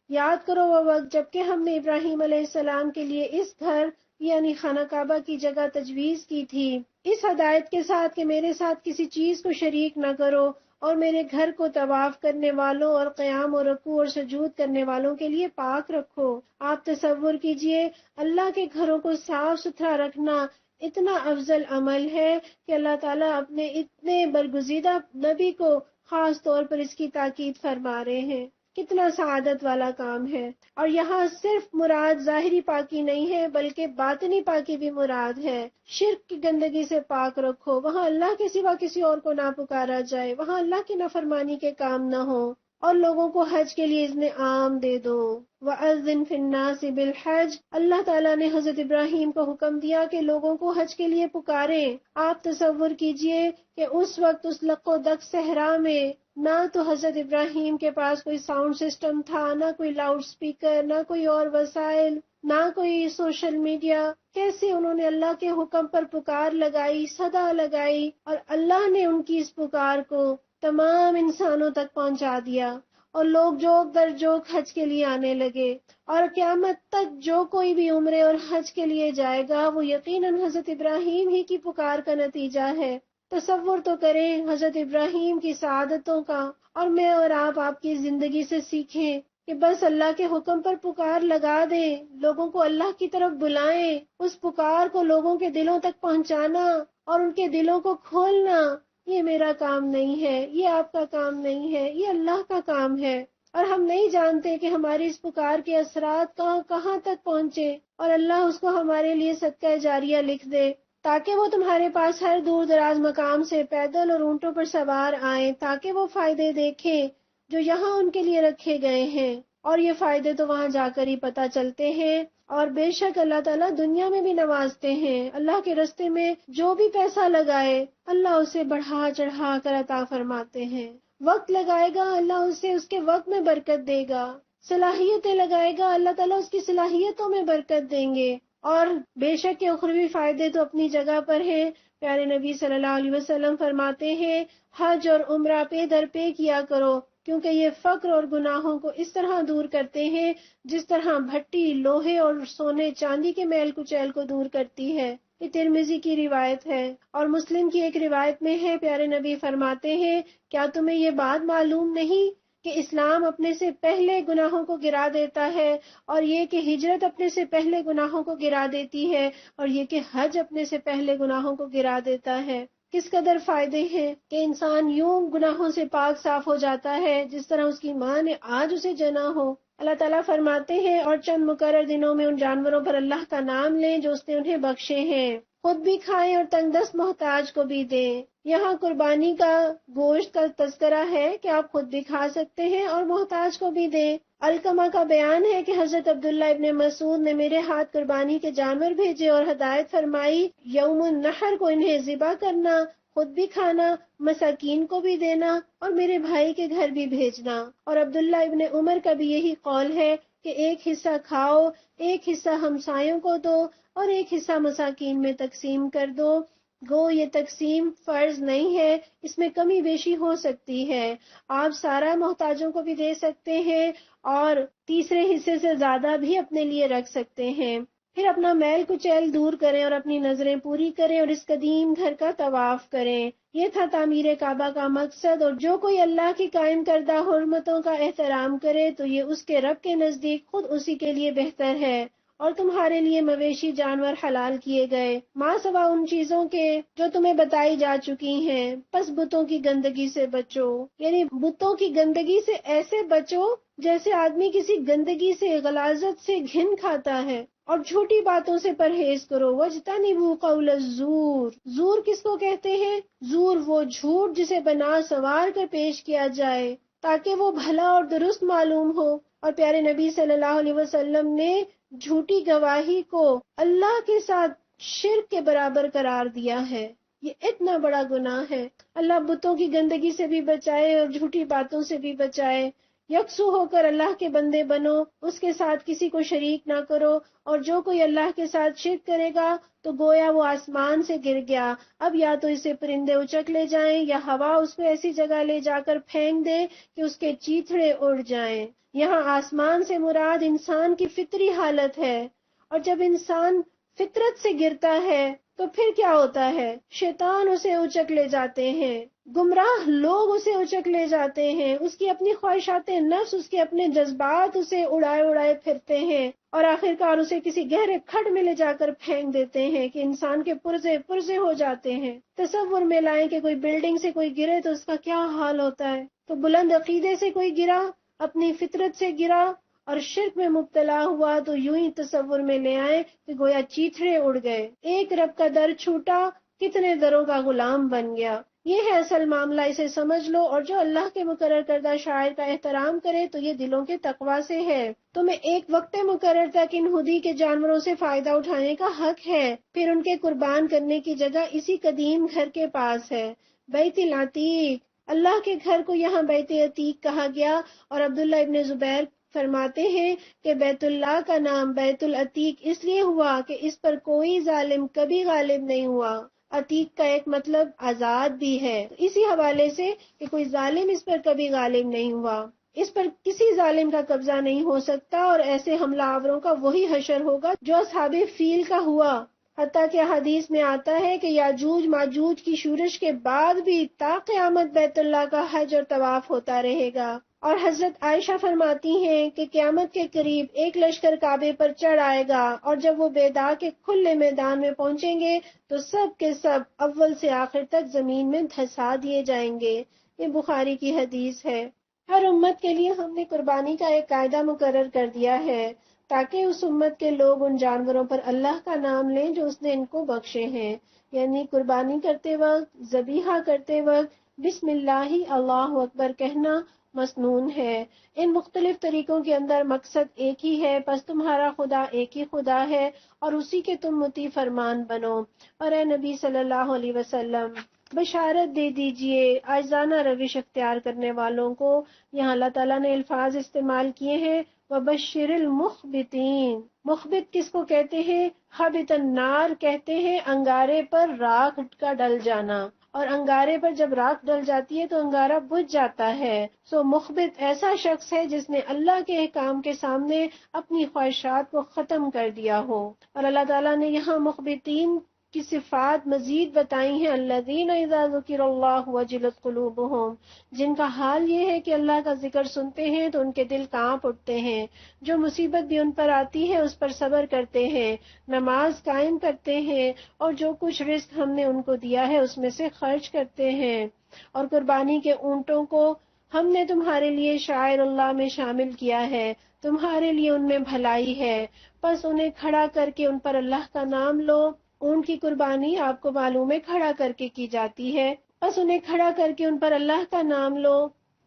یاد کرو وہ وقت جبکہ ہم نے ابراہیم علیہ السلام کے لیے اس گھر یعنی خانہ کعبہ کی جگہ تجویز کی تھی، اس ہدایت کے ساتھ کہ میرے ساتھ کسی چیز کو شریک نہ کرو، اور میرے گھر کو طواف کرنے والوں اور قیام و رکوع اور سجود کرنے والوں کے لیے پاک رکھو۔ آپ تصور کیجئے اللہ کے گھروں کو صاف ستھرا رکھنا اتنا افضل عمل ہے کہ اللہ تعالیٰ اپنے اتنے برگزیدہ نبی کو خاص طور پر اس کی تاکید فرما رہے ہیں۔ کتنا سعادت والا کام ہے۔ اور یہاں صرف مراد ظاہری پاکی نہیں ہے بلکہ باطنی پاکی بھی مراد ہے۔ شرک کی گندگی سے پاک رکھو، وہاں اللہ کے سوا کسی اور کو نہ پکارا جائے، وہاں اللہ کی نافرمانی کے کام نہ ہو، اور لوگوں کو حج کے لیے اذن عام دے دو۔ وَأَذِّن فِي النَّاسِ بِالْحَجِّ، اللہ تعالیٰ نے حضرت ابراہیم کو حکم دیا کہ لوگوں کو حج کے لیے پکاریں۔ آپ تصور کیجئے کہ اس وقت اس لق و دق صحرا میں نہ تو حضرت ابراہیم کے پاس کوئی ساؤنڈ سسٹم تھا، نہ کوئی لاؤڈ سپیکر، نہ کوئی اور وسائل، نہ کوئی سوشل میڈیا۔ کیسے انہوں نے اللہ کے حکم پر پکار لگائی، صدا لگائی، اور اللہ نے ان کی اس پکار کو تمام انسانوں تک پہنچا دیا، اور لوگ جوک در جوک حج کے لیے آنے لگے، اور قیامت تک جو کوئی بھی عمرے اور حج کے لیے جائے گا وہ یقیناً حضرت ابراہیم ہی کی پکار کا نتیجہ ہے۔ تصور تو کریں حضرت ابراہیم کی سعادتوں کا، اور میں اور آپ کی زندگی سے سیکھیں کہ بس اللہ کے حکم پر پکار لگا دیں، لوگوں کو اللہ کی طرف بلائیں، اس پکار کو لوگوں کے دلوں تک پہنچانا اور ان کے دلوں کو کھولنا، یہ میرا کام نہیں ہے، یہ آپ کا کام نہیں ہے، یہ اللہ کا کام ہے۔ اور ہم نہیں جانتے کہ ہماری اس پکار کے اثرات کہاں تک پہنچے، اور اللہ اس کو ہمارے لیے صدقہ جاریہ لکھ دے، تاکہ وہ تمہارے پاس ہر دور دراز مقام سے پیدل اور اونٹوں پر سوار آئیں، تاکہ وہ فائدے دیکھیں جو یہاں ان کے لیے رکھے گئے ہیں، اور یہ فائدے تو وہاں جا کر ہی پتہ چلتے ہیں۔ اور بے شک اللہ تعالیٰ دنیا میں بھی نوازتے ہیں، اللہ کے راستے میں جو بھی پیسہ لگائے اللہ اسے بڑھا چڑھا کر عطا فرماتے ہیں۔ وقت لگائے گا اللہ اسے اس کے وقت میں برکت دے گا، صلاحیتیں لگائے گا اللہ تعالیٰ اس کی صلاحیتوں میں برکت دیں گے، اور بے شک کے اخروی فائدے تو اپنی جگہ پر ہیں۔ پیارے نبی صلی اللہ علیہ وسلم فرماتے ہیں حج اور عمرہ پہ در پہ کیا کرو، کیونکہ یہ فقر اور گناہوں کو اس طرح دور کرتے ہیں جس طرح بھٹی لوہے اور سونے چاندی کے میل کچیل کو دور کرتی ہے۔ یہ ترمذی کی روایت ہے، اور مسلم کی ایک روایت میں ہے پیارے نبی فرماتے ہیں کیا تمہیں یہ بات معلوم نہیں کہ اسلام اپنے سے پہلے گناہوں کو گرا دیتا ہے، اور یہ کہ ہجرت اپنے سے پہلے گناہوں کو گرا دیتی ہے، اور یہ کہ حج اپنے سے پہلے گناہوں کو گرا دیتا ہے۔ کس قدر فائدے ہیں کہ انسان یوں گناہوں سے پاک صاف ہو جاتا ہے جس طرح اس کی ماں نے آج اسے جنا ہو۔ اللہ تعالیٰ فرماتے ہیں اور چند مقرر دنوں میں ان جانوروں پر اللہ کا نام لیں جو اس نے انہیں بخشے ہیں، خود بھی کھائیں اور تنگ دست محتاج کو بھی دیں۔ یہاں قربانی کا گوشت کا تذکرہ ہے کہ آپ خود بھی کھا سکتے ہیں اور محتاج کو بھی دیں۔ علقمہ کا بیان ہے کہ حضرت عبداللہ ابن مسعود نے میرے ہاتھ قربانی کے جانور بھیجے اور ہدایت فرمائی یوم النحر کو انہیں ذبح کرنا، خود بھی کھانا، مساکین کو بھی دینا اور میرے بھائی کے گھر بھی بھیجنا۔ اور عبداللہ ابن عمر کا بھی یہی قول ہے کہ ایک حصہ کھاؤ، ایک حصہ ہمسایوں کو دو اور ایک حصہ مساکین میں تقسیم کر دو۔ گو یہ تقسیم فرض نہیں ہے، اس میں کمی بیشی ہو سکتی ہے، آپ سارا محتاجوں کو بھی دے سکتے ہیں اور تیسرے حصے سے زیادہ بھی اپنے لیے رکھ سکتے ہیں۔ پھر اپنا میل کچیل دور کریں اور اپنی نظریں پوری کریں اور اس قدیم گھر کا طواف کریں۔ یہ تھا تعمیر کعبہ کا مقصد، اور جو کوئی اللہ کی قائم کردہ حرمتوں کا احترام کرے تو یہ اس کے رب کے نزدیک خود اسی کے لیے بہتر ہے۔ اور تمہارے لیے مویشی جانور حلال کیے گئے ماں سوا ان چیزوں کے جو تمہیں بتائی جا چکی ہیں، پس بتوں کی گندگی سے بچو، یعنی بتوں کی گندگی سے ایسے بچو جیسے آدمی کسی گندگی سے غلاظت سے گھن کھاتا ہے، اور جھوٹی باتوں سے پرہیز کرو۔ وَاجْتَنِبُوا قَوْلَ الزُّورِ، زور کس کو کہتے ہیں؟ زور وہ جھوٹ جسے بنا سنوار کر پیش کیا جائے، تاکہ وہ بھلا اور درست معلوم ہو۔ اور پیارے نبی صلی اللہ علیہ وسلم نے جھوٹی گواہی کو اللہ کے ساتھ شرک کے برابر قرار دیا ہے۔ یہ اتنا بڑا گناہ ہے۔ اللہ بتوں کی گندگی سے بھی بچائے اور جھوٹی باتوں سے بھی بچائے۔ یکسو ہو کر اللہ کے بندے بنو، اس کے ساتھ کسی کو شریک نہ کرو، اور جو کوئی اللہ کے ساتھ شرک کرے گا تو گویا وہ آسمان سے گر گیا۔ اب یا تو اسے پرندے اچک لے جائیں یا ہوا اس کو ایسی جگہ لے جا کر پھینک دے کہ اس کے چیتھڑے اڑ جائیں۔ یہاں آسمان سے مراد انسان کی فطری حالت ہے، اور جب انسان فطرت سے گرتا ہے تو پھر کیا ہوتا ہے؟ شیطان اسے اچک لے جاتے ہیں، گمراہ لوگ اسے اچک لے جاتے ہیں، اس کی اپنی خواہشات نفس، اس کے اپنے جذبات اسے اڑائے اڑائے پھرتے ہیں، اور آخرکار اسے کسی گہرے کھڈ میں لے جا کر پھینک دیتے ہیں کہ انسان کے پرزے پرزے ہو جاتے ہیں۔ تصور میں لائیں کہ کوئی بلڈنگ سے کوئی گرے تو اس کا کیا حال ہوتا ہے۔ تو بلند عقیدے سے کوئی گرا، اپنی فطرت سے گرا اور شرک میں مبتلا ہوا تو یوں ہی تصور میں لے آئے کہ گویا چیتھڑے اڑ گئے، ایک رب کا در چھوٹا کتنے دروں کا غلام بن گیا۔ یہ ہے اصل معاملہ، اسے سمجھ لو، اور جو اللہ کے مقرر کردہ شاعر کا احترام کرے تو یہ دلوں کے تقوی سے ہے۔ تمہیں ایک وقت مقرر تک ان خودی کے جانوروں سے فائدہ اٹھانے کا حق ہے، پھر ان کے قربان کرنے کی جگہ اسی قدیم گھر کے پاس ہے، بیت العتیق۔ اللہ کے گھر کو یہاں بیت عتیق کہا گیا، اور عبداللہ ابن زبیر فرماتے ہیں کہ بیت اللہ کا نام بیت العتیق اس لیے ہوا کہ اس پر کوئی ظالم کبھی غالب نہیں ہوا۔ عتیق کا ایک مطلب آزاد بھی ہے، اسی حوالے سے کہ کوئی ظالم اس پر کبھی غالب نہیں ہوا، اس پر کسی ظالم کا قبضہ نہیں ہو سکتا، اور ایسے حملہ آوروں کا وہی حشر ہوگا جو اصحاب فیل کا ہوا۔ حتیٰ کہ حدیث میں آتا ہے کہ یاجوج ماجوج کی شورش کے بعد بھی تا قیامت بیت اللہ کا حج اور طواف ہوتا رہے گا۔ اور حضرت عائشہ فرماتی ہیں کہ قیامت کے قریب ایک لشکر کعبے پر چڑھ آئے گا، اور جب وہ بیدا کے کھلے میدان میں پہنچیں گے تو سب کے سب اول سے آخر تک زمین میں دھسا دیے جائیں گے۔ یہ بخاری کی حدیث ہے۔ ہر امت کے لیے ہم نے قربانی کا ایک قاعدہ مقرر کر دیا ہے تاکہ اس امت کے لوگ ان جانوروں پر اللہ کا نام لیں جو اس نے ان کو بخشے ہیں، یعنی قربانی کرتے وقت، ذبیحہ کرتے وقت بسم اللہ اللہ اکبر کہنا مسنون ہے۔ ان مختلف طریقوں کے اندر مقصد ایک ہی ہے، بس تمہارا خدا ایک ہی خدا ہے اور اسی کے تم مطیع فرمان بنو۔ اور اے نبی صلی اللہ علیہ وسلم بشارت دے دیجئے عاجزانہ روش اختیار کرنے والوں کو۔ یہاں اللہ تعالیٰ نے الفاظ استعمال کیے ہیں وَبَشِّرِ الْمُخْبِتِينَ۔ مخبت کس کو کہتے ہیں؟ خبط النار کہتے ہیں انگارے پر راکھ کا ڈل جانا، اور انگارے پر جب راکھ ڈل جاتی ہے تو انگارہ بجھ جاتا ہے۔ سو مخبت ایسا شخص ہے جس نے اللہ کے احکام کے سامنے اپنی خواہشات کو ختم کر دیا ہو۔ اور اللہ تعالیٰ نے یہاں مخبتین کی صفات مزید بتائی ہیں، الذین اذا ذکر اللہ وجلت قلوبہم، جن کا حال یہ ہے کہ اللہ کا ذکر سنتے ہیں تو ان کے دل کانپ اٹھتے ہیں، جو مصیبت بھی ان پر آتی ہے اس پر صبر کرتے ہیں، نماز قائم کرتے ہیں، اور جو کچھ رزق ہم نے ان کو دیا ہے اس میں سے خرچ کرتے ہیں۔ اور قربانی کے اونٹوں کو ہم نے تمہارے لیے شاعر اللہ میں شامل کیا ہے، تمہارے لیے ان میں بھلائی ہے، بس انہیں کھڑا کر کے ان پر اللہ کا نام لو۔ اونٹ کی قربانی آپ کو معلوم ہے کھڑا کر کے کی جاتی ہے، بس انہیں کھڑا کر کے ان پر اللہ کا نام لو،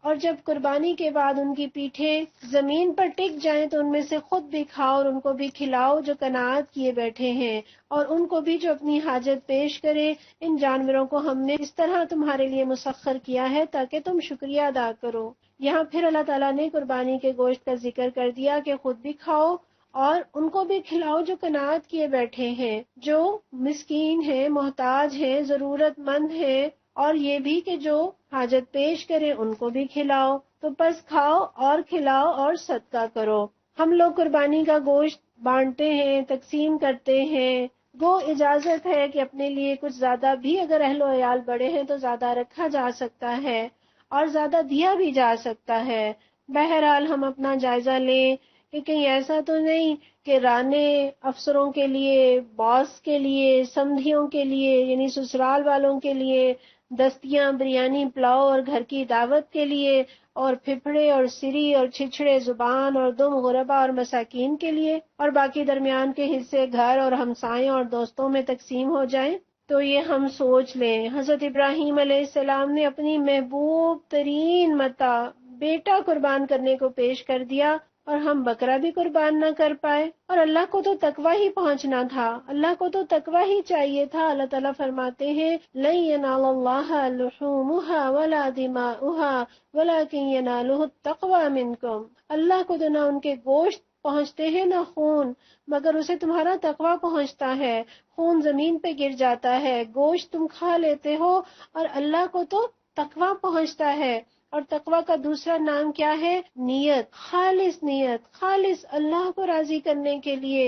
اور جب قربانی کے بعد ان کی پیٹھیں زمین پر ٹک جائیں تو ان میں سے خود بھی کھاؤ اور ان کو بھی کھلاؤ جو قناعت کیے بیٹھے ہیں، اور ان کو بھی جو اپنی حاجت پیش کرے۔ ان جانوروں کو ہم نے اس طرح تمہارے لیے مسخر کیا ہے تاکہ تم شکریہ ادا کرو۔ یہاں پھر اللہ تعالیٰ نے قربانی کے گوشت کا ذکر کر دیا کہ خود بھی کھاؤ اور ان کو بھی کھلاؤ جو قناعت کیے بیٹھے ہیں، جو مسکین ہیں، محتاج ہیں، ضرورت مند ہیں، اور یہ بھی کہ جو حاجت پیش کرے ان کو بھی کھلاؤ۔ تو بس کھاؤ اور کھلاؤ اور صدقہ کرو۔ ہم لوگ قربانی کا گوشت بانٹتے ہیں، تقسیم کرتے ہیں، گو اجازت ہے کہ اپنے لیے کچھ زیادہ بھی اگر اہل و عیال بڑے ہیں تو زیادہ رکھا جا سکتا ہے اور زیادہ دیا بھی جا سکتا ہے۔ بہرحال ہم اپنا جائزہ لیں کہ کہیں ایسا تو نہیں کہ رانے افسروں کے لیے، باس کے لیے، سمدھیوں کے لیے یعنی سسرال والوں کے لیے دستیاں، بریانی، پلاؤ اور گھر کی دعوت کے لیے، اور پھپھڑے اور سری اور چھچھڑے زبان اور دم غربا اور مساکین کے لیے، اور باقی درمیان کے حصے گھر اور ہمسایوں اور دوستوں میں تقسیم ہو جائیں۔ تو یہ ہم سوچ لیں، حضرت ابراہیم علیہ السلام نے اپنی محبوب ترین متاع بیٹا قربان کرنے کو پیش کر دیا اور ہم بکرا بھی قربان نہ کر پائے. اور اللہ کو تو تقویٰ ہی پہنچنا تھا، اللہ کو تو تقویٰ ہی چاہیے تھا. اللہ تعالیٰ فرماتے ہیں لَن يَنَالَ اللَّهَ لُحُومُهَا وَلَا دِمَاؤُهَا وَلَكِن يَنَالُهُ التَّقْوَىٰ مِنكُمْ. اللہ کو تو نہ ان کے گوشت پہنچتے ہیں نہ خون، مگر اسے تمہارا تقویٰ پہنچتا ہے. خون زمین پہ گر جاتا ہے، گوشت تم کھا لیتے ہو، اور اللہ کو تو تقویٰ پہنچتا ہے. اور تقویٰ کا دوسرا نام کیا ہے؟ نیت، خالص نیت، خالص اللہ کو راضی کرنے کے لیے.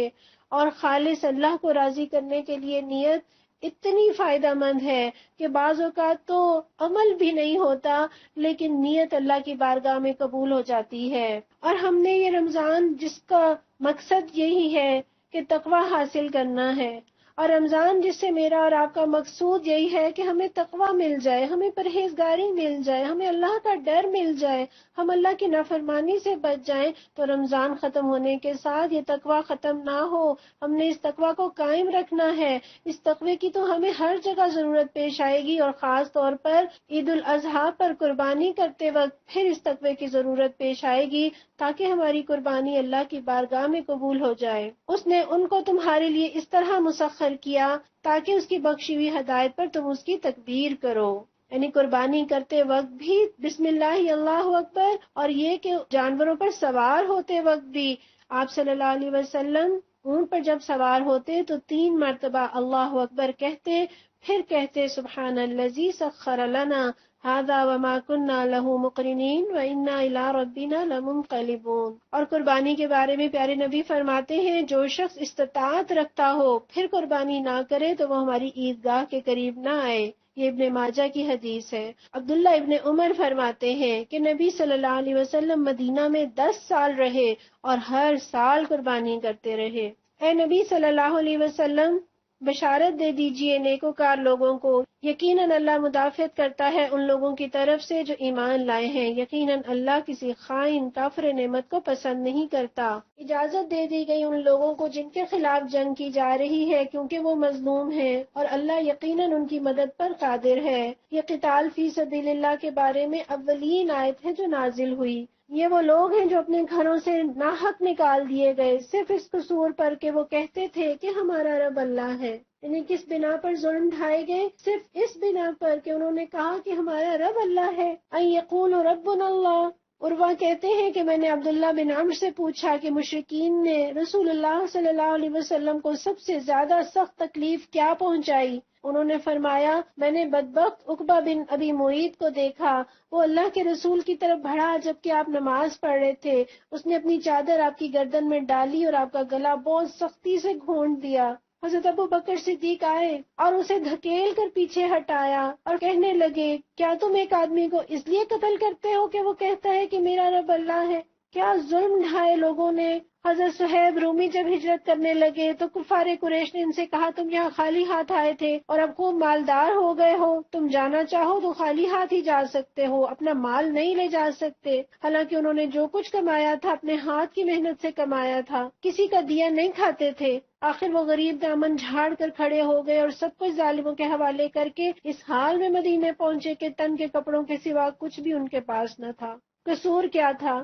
اور خالص اللہ کو راضی کرنے کے لیے نیت اتنی فائدہ مند ہے کہ بعض اوقات تو عمل بھی نہیں ہوتا لیکن نیت اللہ کی بارگاہ میں قبول ہو جاتی ہے. اور ہم نے یہ رمضان جس کا مقصد یہی ہے کہ تقویٰ حاصل کرنا ہے، اور رمضان جس سے میرا اور آپ کا مقصود یہی ہے کہ ہمیں تقویٰ مل جائے، ہمیں پرہیزگاری مل جائے، ہمیں اللہ کا ڈر مل جائے، ہم اللہ کی نافرمانی سے بچ جائیں. تو رمضان ختم ہونے کے ساتھ یہ تقویٰ ختم نہ ہو، ہم نے اس تقویٰ کو قائم رکھنا ہے. اس تقوی کی تو ہمیں ہر جگہ ضرورت پیش آئے گی، اور خاص طور پر عید الاضحیٰ پر قربانی کرتے وقت پھر اس تقوی کی ضرورت پیش آئے گی تاکہ ہماری قربانی اللہ کی بارگاہ میں قبول ہو جائے. اس نے ان کو تمہارے لیے اس طرح مسخر کیا تاکہ اس کی بخشی ہوئی ہدایت پر تم اس کی تکبیر کرو. یعنی قربانی کرتے وقت بھی بسم اللہ اللہ اکبر، اور یہ کہ جانوروں پر سوار ہوتے وقت بھی آپ صلی اللہ علیہ وسلم اونٹ پر جب سوار ہوتے تو 3 مرتبہ اللہ اکبر کہتے، پھر کہتے سبحان الذی سخر لنا هذا وما كنا له مقرنین وإنا إلى ربنا لمنقلبون. اور قربانی کے بارے میں پیارے نبی فرماتے ہیں جو شخص استطاعت رکھتا ہو پھر قربانی نہ کرے تو وہ ہماری عیدگاہ کے قریب نہ آئے. یہ ابن ماجہ کی حدیث ہے. عبداللہ ابن عمر فرماتے ہیں کہ نبی صلی اللہ علیہ وسلم مدینہ میں 10 سال رہے اور ہر سال قربانی کرتے رہے. اے نبی صلی اللہ علیہ وسلم، بشارت دے دیجئے نیکوکار لوگوں کو، یقیناً اللہ مدافعت کرتا ہے ان لوگوں کی طرف سے جو ایمان لائے ہیں، یقیناً اللہ کسی خائن کافر نعمت کو پسند نہیں کرتا. اجازت دے دی گئی ان لوگوں کو جن کے خلاف جنگ کی جا رہی ہے کیونکہ وہ مظلوم ہیں، اور اللہ یقیناً ان کی مدد پر قادر ہے. یہ قتال فی سبیل اللہ کے بارے میں اولین آیت ہے جو نازل ہوئی. یہ وہ لوگ ہیں جو اپنے گھروں سے ناحق نکال دیے گئے صرف اس قصور پر کہ وہ کہتے تھے کہ ہمارا رب اللہ ہے. یعنی کس بنا پر ظلم ڈھائے گئے؟ صرف اس بنا پر کہ انہوں نے کہا کہ ہمارا رب اللہ ہے. ان یقولوا ربنا اللہ. عروہ کہتے ہیں کہ میں نے عبداللہ بن عمرو سے پوچھا کہ مشرکین نے رسول اللہ صلی اللہ علیہ وسلم کو سب سے زیادہ سخت تکلیف کیا پہنچائی؟ انہوں نے فرمایا میں نے بدبخت عقبہ بن ابی معیط کو دیکھا، وہ اللہ کے رسول کی طرف بڑھا جبکہ آپ نماز پڑھ رہے تھے. اس نے اپنی چادر آپ کی گردن میں ڈالی اور آپ کا گلا بہت سختی سے گھونٹ دیا. حضرت ابو بکر صدیق آئے اور اسے دھکیل کر پیچھے ہٹایا اور کہنے لگے کیا تم ایک آدمی کو اس لیے قتل کرتے ہو کہ وہ کہتا ہے کہ میرا رب اللہ ہے؟ کیا ظلم ڈھائے لوگوں نے. حضرت صہیب رومی جب ہجرت کرنے لگے تو کفار قریش نے ان سے کہا تم یہاں خالی ہاتھ آئے تھے اور اب خوب مالدار ہو گئے ہو، تم جانا چاہو تو خالی ہاتھ ہی جا سکتے ہو، اپنا مال نہیں لے جا سکتے. حالانکہ انہوں نے جو کچھ کمایا تھا اپنے ہاتھ کی محنت سے کمایا تھا، کسی کا دیا نہیں کھاتے تھے. آخر وہ غریب دامن جھاڑ کر کھڑے ہو گئے اور سب کچھ ظالموں کے حوالے کر کے اس حال میں مدینے پہنچے کہ تن کے کپڑوں کے سوا کچھ بھی ان کے پاس نہ تھا. قصور کیا تھا؟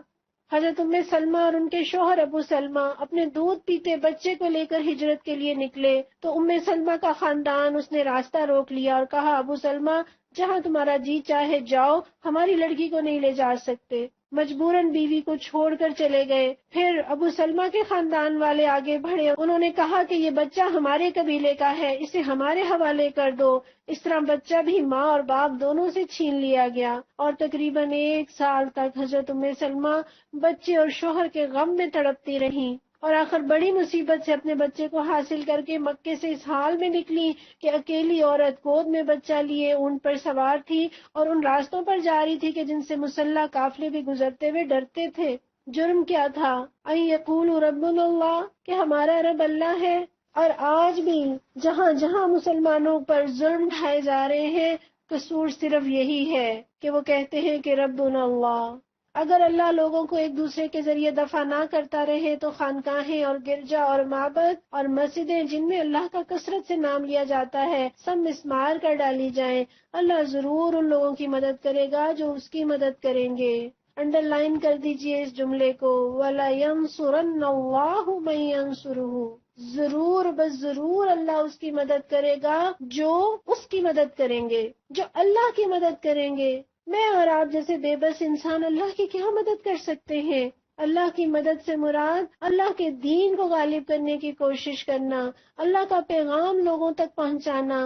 حضرت ام سلمہ اور ان کے شوہر ابو سلمہ اپنے دودھ پیتے بچے کو لے کر ہجرت کے لیے نکلے تو ام سلمہ کا خاندان اس نے راستہ روک لیا اور کہا ابو سلمہ جہاں تمہارا جی چاہے جاؤ، ہماری لڑکی کو نہیں لے جا سکتے. مجبوراً بیوی کو چھوڑ کر چلے گئے. پھر ابو سلمہ کے خاندان والے آگے بڑھے، انہوں نے کہا کہ یہ بچہ ہمارے قبیلے کا ہے، اسے ہمارے حوالے کر دو. اس طرح بچہ بھی ماں اور باپ دونوں سے چھین لیا گیا اور تقریباً 1 سال تک حضرت ام سلمہ بچے اور شوہر کے غم میں تڑپتی رہیں، اور آخر بڑی مصیبت سے اپنے بچے کو حاصل کر کے مکے سے اس حال میں نکلی کہ اکیلی عورت گود میں بچہ لیے اونٹ پر سوار تھی اور ان راستوں پر جا رہی تھی کہ جن سے مسلح قافلے بھی گزرتے ہوئے ڈرتے تھے. جرم کیا تھا؟ ان یقولوا ربنا اللہ، کہ ہمارا رب اللہ ہے. اور آج بھی جہاں جہاں مسلمانوں پر ظلم ڈھائے جا رہے ہیں قصور صرف یہی ہے کہ وہ کہتے ہیں کہ ربنا اللہ. اگر اللہ لوگوں کو ایک دوسرے کے ذریعے دفع نہ کرتا رہے تو خانقاہیں اور گرجا اور معبد اور مسجدیں جن میں اللہ کا کثرت سے نام لیا جاتا ہے سب مسمار کر ڈالی جائیں. اللہ ضرور ان لوگوں کی مدد کرے گا جو اس کی مدد کریں گے. انڈر لائن کر دیجئے اس جملے کو، وَلَيَنْصُرَنَّ اللَّهُ مَن يَنْصُرُهُ، ضرور بس ضرور اللہ اس کی مدد کرے گا جو اس کی مدد کریں گے، جو اللہ کی مدد کریں گے۔ میں اور آپ جیسے بے بس انسان اللہ کی کیا مدد کر سکتے ہیں؟ اللہ کی مدد سے مراد اللہ کے دین کو غالب کرنے کی کوشش کرنا، اللہ کا پیغام لوگوں تک پہنچانا،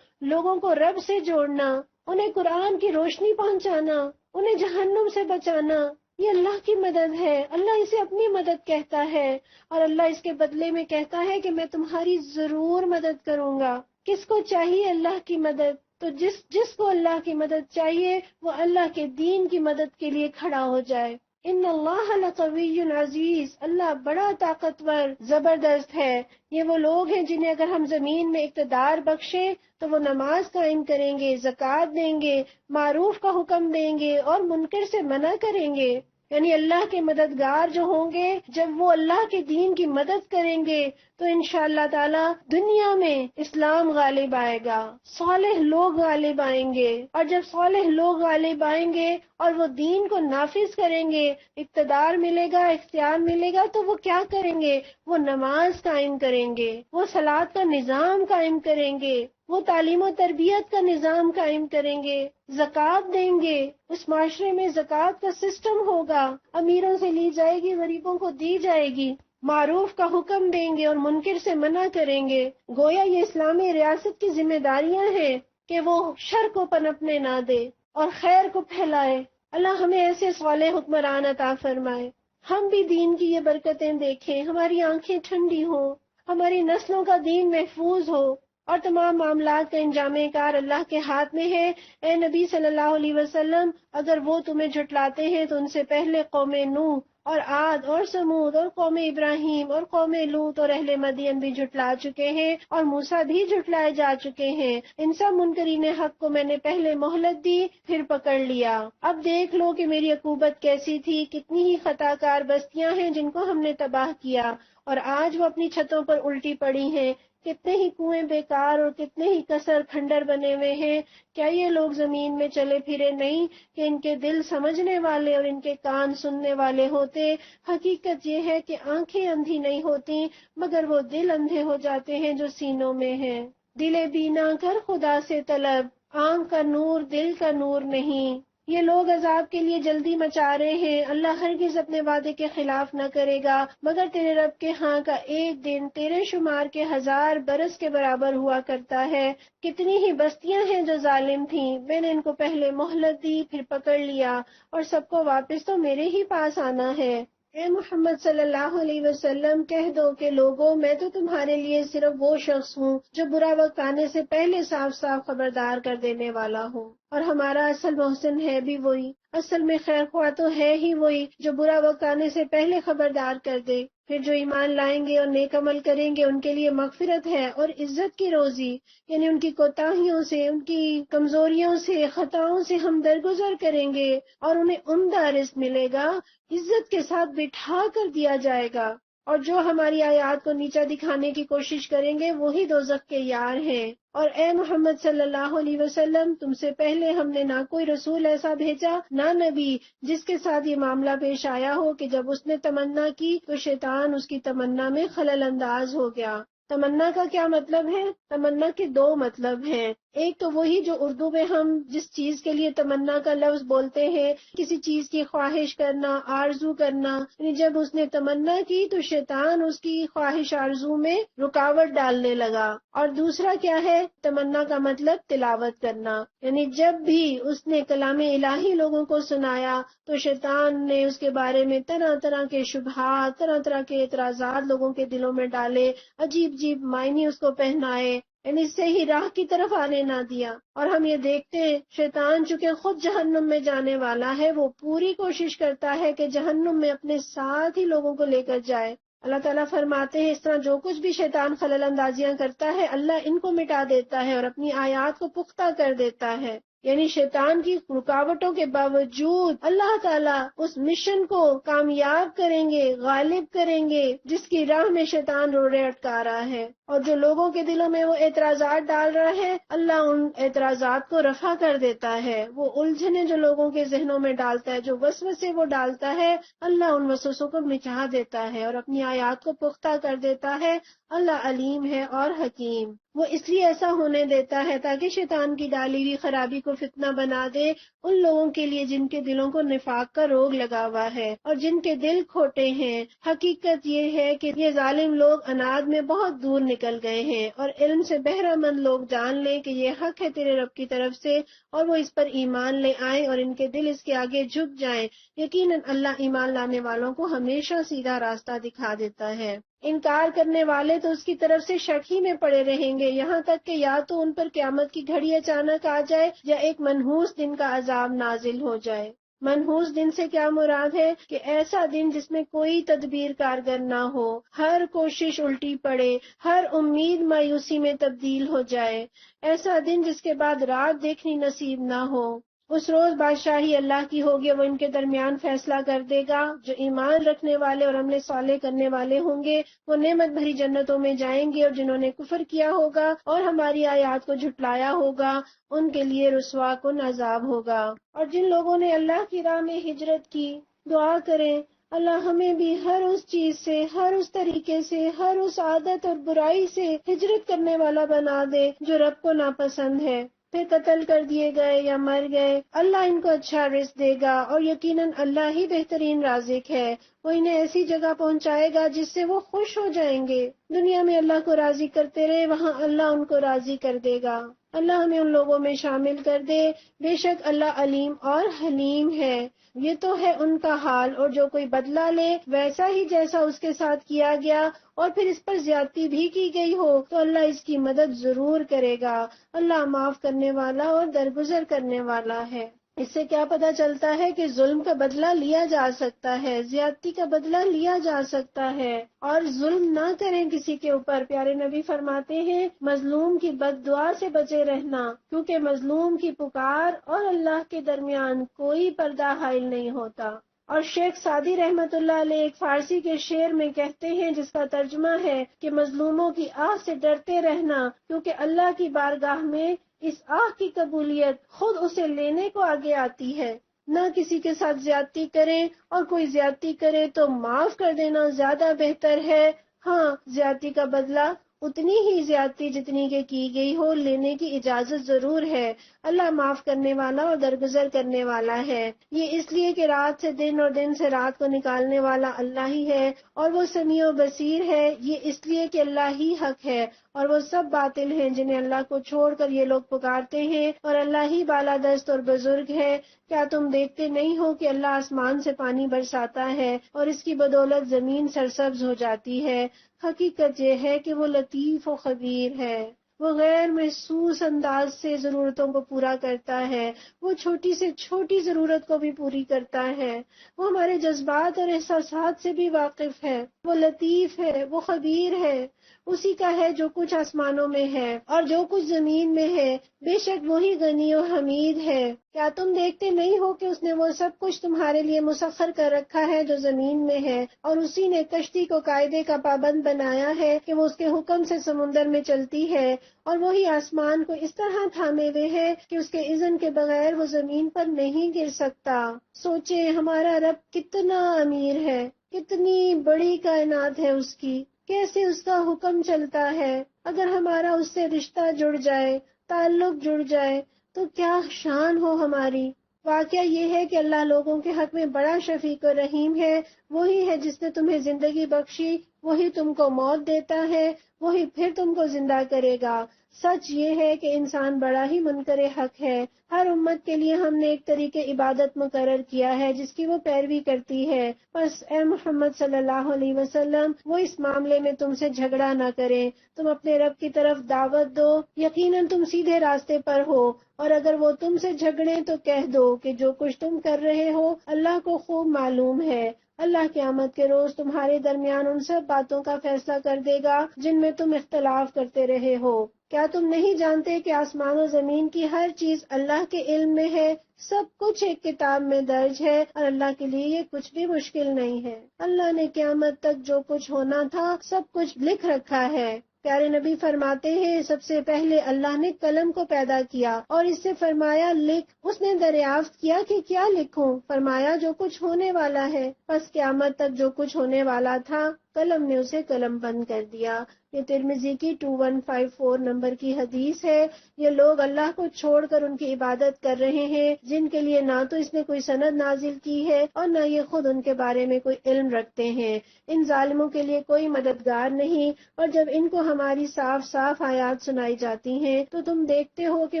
لوگوں کو رب سے جوڑنا، انہیں قرآن کی روشنی پہنچانا، انہیں جہنم سے بچانا، یہ اللہ کی مدد ہے۔ اللہ اسے اپنی مدد کہتا ہے، اور اللہ اس کے بدلے میں کہتا ہے کہ میں تمہاری ضرور مدد کروں گا۔ کس کو چاہیے اللہ کی مدد؟ تو جس کو اللہ کی مدد چاہیے وہ اللہ کے دین کی مدد کے لیے کھڑا ہو جائے۔ ان اللہ لقوی عزیز، اللہ بڑا طاقتور زبردست ہے۔ یہ وہ لوگ ہیں جنہیں اگر ہم زمین میں اقتدار بخشیں تو وہ نماز قائم کریں گے، زکوٰۃ دیں گے، معروف کا حکم دیں گے اور منکر سے منع کریں گے۔ یعنی اللہ کے مددگار جو ہوں گے، جب وہ اللہ کے دین کی مدد کریں گے تو انشاءاللہ تعالی دنیا میں اسلام غالب آئے گا، صالح لوگ غالب آئیں گے، اور جب صالح لوگ غالب آئیں گے اور وہ دین کو نافذ کریں گے، اقتدار ملے گا، اختیار ملے گا، تو وہ کیا کریں گے؟ وہ نماز قائم کریں گے، وہ صلاۃ کا نظام قائم کریں گے، وہ تعلیم و تربیت کا نظام قائم کریں گے، زکوٰۃ دیں گے۔ اس معاشرے میں زکوٰۃ کا سسٹم ہوگا، امیروں سے لی جائے گی، غریبوں کو دی جائے گی، معروف کا حکم دیں گے اور منکر سے منع کریں گے۔ گویا یہ اسلامی ریاست کی ذمہ داریاں ہیں کہ وہ شر کو پنپنے نہ دے اور خیر کو پھیلائے۔ اللہ ہمیں ایسے صالح حکمران عطا فرمائے، ہم بھی دین کی یہ برکتیں دیکھیں، ہماری آنکھیں ٹھنڈی ہوں، ہماری نسلوں کا دین محفوظ ہو، اور تمام معاملات کا انجام کار اللہ کے ہاتھ میں ہے۔ اے نبی صلی اللہ علیہ وسلم، اگر وہ تمہیں جھٹلاتے ہیں تو ان سے پہلے قوم نوح اور عاد اور سمود اور قوم ابراہیم اور قوم لوط اور اہل مدین بھی جھٹلا چکے ہیں، اور موسیٰ بھی جھٹلائے جا چکے ہیں۔ ان سب منکرین حق کو میں نے پہلے مہلت دی، پھر پکڑ لیا۔ اب دیکھ لو کہ میری عقوبت کیسی تھی، کتنی ہی خطا کار بستیاں ہیں جن کو ہم نے تباہ کیا، اور آج وہ اپنی چھتوں پر الٹی پڑی ہیں، کتنے ہی کنویں بیکار اور کتنے ہی کسر کھنڈر بنے ہوئے ہیں۔ کیا یہ لوگ زمین میں چلے پھرے نہیں کہ ان کے دل سمجھنے والے اور ان کے کان سننے والے ہوتے؟ حقیقت یہ ہے کہ آنکھیں اندھی نہیں ہوتی مگر وہ دل اندھے ہو جاتے ہیں جو سینوں میں ہیں۔ دل بینا کر خدا سے طلب، آنکھ کا نور دل کا نور نہیں۔ یہ لوگ عذاب کے لیے جلدی مچا رہے ہیں، اللہ ہرگز اپنے وعدے کے خلاف نہ کرے گا، مگر تیرے رب کے ہاں کا ایک دن تیرے شمار کے 1000 برس کے برابر ہوا کرتا ہے۔ کتنی ہی بستیاں ہیں جو ظالم تھیں، میں نے ان کو پہلے مہلت دی، پھر پکڑ لیا، اور سب کو واپس تو میرے ہی پاس آنا ہے۔ اے محمد صلی اللہ علیہ وسلم، کہہ دو کہ لوگوں، میں تو تمہارے لیے صرف وہ شخص ہوں جو برا وقت آنے سے پہلے صاف صاف خبردار کر دینے والا ہوں، اور ہمارا اصل محسن ہے بھی وہی، اصل میں خیر خواہ تو ہے ہی وہی جو برا وقت آنے سے پہلے خبردار کر دے۔ پھر جو ایمان لائیں گے اور نیک عمل کریں گے ان کے لیے مغفرت ہے اور عزت کی روزی، یعنی ان کی کوتاہیوں سے، ان کی کمزوریوں سے، خطاؤں سے ہم درگزر کریں گے، اور انہیں عمدہ رزق ملے گا، عزت کے ساتھ بٹھا کر دیا جائے گا۔ اور جو ہماری آیات کو نیچا دکھانے کی کوشش کریں گے وہی دوزخ کے یار ہیں۔ اور اے محمد صلی اللہ علیہ وسلم، تم سے پہلے ہم نے نہ کوئی رسول ایسا بھیجا، نہ نبی جس کے ساتھ یہ معاملہ پیش آیا ہو کہ جب اس نے تمنا کی تو شیطان اس کی تمنا میں خلل انداز ہو گیا۔ تمنا کا کیا مطلب ہے؟ تمنا کے دو مطلب ہیں۔ ایک تو وہی جو اردو میں ہم جس چیز کے لیے تمنا کا لفظ بولتے ہیں، کسی چیز کی خواہش کرنا، آرزو کرنا، یعنی جب اس نے تمنا کی تو شیطان اس کی خواہش آرزو میں رکاوٹ ڈالنے لگا۔ اور دوسرا کیا ہے؟ تمنا کا مطلب تلاوت کرنا، یعنی جب بھی اس نے کلام الہی لوگوں کو سنایا تو شیطان نے اس کے بارے میں طرح طرح کے شبہات، طرح طرح کے اعتراضات لوگوں کے دلوں میں ڈالے، عجیب عجیب معنی اس کو پہنائے، یعنی صحیح راہ کی طرف آنے نہ دیا۔ اور ہم یہ دیکھتے ہیں شیطان چونکہ خود جہنم میں جانے والا ہے، وہ پوری کوشش کرتا ہے کہ جہنم میں اپنے ساتھ ہی لوگوں کو لے کر جائے۔ اللہ تعالیٰ فرماتے ہیں اس طرح جو کچھ بھی شیطان خلل اندازیاں کرتا ہے اللہ ان کو مٹا دیتا ہے اور اپنی آیات کو پختہ کر دیتا ہے۔ یعنی شیطان کی رکاوٹوں کے باوجود اللہ تعالیٰ اس مشن کو کامیاب کریں گے، غالب کریں گے جس کی راہ میں شیطان روڑے اٹکا رہا ہے۔ اور جو لوگوں کے دلوں میں وہ اعتراضات ڈال رہا ہے، اللہ ان اعتراضات کو رفع کر دیتا ہے۔ وہ الجھنیں جو لوگوں کے ذہنوں میں ڈالتا ہے، جو وسوسے وہ ڈالتا ہے، اللہ ان وسوسوں کو مٹا دیتا ہے اور اپنی آیات کو پختہ کر دیتا ہے۔ اللہ علیم ہے اور حکیم۔ وہ اس لیے ایسا ہونے دیتا ہے تاکہ شیطان کی ڈالی ہوئی خرابی کو فتنہ بنا دے ان لوگوں کے لیے جن کے دلوں کو نفاق کا روگ لگا ہوا ہے اور جن کے دل کھوٹے ہیں۔ حقیقت یہ ہے کہ یہ ظالم لوگ اناد میں بہت دور نکل گئے ہیں، اور علم سے بہرہ مند لوگ جان لیں کہ یہ حق ہے تیرے رب کی طرف سے، اور وہ اس پر ایمان لے آئیں اور ان کے دل اس کے آگے جھک جائیں۔ یقیناً اللہ ایمان لانے والوں کو ہمیشہ سیدھا راستہ دکھا دیتا ہے۔ انکار کرنے والے تو اس کی طرف سے شک ہی میں پڑے رہیں گے، یہاں تک کہ یا تو ان پر قیامت کی گھڑی اچانک آ جائے یا ایک منحوس دن کا عذاب نازل ہو جائے۔ منحوس دن سے کیا مراد ہے کہ ایسا دن جس میں کوئی تدبیر کارگر نہ ہو، ہر کوشش الٹی پڑے، ہر امید مایوسی میں تبدیل ہو جائے، ایسا دن جس کے بعد رات دیکھنی نصیب نہ ہو۔ اس روز بادشاہی اللہ کی ہوگی، وہ ان کے درمیان فیصلہ کر دے گا۔ جو ایمان رکھنے والے اور عمل صالح کرنے والے ہوں گے وہ نعمت بھری جنتوں میں جائیں گے، اور جنہوں نے کفر کیا ہوگا اور ہماری آیات کو جھٹلایا ہوگا ان کے لیے رسوا کن عذاب ہوگا۔ اور جن لوگوں نے اللہ کی راہ میں ہجرت کی، دعا کریں اللہ ہمیں بھی ہر اس چیز سے، ہر اس طریقے سے، ہر اس عادت اور برائی سے ہجرت کرنے والا بنا دے جو رب کو ناپسند ہے۔ پھر قتل کر دیے گئے یا مر گئے، اللہ ان کو اچھا رزق دے گا، اور یقیناً اللہ ہی بہترین رازق ہے۔ وہ انہیں ایسی جگہ پہنچائے گا جس سے وہ خوش ہو جائیں گے۔ دنیا میں اللہ کو راضی کرتے رہے، وہاں اللہ ان کو راضی کر دے گا۔ اللہ ہمیں ان لوگوں میں شامل کر دے۔ بے شک اللہ علیم اور حلیم ہے۔ یہ تو ہے ان کا حال، اور جو کوئی بدلہ لے ویسا ہی جیسا اس کے ساتھ کیا گیا اور پھر اس پر زیادتی بھی کی گئی ہو تو اللہ اس کی مدد ضرور کرے گا۔ اللہ معاف کرنے والا اور درگزر کرنے والا ہے۔ اس سے کیا پتہ چلتا ہے کہ ظلم کا بدلہ لیا جا سکتا ہے، زیادتی کا بدلہ لیا جا سکتا ہے، اور ظلم نہ کریں کسی کے اوپر۔ پیارے نبی فرماتے ہیں مظلوم کی بد دعا سے بچے رہنا، کیونکہ مظلوم کی پکار اور اللہ کے درمیان کوئی پردہ حائل نہیں ہوتا۔ اور شیخ سعدی رحمت اللہ علیہ ایک فارسی کے شعر میں کہتے ہیں جس کا ترجمہ ہے کہ مظلوموں کی آہ سے ڈرتے رہنا، کیونکہ اللہ کی بارگاہ میں اس آہ کی قبولیت خود اسے لینے کو آگے آتی ہے۔ نہ کسی کے ساتھ زیادتی کریں، اور کوئی زیادتی کرے تو معاف کر دینا زیادہ بہتر ہے۔ ہاں، زیادتی کا بدلہ اتنی ہی زیادتی جتنی کہ کی گئی ہو لینے کی اجازت ضرور ہے۔ اللہ معاف کرنے والا اور درگزر کرنے والا ہے۔ یہ اس لیے کہ رات سے دن اور دن سے رات کو نکالنے والا اللہ ہی ہے، اور وہ سمیع و بصیر ہے۔ یہ اس لیے کہ اللہ ہی حق ہے، اور وہ سب باطل ہیں جنہیں اللہ کو چھوڑ کر یہ لوگ پکارتے ہیں، اور اللہ ہی بالادست اور بزرگ ہے۔ کیا تم دیکھتے نہیں ہو کہ اللہ آسمان سے پانی برساتا ہے اور اس کی بدولت زمین سرسبز ہو جاتی ہے؟ حقیقت یہ ہے کہ وہ لطیف و خبیر ہے۔ وہ غیر محسوس انداز سے ضرورتوں کو پورا کرتا ہے، وہ چھوٹی سے چھوٹی ضرورت کو بھی پوری کرتا ہے۔ وہ ہمارے جذبات اور احساسات سے بھی واقف ہے۔ وہ لطیف ہے، وہ خبیر ہے۔ اسی کا ہے جو کچھ آسمانوں میں ہے اور جو کچھ زمین میں ہے، بے شک وہی غنی و حمید ہے۔ کیا تم دیکھتے نہیں ہو کہ اس نے وہ سب کچھ تمہارے لیے مسخر کر رکھا ہے جو زمین میں ہے، اور اسی نے کشتی کو قاعدے کا پابند بنایا ہے کہ وہ اس کے حکم سے سمندر میں چلتی ہے، اور وہی آسمان کو اس طرح تھامے ہوئے ہے کہ اس کے اذن کے بغیر وہ زمین پر نہیں گر سکتا۔ سوچیں ہمارا رب کتنا امیر ہے، کتنی بڑی کائنات ہے اس کی، کیسے اس کا حکم چلتا ہے۔ اگر ہمارا اس سے رشتہ جڑ جائے، تعلق جڑ جائے تو کیا شان ہو ہماری۔ واقعہ یہ ہے کہ اللہ لوگوں کے حق میں بڑا شفیق و رحیم ہے۔ وہی ہے جس نے تمہیں زندگی بخشی، وہی تم کو موت دیتا ہے، وہی پھر تم کو زندہ کرے گا۔ سچ یہ ہے کہ انسان بڑا ہی منکر حق ہے۔ ہر امت کے لیے ہم نے ایک طریقے عبادت مقرر کیا ہے جس کی وہ پیروی کرتی ہے۔ بس اے محمد صلی اللہ علیہ وسلم، وہ اس معاملے میں تم سے جھگڑا نہ کریں، تم اپنے رب کی طرف دعوت دو، یقیناً تم سیدھے راستے پر ہو، اور اگر وہ تم سے جھگڑیں تو کہہ دو کہ جو کچھ تم کر رہے ہو اللہ کو خوب معلوم ہے۔ اللہ قیامت کے روز تمہارے درمیان ان سب باتوں کا فیصلہ کر دے گا جن میں تم اختلاف کرتے رہے ہو۔ کیا تم نہیں جانتے کہ آسمان و زمین کی ہر چیز اللہ کے علم میں ہے؟ سب کچھ ایک کتاب میں درج ہے اور اللہ کے لیے یہ کچھ بھی مشکل نہیں ہے۔ اللہ نے قیامت تک جو کچھ ہونا تھا سب کچھ لکھ رکھا ہے۔ پیارے نبی فرماتے ہیں سب سے پہلے اللہ نے قلم کو پیدا کیا اور اس سے فرمایا لکھ۔ اس نے دریافت کیا کہ کیا لکھوں؟ فرمایا جو کچھ ہونے والا ہے۔ پس قیامت تک جو کچھ ہونے والا تھا قلم نے اسے قلم بند کر دیا۔ یہ ترمذی کی 2154 نمبر کی حدیث ہے۔ یہ لوگ اللہ کو چھوڑ کر ان کی عبادت کر رہے ہیں جن کے لیے نہ تو اس نے کوئی سند نازل کی ہے اور نہ یہ خود ان کے بارے میں کوئی علم رکھتے ہیں۔ ان ظالموں کے لیے کوئی مددگار نہیں، اور جب ان کو ہماری صاف صاف آیات سنائی جاتی ہیں تو تم دیکھتے ہو کہ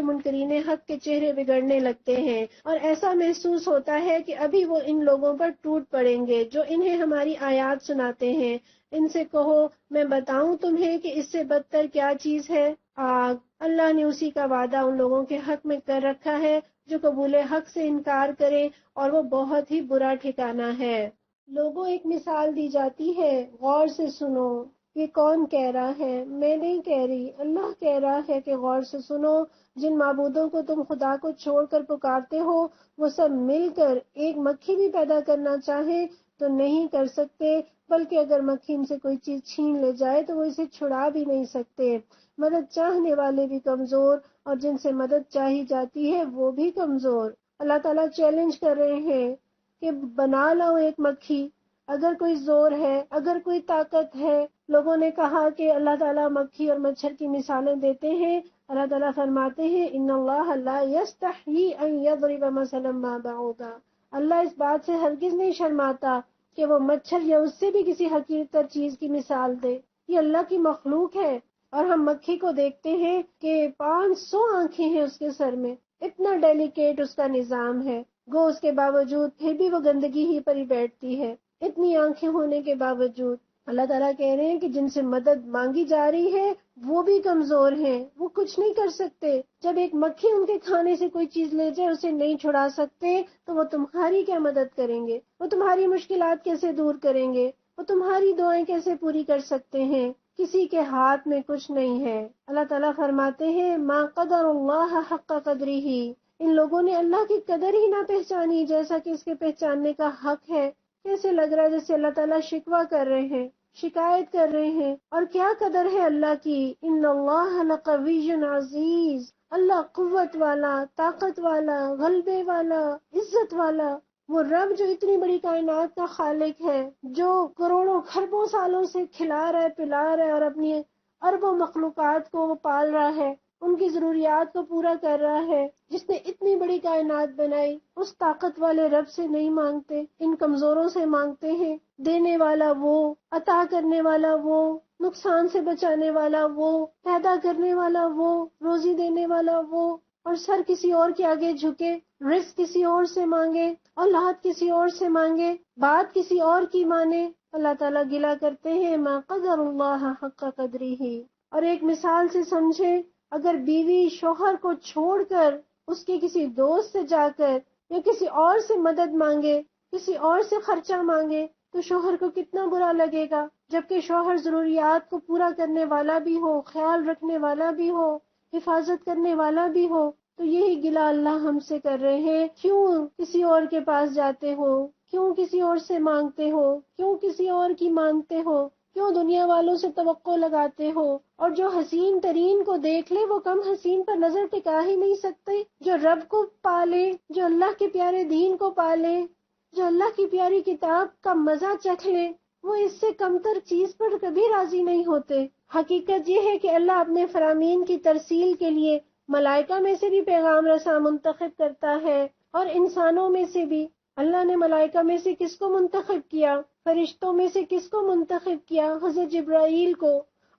منکرین حق کے چہرے بگڑنے لگتے ہیں، اور ایسا محسوس ہوتا ہے کہ ابھی وہ ان لوگوں پر ٹوٹ پڑیں گے جو انہیں ہماری آیات سناتے ہیں۔ ان سے کہو میں بتاؤں تمہیں کہ اس سے بدتر کیا چیز ہے؟ آگ۔ اللہ نے اسی کا وعدہ ان لوگوں کے حق میں کر رکھا ہے جو قبول حق سے انکار کریں، اور وہ بہت ہی برا ٹھکانہ ہے۔ لوگوں ایک مثال دی جاتی ہے، غور سے سنو۔ یہ کون کہہ رہا ہے؟ میں نہیں کہہ رہی، اللہ کہہ رہا ہے کہ غور سے سنو۔ جن معبودوں کو تم خدا کو چھوڑ کر پکارتے ہو وہ سب مل کر ایک مکھی بھی پیدا کرنا چاہیں تو نہیں کر سکتے، بلکہ اگر مکھی ان سے کوئی چیز چھین لے جائے تو وہ اسے چھڑا بھی نہیں سکتے۔ مدد چاہنے والے بھی کمزور اور جن سے مدد چاہی جاتی ہے وہ بھی کمزور۔ اللہ تعالیٰ چیلنج کر رہے ہیں کہ بنا لاؤ ایک مکھی، اگر کوئی زور ہے، اگر کوئی طاقت ہے۔ لوگوں نے کہا کہ اللہ تعالیٰ مکھی اور مچھر کی مثالیں دیتے ہیں۔ اللہ تعالیٰ فرماتے ہیں ان اللہ لا یستحیی ان یضرب مثلا ما بعوضہ۔ اللہ اس بات سے ہرگز نہیں شرماتا کہ وہ مچھر یا اس سے بھی کسی حقیر تر چیز کی مثال دے۔ یہ اللہ کی مخلوق ہے، اور ہم مکھی کو دیکھتے ہیں کہ 500 آنکھیں ہیں اس کے سر میں، اتنا ڈیلیکیٹ اس کا نظام ہے، گو اس کے باوجود پھر بھی وہ گندگی ہی پر ہی بیٹھتی ہے۔ اتنی آنکھیں ہونے کے باوجود اللہ تعالیٰ کہہ رہے ہیں کہ جن سے مدد مانگی جا رہی ہے وہ بھی کمزور ہیں، وہ کچھ نہیں کر سکتے۔ جب ایک مکھی ان کے کھانے سے کوئی چیز لے جائے اسے نہیں چھڑا سکتے تو وہ تمہاری کیا مدد کریں گے؟ وہ تمہاری مشکلات کیسے دور کریں گے؟ وہ تمہاری دعائیں کیسے پوری کر سکتے ہیں؟ کسی کے ہاتھ میں کچھ نہیں ہے۔ اللہ تعالیٰ فرماتے ہیں ما قدر اللہ حق قدرہ۔ ان لوگوں نے اللہ کی قدر ہی نہ پہچانی جیسا کہ اس کے پہچاننے کا حق ہے۔ کیسے لگ رہا ہے جیسے اللہ تعالیٰ شکوہ کر رہے ہیں، شکایت کر رہے ہیں۔ اور کیا قدر ہے اللہ کی؟ ان اللہ لقوی عزیز، اللہ قوت والا، طاقت والا، غلبے والا، عزت والا، وہ رب جو اتنی بڑی کائنات کا خالق ہے، جو کروڑوں کھربوں سالوں سے کھلا رہا ہے، پلا رہا ہے، اور اپنی اربوں مخلوقات کو وہ پال رہا ہے، ان کی ضروریات کو پورا کر رہا ہے، جس نے اتنی بڑی کائنات بنائی، اس طاقت والے رب سے نہیں مانگتے، ان کمزوروں سے مانگتے ہیں۔ دینے والا وہ، عطا کرنے والا وہ، نقصان سے بچانے والا وہ، پیدا کرنے والا وہ، روزی دینے والا وہ، اور سر کسی اور کے آگے جھکے، رزق کسی اور سے مانگے، اولاد کسی اور سے مانگے، بات کسی اور کی مانے۔ اللہ تعالیٰ گلا کرتے ہیں ما قدر اللہ حق قدرہ۔ اور ایک مثال سے سمجھے، اگر بیوی شوہر کو چھوڑ کر اس کے کسی دوست سے جا کر یا کسی اور سے مدد مانگے، کسی اور سے خرچہ مانگے تو شوہر کو کتنا برا لگے گا، جبکہ شوہر ضروریات کو پورا کرنے والا بھی ہو، خیال رکھنے والا بھی ہو، حفاظت کرنے والا بھی ہو۔ تو یہی گلہ اللہ ہم سے کر رہے ہیں، کیوں کسی اور کے پاس جاتے ہو، کیوں کسی اور سے مانگتے ہو، کیوں کسی اور کی مانگتے ہو، کیوں دنیا والوں سے توقع لگاتے ہو، اور جو حسین ترین کو دیکھ لے وہ کم حسین پر نظر ٹکا ہی نہیں سکتے، جو رب کو پالے، جو اللہ کے پیارے دین کو پالے، جو اللہ کی پیاری کتاب کا مزہ چکھ لے، وہ اس سے کمتر چیز پر کبھی راضی نہیں ہوتے۔ حقیقت یہ ہے کہ اللہ اپنے فرامین کی ترسیل کے لیے ملائکہ میں سے بھی پیغام رساں منتخب کرتا ہے، اور انسانوں میں سے بھی۔ اللہ نے ملائکہ میں سے کس کو منتخب کیا؟ فرشتوں میں سے کس کو منتخب کیا؟ حضرت جبرائیل کو۔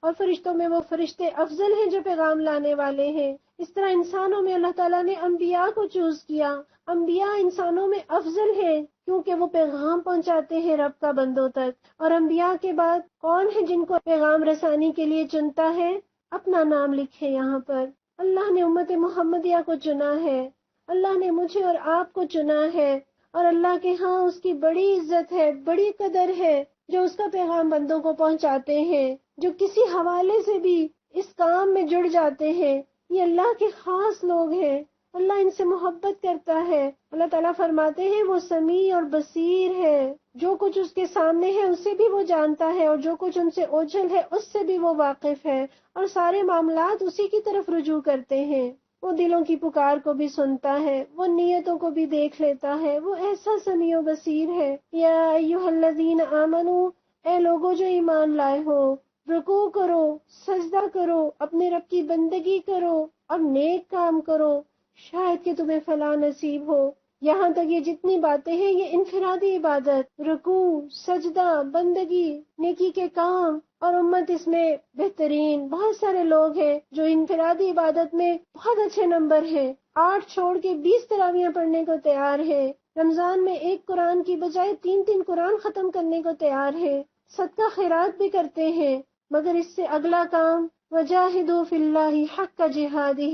اور فرشتوں میں وہ فرشتے افضل ہیں جو پیغام لانے والے ہیں۔ اس طرح انسانوں میں اللہ تعالیٰ نے انبیاء کو چوز کیا۔ انبیاء انسانوں میں افضل ہیں کیونکہ وہ پیغام پہنچاتے ہیں رب کا بندوں تک۔ اور انبیاء کے بعد کون ہے جن کو پیغام رسانی کے لیے چنتا ہے؟ اپنا نام لکھے یہاں پر، اللہ نے امت محمدیہ کو چنا ہے، اللہ نے مجھے اور آپ کو چنا ہے، اور اللہ کے ہاں اس کی بڑی عزت ہے، بڑی قدر ہے جو اس کا پیغام بندوں کو پہنچاتے ہیں، جو کسی حوالے سے بھی اس کام میں جڑ جاتے ہیں، یہ اللہ کے خاص لوگ ہیں، اللہ ان سے محبت کرتا ہے۔ اللہ تعالیٰ فرماتے ہیں وہ سمیع اور بصیر ہے، جو کچھ اس کے سامنے ہے اسے بھی وہ جانتا ہے، اور جو کچھ ان سے اوجھل ہے اس سے بھی وہ واقف ہے، اور سارے معاملات اسی کی طرف رجوع کرتے ہیں۔ وہ دلوں کی پکار کو بھی سنتا ہے، وہ نیتوں کو بھی دیکھ لیتا ہے، وہ ایسا سمیع و بصیر ہے۔ یا ایھا الذین آمنو، اے لوگو جو ایمان لائے ہو، رکوع کرو، سجدہ کرو، اپنے رب کی بندگی کرو اور نیک کام کرو، شاید کہ تمہیں فلاح نصیب ہو۔ یہاں تک یہ جتنی باتیں ہیں یہ انفرادی عبادت، رکوع، سجدہ، بندگی، نیکی کے کام، اور امت اس میں بہترین بہت سارے لوگ ہیں جو انفرادی عبادت میں بہت اچھے نمبر ہیں، 8 چھوڑ کے 20 تراویحیں پڑھنے کو تیار ہے، رمضان میں 1 قرآن کی بجائے 3 قرآن ختم کرنے کو تیار ہے، صدقہ خیرات بھی کرتے ہیں، مگر اس سے اگلا کام وجاہدوا فی اللہ حق جہادہ،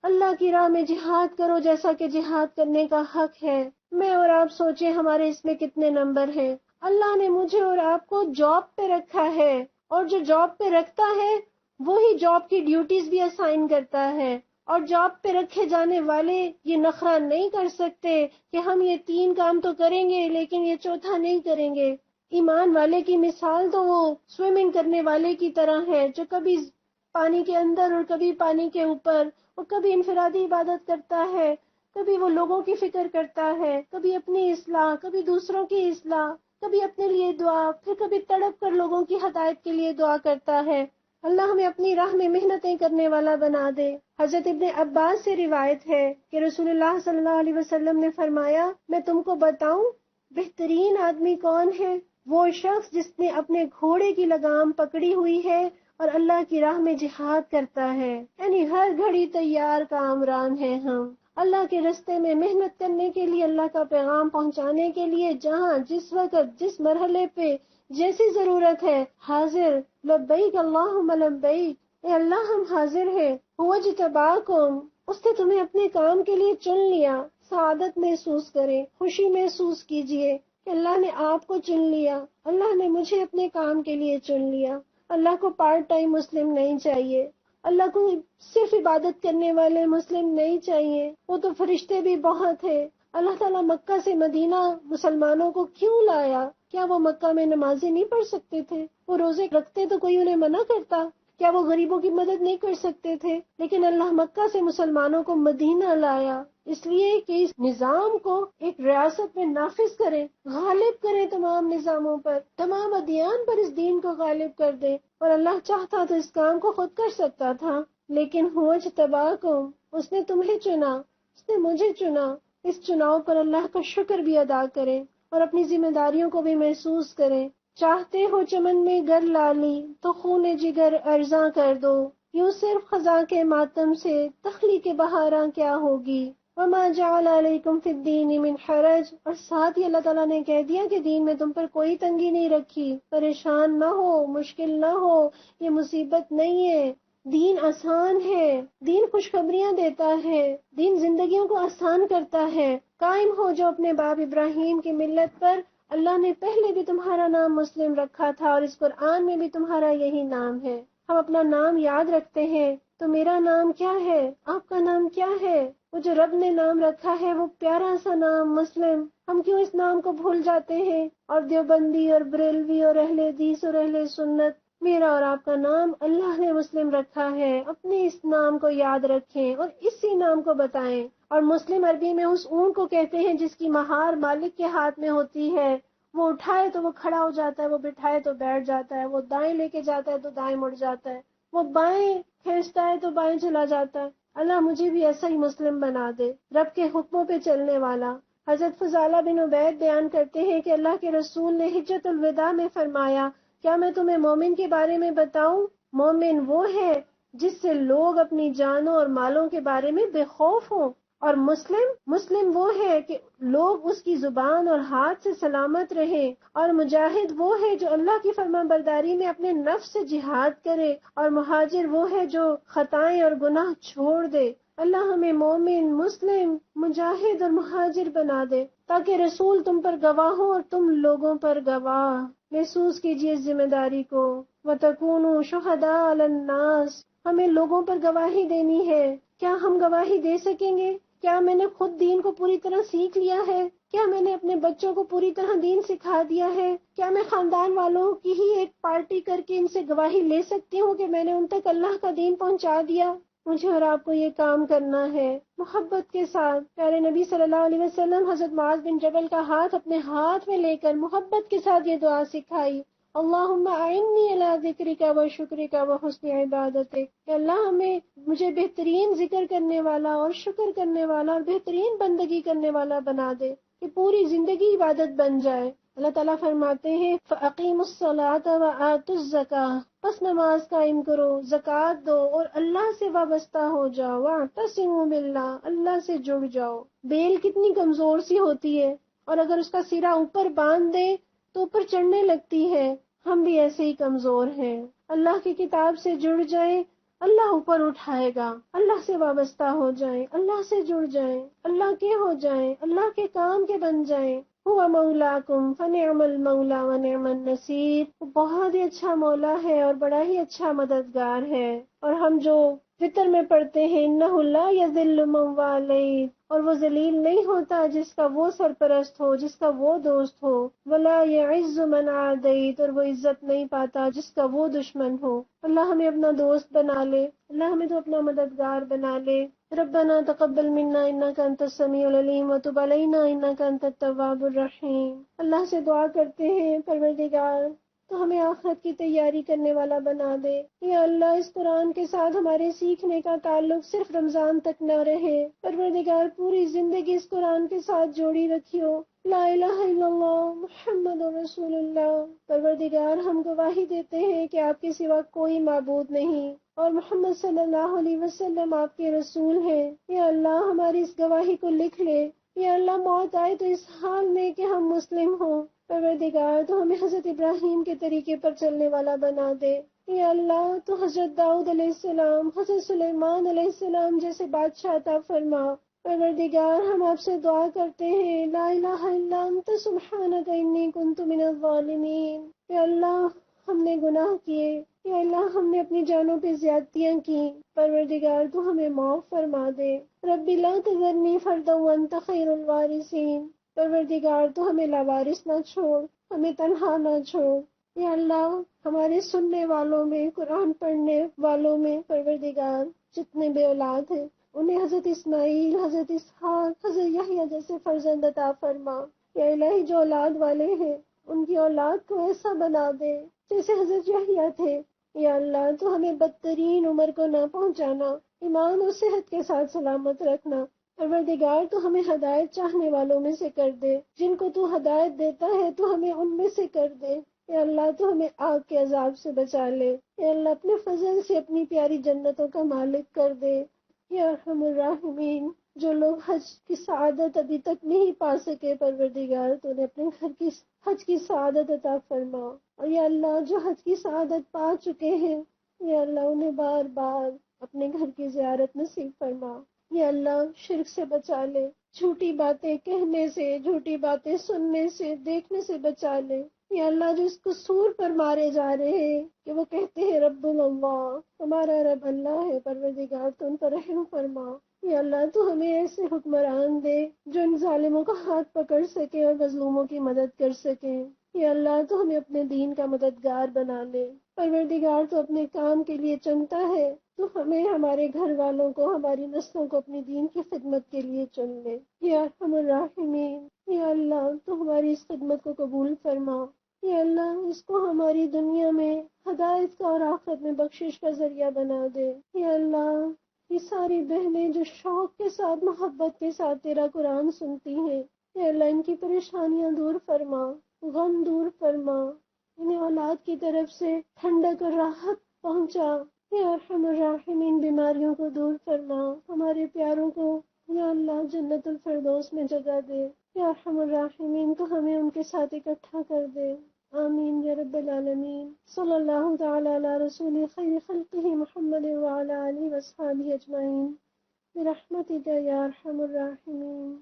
اللہ کی راہ میں جہاد کرو جیسا کہ جہاد کرنے کا حق ہے۔ میں اور آپ سوچیں ہمارے اس میں کتنے نمبر ہیں۔ اللہ نے مجھے اور آپ کو جاب پہ رکھا ہے، اور جو جاب پہ رکھتا ہے وہی جاب کی ڈیوٹیز بھی اسائن کرتا ہے، اور جاب پہ رکھے جانے والے یہ نخرہ نہیں کر سکتے کہ ہم یہ 3 کام تو کریں گے لیکن یہ چوتھا نہیں کریں گے۔ ایمان والے کی مثال تو وہ سوئمنگ کرنے والے کی طرح ہے جو کبھی پانی کے اندر اور کبھی پانی کے اوپر، وہ کبھی انفرادی عبادت کرتا ہے، کبھی وہ لوگوں کی فکر کرتا ہے، کبھی اپنی اصلاح، کبھی دوسروں کی اصلاح، کبھی اپنے لیے دعا، پھر کبھی تڑپ کر لوگوں کی ہدایت کے لیے دعا کرتا ہے۔ اللہ ہمیں اپنی راہ میں محنتیں کرنے والا بنا دے۔ حضرت ابن عباس سے روایت ہے کہ رسول اللہ صلی اللہ علیہ وسلم نے فرمایا، میں تم کو بتاؤں بہترین آدمی کون ہے؟ وہ شخص جس نے اپنے گھوڑے کی لگام پکڑی ہوئی ہے اور اللہ کی راہ میں جہاد کرتا ہے، یعنی ہر گھڑی تیار کامران ہے ہم اللہ کے رستے میں محنت کرنے کے لیے، اللہ کا پیغام پہنچانے کے لیے، جہاں جس وقت جس مرحلے پہ جیسی ضرورت ہے حاضر، لبیک اللہم لبیک، اے اللہ ہم حاضر ہیں، هو اجتباکم، اس نے تمہیں اپنے کام کے لیے چن لیا۔ سعادت محسوس کریں، خوشی محسوس کیجئے کہ اللہ نے آپ کو چن لیا، اللہ نے مجھے اپنے کام کے لیے چن لیا۔ اللہ کو پارٹ ٹائم مسلم نہیں چاہیے، اللہ کو صرف عبادت کرنے والے مسلم نہیں چاہیے، وہ تو فرشتے بھی بہت ہیں۔ اللہ تعالیٰ مکہ سے مدینہ مسلمانوں کو کیوں لایا؟ کیا وہ مکہ میں نمازیں نہیں پڑھ سکتے تھے؟ وہ روزے رکھتے تو کوئی انہیں منع کرتا؟ کیا وہ غریبوں کی مدد نہیں کر سکتے تھے؟ لیکن اللہ مکہ سے مسلمانوں کو مدینہ لایا اس لیے کہ اس نظام کو ایک ریاست میں نافذ کرے، غالب کرے تمام نظاموں پر، تمام ادیان پر اس دین کو غالب کر دے۔ اور اللہ چاہتا تو اس کام کو خود کر سکتا تھا، لیکن هو اجتباکم، اس نے تمہیں چنا، اس نے مجھے چنا۔ اس چناؤ پر اللہ کا شکر بھی ادا کریں اور اپنی ذمہ داریوں کو بھی محسوس کریں۔ چاہتے ہو چمن میں گر لالی تو خون جگر ارزاں کر دو، یوں صرف خزاں کے ماتم سے تخلیق بہاراں کیا ہوگی۔ وما جعل علیکم فی الدین من حرج، اور ساتھ ہی اللہ تعالیٰ نے کہہ دیا کہ دین میں تم پر کوئی تنگی نہیں رکھی، پریشان نہ ہو، مشکل نہ ہو، یہ مصیبت نہیں ہے، دین آسان ہے، دین خوشخبریاں دیتا ہے، دین زندگیوں کو آسان کرتا ہے۔ قائم ہو جو اپنے باپ ابراہیم کی ملت پر، اللہ نے پہلے بھی تمہارا نام مسلم رکھا تھا اور اس قرآن میں بھی تمہارا یہی نام ہے۔ ہم اپنا نام یاد رکھتے ہیں تو میرا نام کیا ہے؟ آپ کا نام کیا ہے؟ وہ جو رب نے نام رکھا ہے وہ پیارا سا نام مسلم، ہم کیوں اس نام کو بھول جاتے ہیں؟ اور دیوبندی اور بریلوی اور اہل حدیث اور اہل سنت، میرا اور آپ کا نام اللہ نے مسلم رکھا ہے۔ اپنے اس نام کو یاد رکھیں اور اسی نام کو بتائیں۔ اور مسلم عربی میں اس اونٹ کو کہتے ہیں جس کی مہار مالک کے ہاتھ میں ہوتی ہے، وہ اٹھائے تو وہ کھڑا ہو جاتا ہے، وہ بٹھائے تو بیٹھ جاتا ہے، وہ دائیں لے کے جاتا ہے تو دائیں مڑ جاتا ہے، وہ بائیں کھینچتا ہے تو بائیں چلا جاتا ہے۔ اللہ مجھے بھی ایسا ہی مسلم بنا دے، رب کے حکموں پہ چلنے والا۔ حضرت فضالہ بن عبید بیان کرتے ہیں کہ اللہ کے رسول نے حجۃ الوداع میں فرمایا، کیا میں تمہیں مومن کے بارے میں بتاؤں؟ مومن وہ ہے جس سے لوگ اپنی جانوں اور مالوں کے بارے میں بے خوف ہوں، اور مسلم وہ ہے کہ لوگ اس کی زبان اور ہاتھ سے سلامت رہیں، اور مجاہد وہ ہے جو اللہ کی فرمان برداری میں اپنے نفس سے جہاد کرے، اور مہاجر وہ ہے جو خطائیں اور گناہ چھوڑ دے۔ اللہ ہمیں مومن، مسلم، مجاہد اور مہاجر بنا دے تاکہ رسول تم پر گواہ ہو اور تم لوگوں پر گواہ۔ محسوس کیجئے اس ذمہ داری کو۔ وَتَكُونُوا شُهَدَاءَ عَلَى النَّاسِ، ہمیں لوگوں پر گواہی دینی ہے. کیا ہم گواہی دے سکیں گے؟ کیا میں نے خود دین کو پوری طرح سیکھ لیا ہے؟ کیا میں نے اپنے بچوں کو پوری طرح دین سکھا دیا ہے؟ کیا میں خاندان والوں کی ہی ایک پارٹی کر کے ان سے گواہی لے سکتی ہوں کہ میں نے ان تک اللہ کا دین پہنچا دیا؟ مجھے اور آپ کو یہ کام کرنا ہے محبت کے ساتھ. پیارے نبی صلی اللہ علیہ وسلم حضرت معاذ بن جبل کا ہاتھ اپنے ہاتھ میں لے کر محبت کے ساتھ یہ دعا سکھائی. اللہم اعنی علی ذکرک و شکرک و حسن عبادتک. کہ اللہ مجھے بہترین ذکر کرنے والا اور شکر کرنے والا اور بہترین بندگی کرنے والا بنا دے کہ پوری زندگی عبادت بن جائے. اللہ تعالیٰ فرماتے ہیں فَأَقِیمُوا الصَّلَاةَ وَآتُوا الزَّکَاةَ. بس نماز قائم کرو، زکوٰۃ دو اور اللہ سے وابستہ ہو جاؤ. وَاعْتَصِمُوا بِاللَّهِ. اللہ سے جڑ جاؤ. بیل کتنی کمزور سی ہوتی ہے اور اگر اس کا سرا اوپر باندھ دے تو اوپر چڑھنے لگتی ہے. ہم بھی ایسے ہی کمزور ہیں. اللہ کی کتاب سے جڑ جائیں، اللہ اوپر اٹھائے گا. اللہ سے وابستہ ہو جائیں، اللہ سے جڑ جائیں، اللہ کے ہو جائیں، اللہ کے کام کے بن جائیں. هو مولاکم فنعم المولا ونعم النصیر. بہت ہی اچھا مولا ہے اور بڑا ہی اچھا مددگار ہے. اور ہم جو فطر میں پڑھتے ہیں انہ لا یذل من والیت، اور وہ ذلیل نہیں ہوتا جس کا وہ سرپرست ہو، جس کا وہ دوست ہو. ولا یعز من عادیت، اور وہ عزت نہیں پاتا جس کا وہ دشمن ہو. اللہ ہمیں اپنا دوست بنا لے، اللہ ہمیں تو اپنا مددگار بنا لے. ربنا تقبل منا انک انت السمیع العلیم وتب علینا انک انت التواب الرحیم. اللہ سے دعا کرتے ہیں پروردگار تو ہمیں آخرت کی تیاری کرنے والا بنا دے. یا اللہ اس قرآن کے ساتھ ہمارے سیکھنے کا تعلق صرف رمضان تک نہ رہے. پروردگار پوری زندگی اس قرآن کے ساتھ جوڑی رکھیو. لا الہ الا اللہ محمد رسول اللہ. پروردگار ہم گواہی دیتے ہیں کہ آپ کے سوا کوئی معبود نہیں اور محمد صلی اللہ علیہ وسلم آپ کے رسول ہیں. یا اللہ ہماری اس گواہی کو لکھ لے. یا اللہ موت آئے تو اس حال میں کہ ہم مسلم ہوں. پروردگار تو ہمیں حضرت ابراہیم کے طریقے پر چلنے والا بنا دے. یا اللہ تو حضرت داؤد علیہ السلام، حضرت سلیمان علیہ السلام جیسے بادشاہ عطا فرما. پروردگار ہم آپ سے دعا کرتے ہیں لا الہ الا انت سبحانک انی کنت من الظالمین. یا اللہ ہم نے گناہ کیے، یا اللہ ہم نے اپنی جانوں پہ زیادتیاں کی. پروردگار تو ہمیں معاف فرما دے. رب لا تذرنی فردا وانت خیر الوارثین. پروردگار تو ہمیں لاوارث نہ چھوڑ، ہمیں تنہا نہ چھوڑ. یا اللہ ہمارے سننے والوں میں، قرآن پڑھنے والوں میں پروردگار جتنے بے اولاد ہیں انہیں حضرت اسماعیل، حضرت اسحاق، حضرت یحییٰ جیسے فرزند عطا فرما. یا الہی جو اولاد والے ہیں ان کی اولاد کو ایسا بنا دے جیسے حضرت یحییٰ تھے. یا اللہ تو ہمیں بدترین عمر کو نہ پہنچانا، ایمان اور صحت کے ساتھ سلامت رکھنا. پروردگار تو ہمیں ہدایت چاہنے والوں میں سے کر دے. جن کو تو ہدایت دیتا ہے تو ہمیں ان میں سے کر دے. یا اللہ تو ہمیں آگ کے عذاب سے بچا لے. یا اللہ اپنے فضل سے اپنی پیاری جنتوں کا مالک کر دے. یا ارحم الراحمین جو لوگ حج کی سعادت ابھی تک نہیں پا سکے پروردگار تو انہیں اپنے گھر کی حج کی سعادت عطا فرما. اور یا اللہ جو حج کی سعادت پا چکے ہیں یا اللہ انہیں بار بار اپنے گھر کی زیارت نصیب فرما. یا اللہ شرک سے بچا لے، جھوٹی باتیں کہنے سے، جھوٹی باتیں سننے سے، دیکھنے سے بچا لے. یا اللہ جو اس قصور پر مارے جا رہے ہیں کہ وہ کہتے ہیں رب اللہ، ہمارا رب اللہ ہے، پروردگار تو ان پر رحم فرما. یا اللہ تو ہمیں ایسے حکمران دے جو ان ظالموں کا ہاتھ پکڑ سکے اور مظلوموں کی مدد کر سکے. یا اللہ تو ہمیں اپنے دین کا مددگار بنا لے. پروردگار تو اپنے کام کے لیے چنتا ہے تو ہمیں، ہمارے گھر والوں کو، ہماری نسلوں کو اپنی دین کی خدمت کے لیے چن لے. یا ارحم الراحمین یا اللہ تو ہماری اس خدمت کو قبول فرما. یا اللہ اس کو ہماری دنیا میں ہدایت کا اور آخرت میں بخشش کا ذریعہ بنا دے. یا اللہ یہ ساری بہنیں جو شوق کے ساتھ، محبت کے ساتھ تیرا قرآن سنتی ہیں، یا اللہ ان کی پریشانیاں دور فرما، غم دور فرما، انہیں اولاد کی طرف سے ٹھنڈک اور راحت پہنچا. یا ارحم الراحمین بیماریوں کو دور فرما، ہمارے پیاروں کو یا اللہ جنت الفردوس میں جگہ دے. یا ارحم الراحمین تو ہمیں ان کے ساتھ اکٹھا کر دے. آمین یا رب العالمین. صلی اللہ تعالی علی رسول خیر خلقہ محمد وعلی آلہ وصحبہ اجمعین برحمتک یا ارحم الراحمین.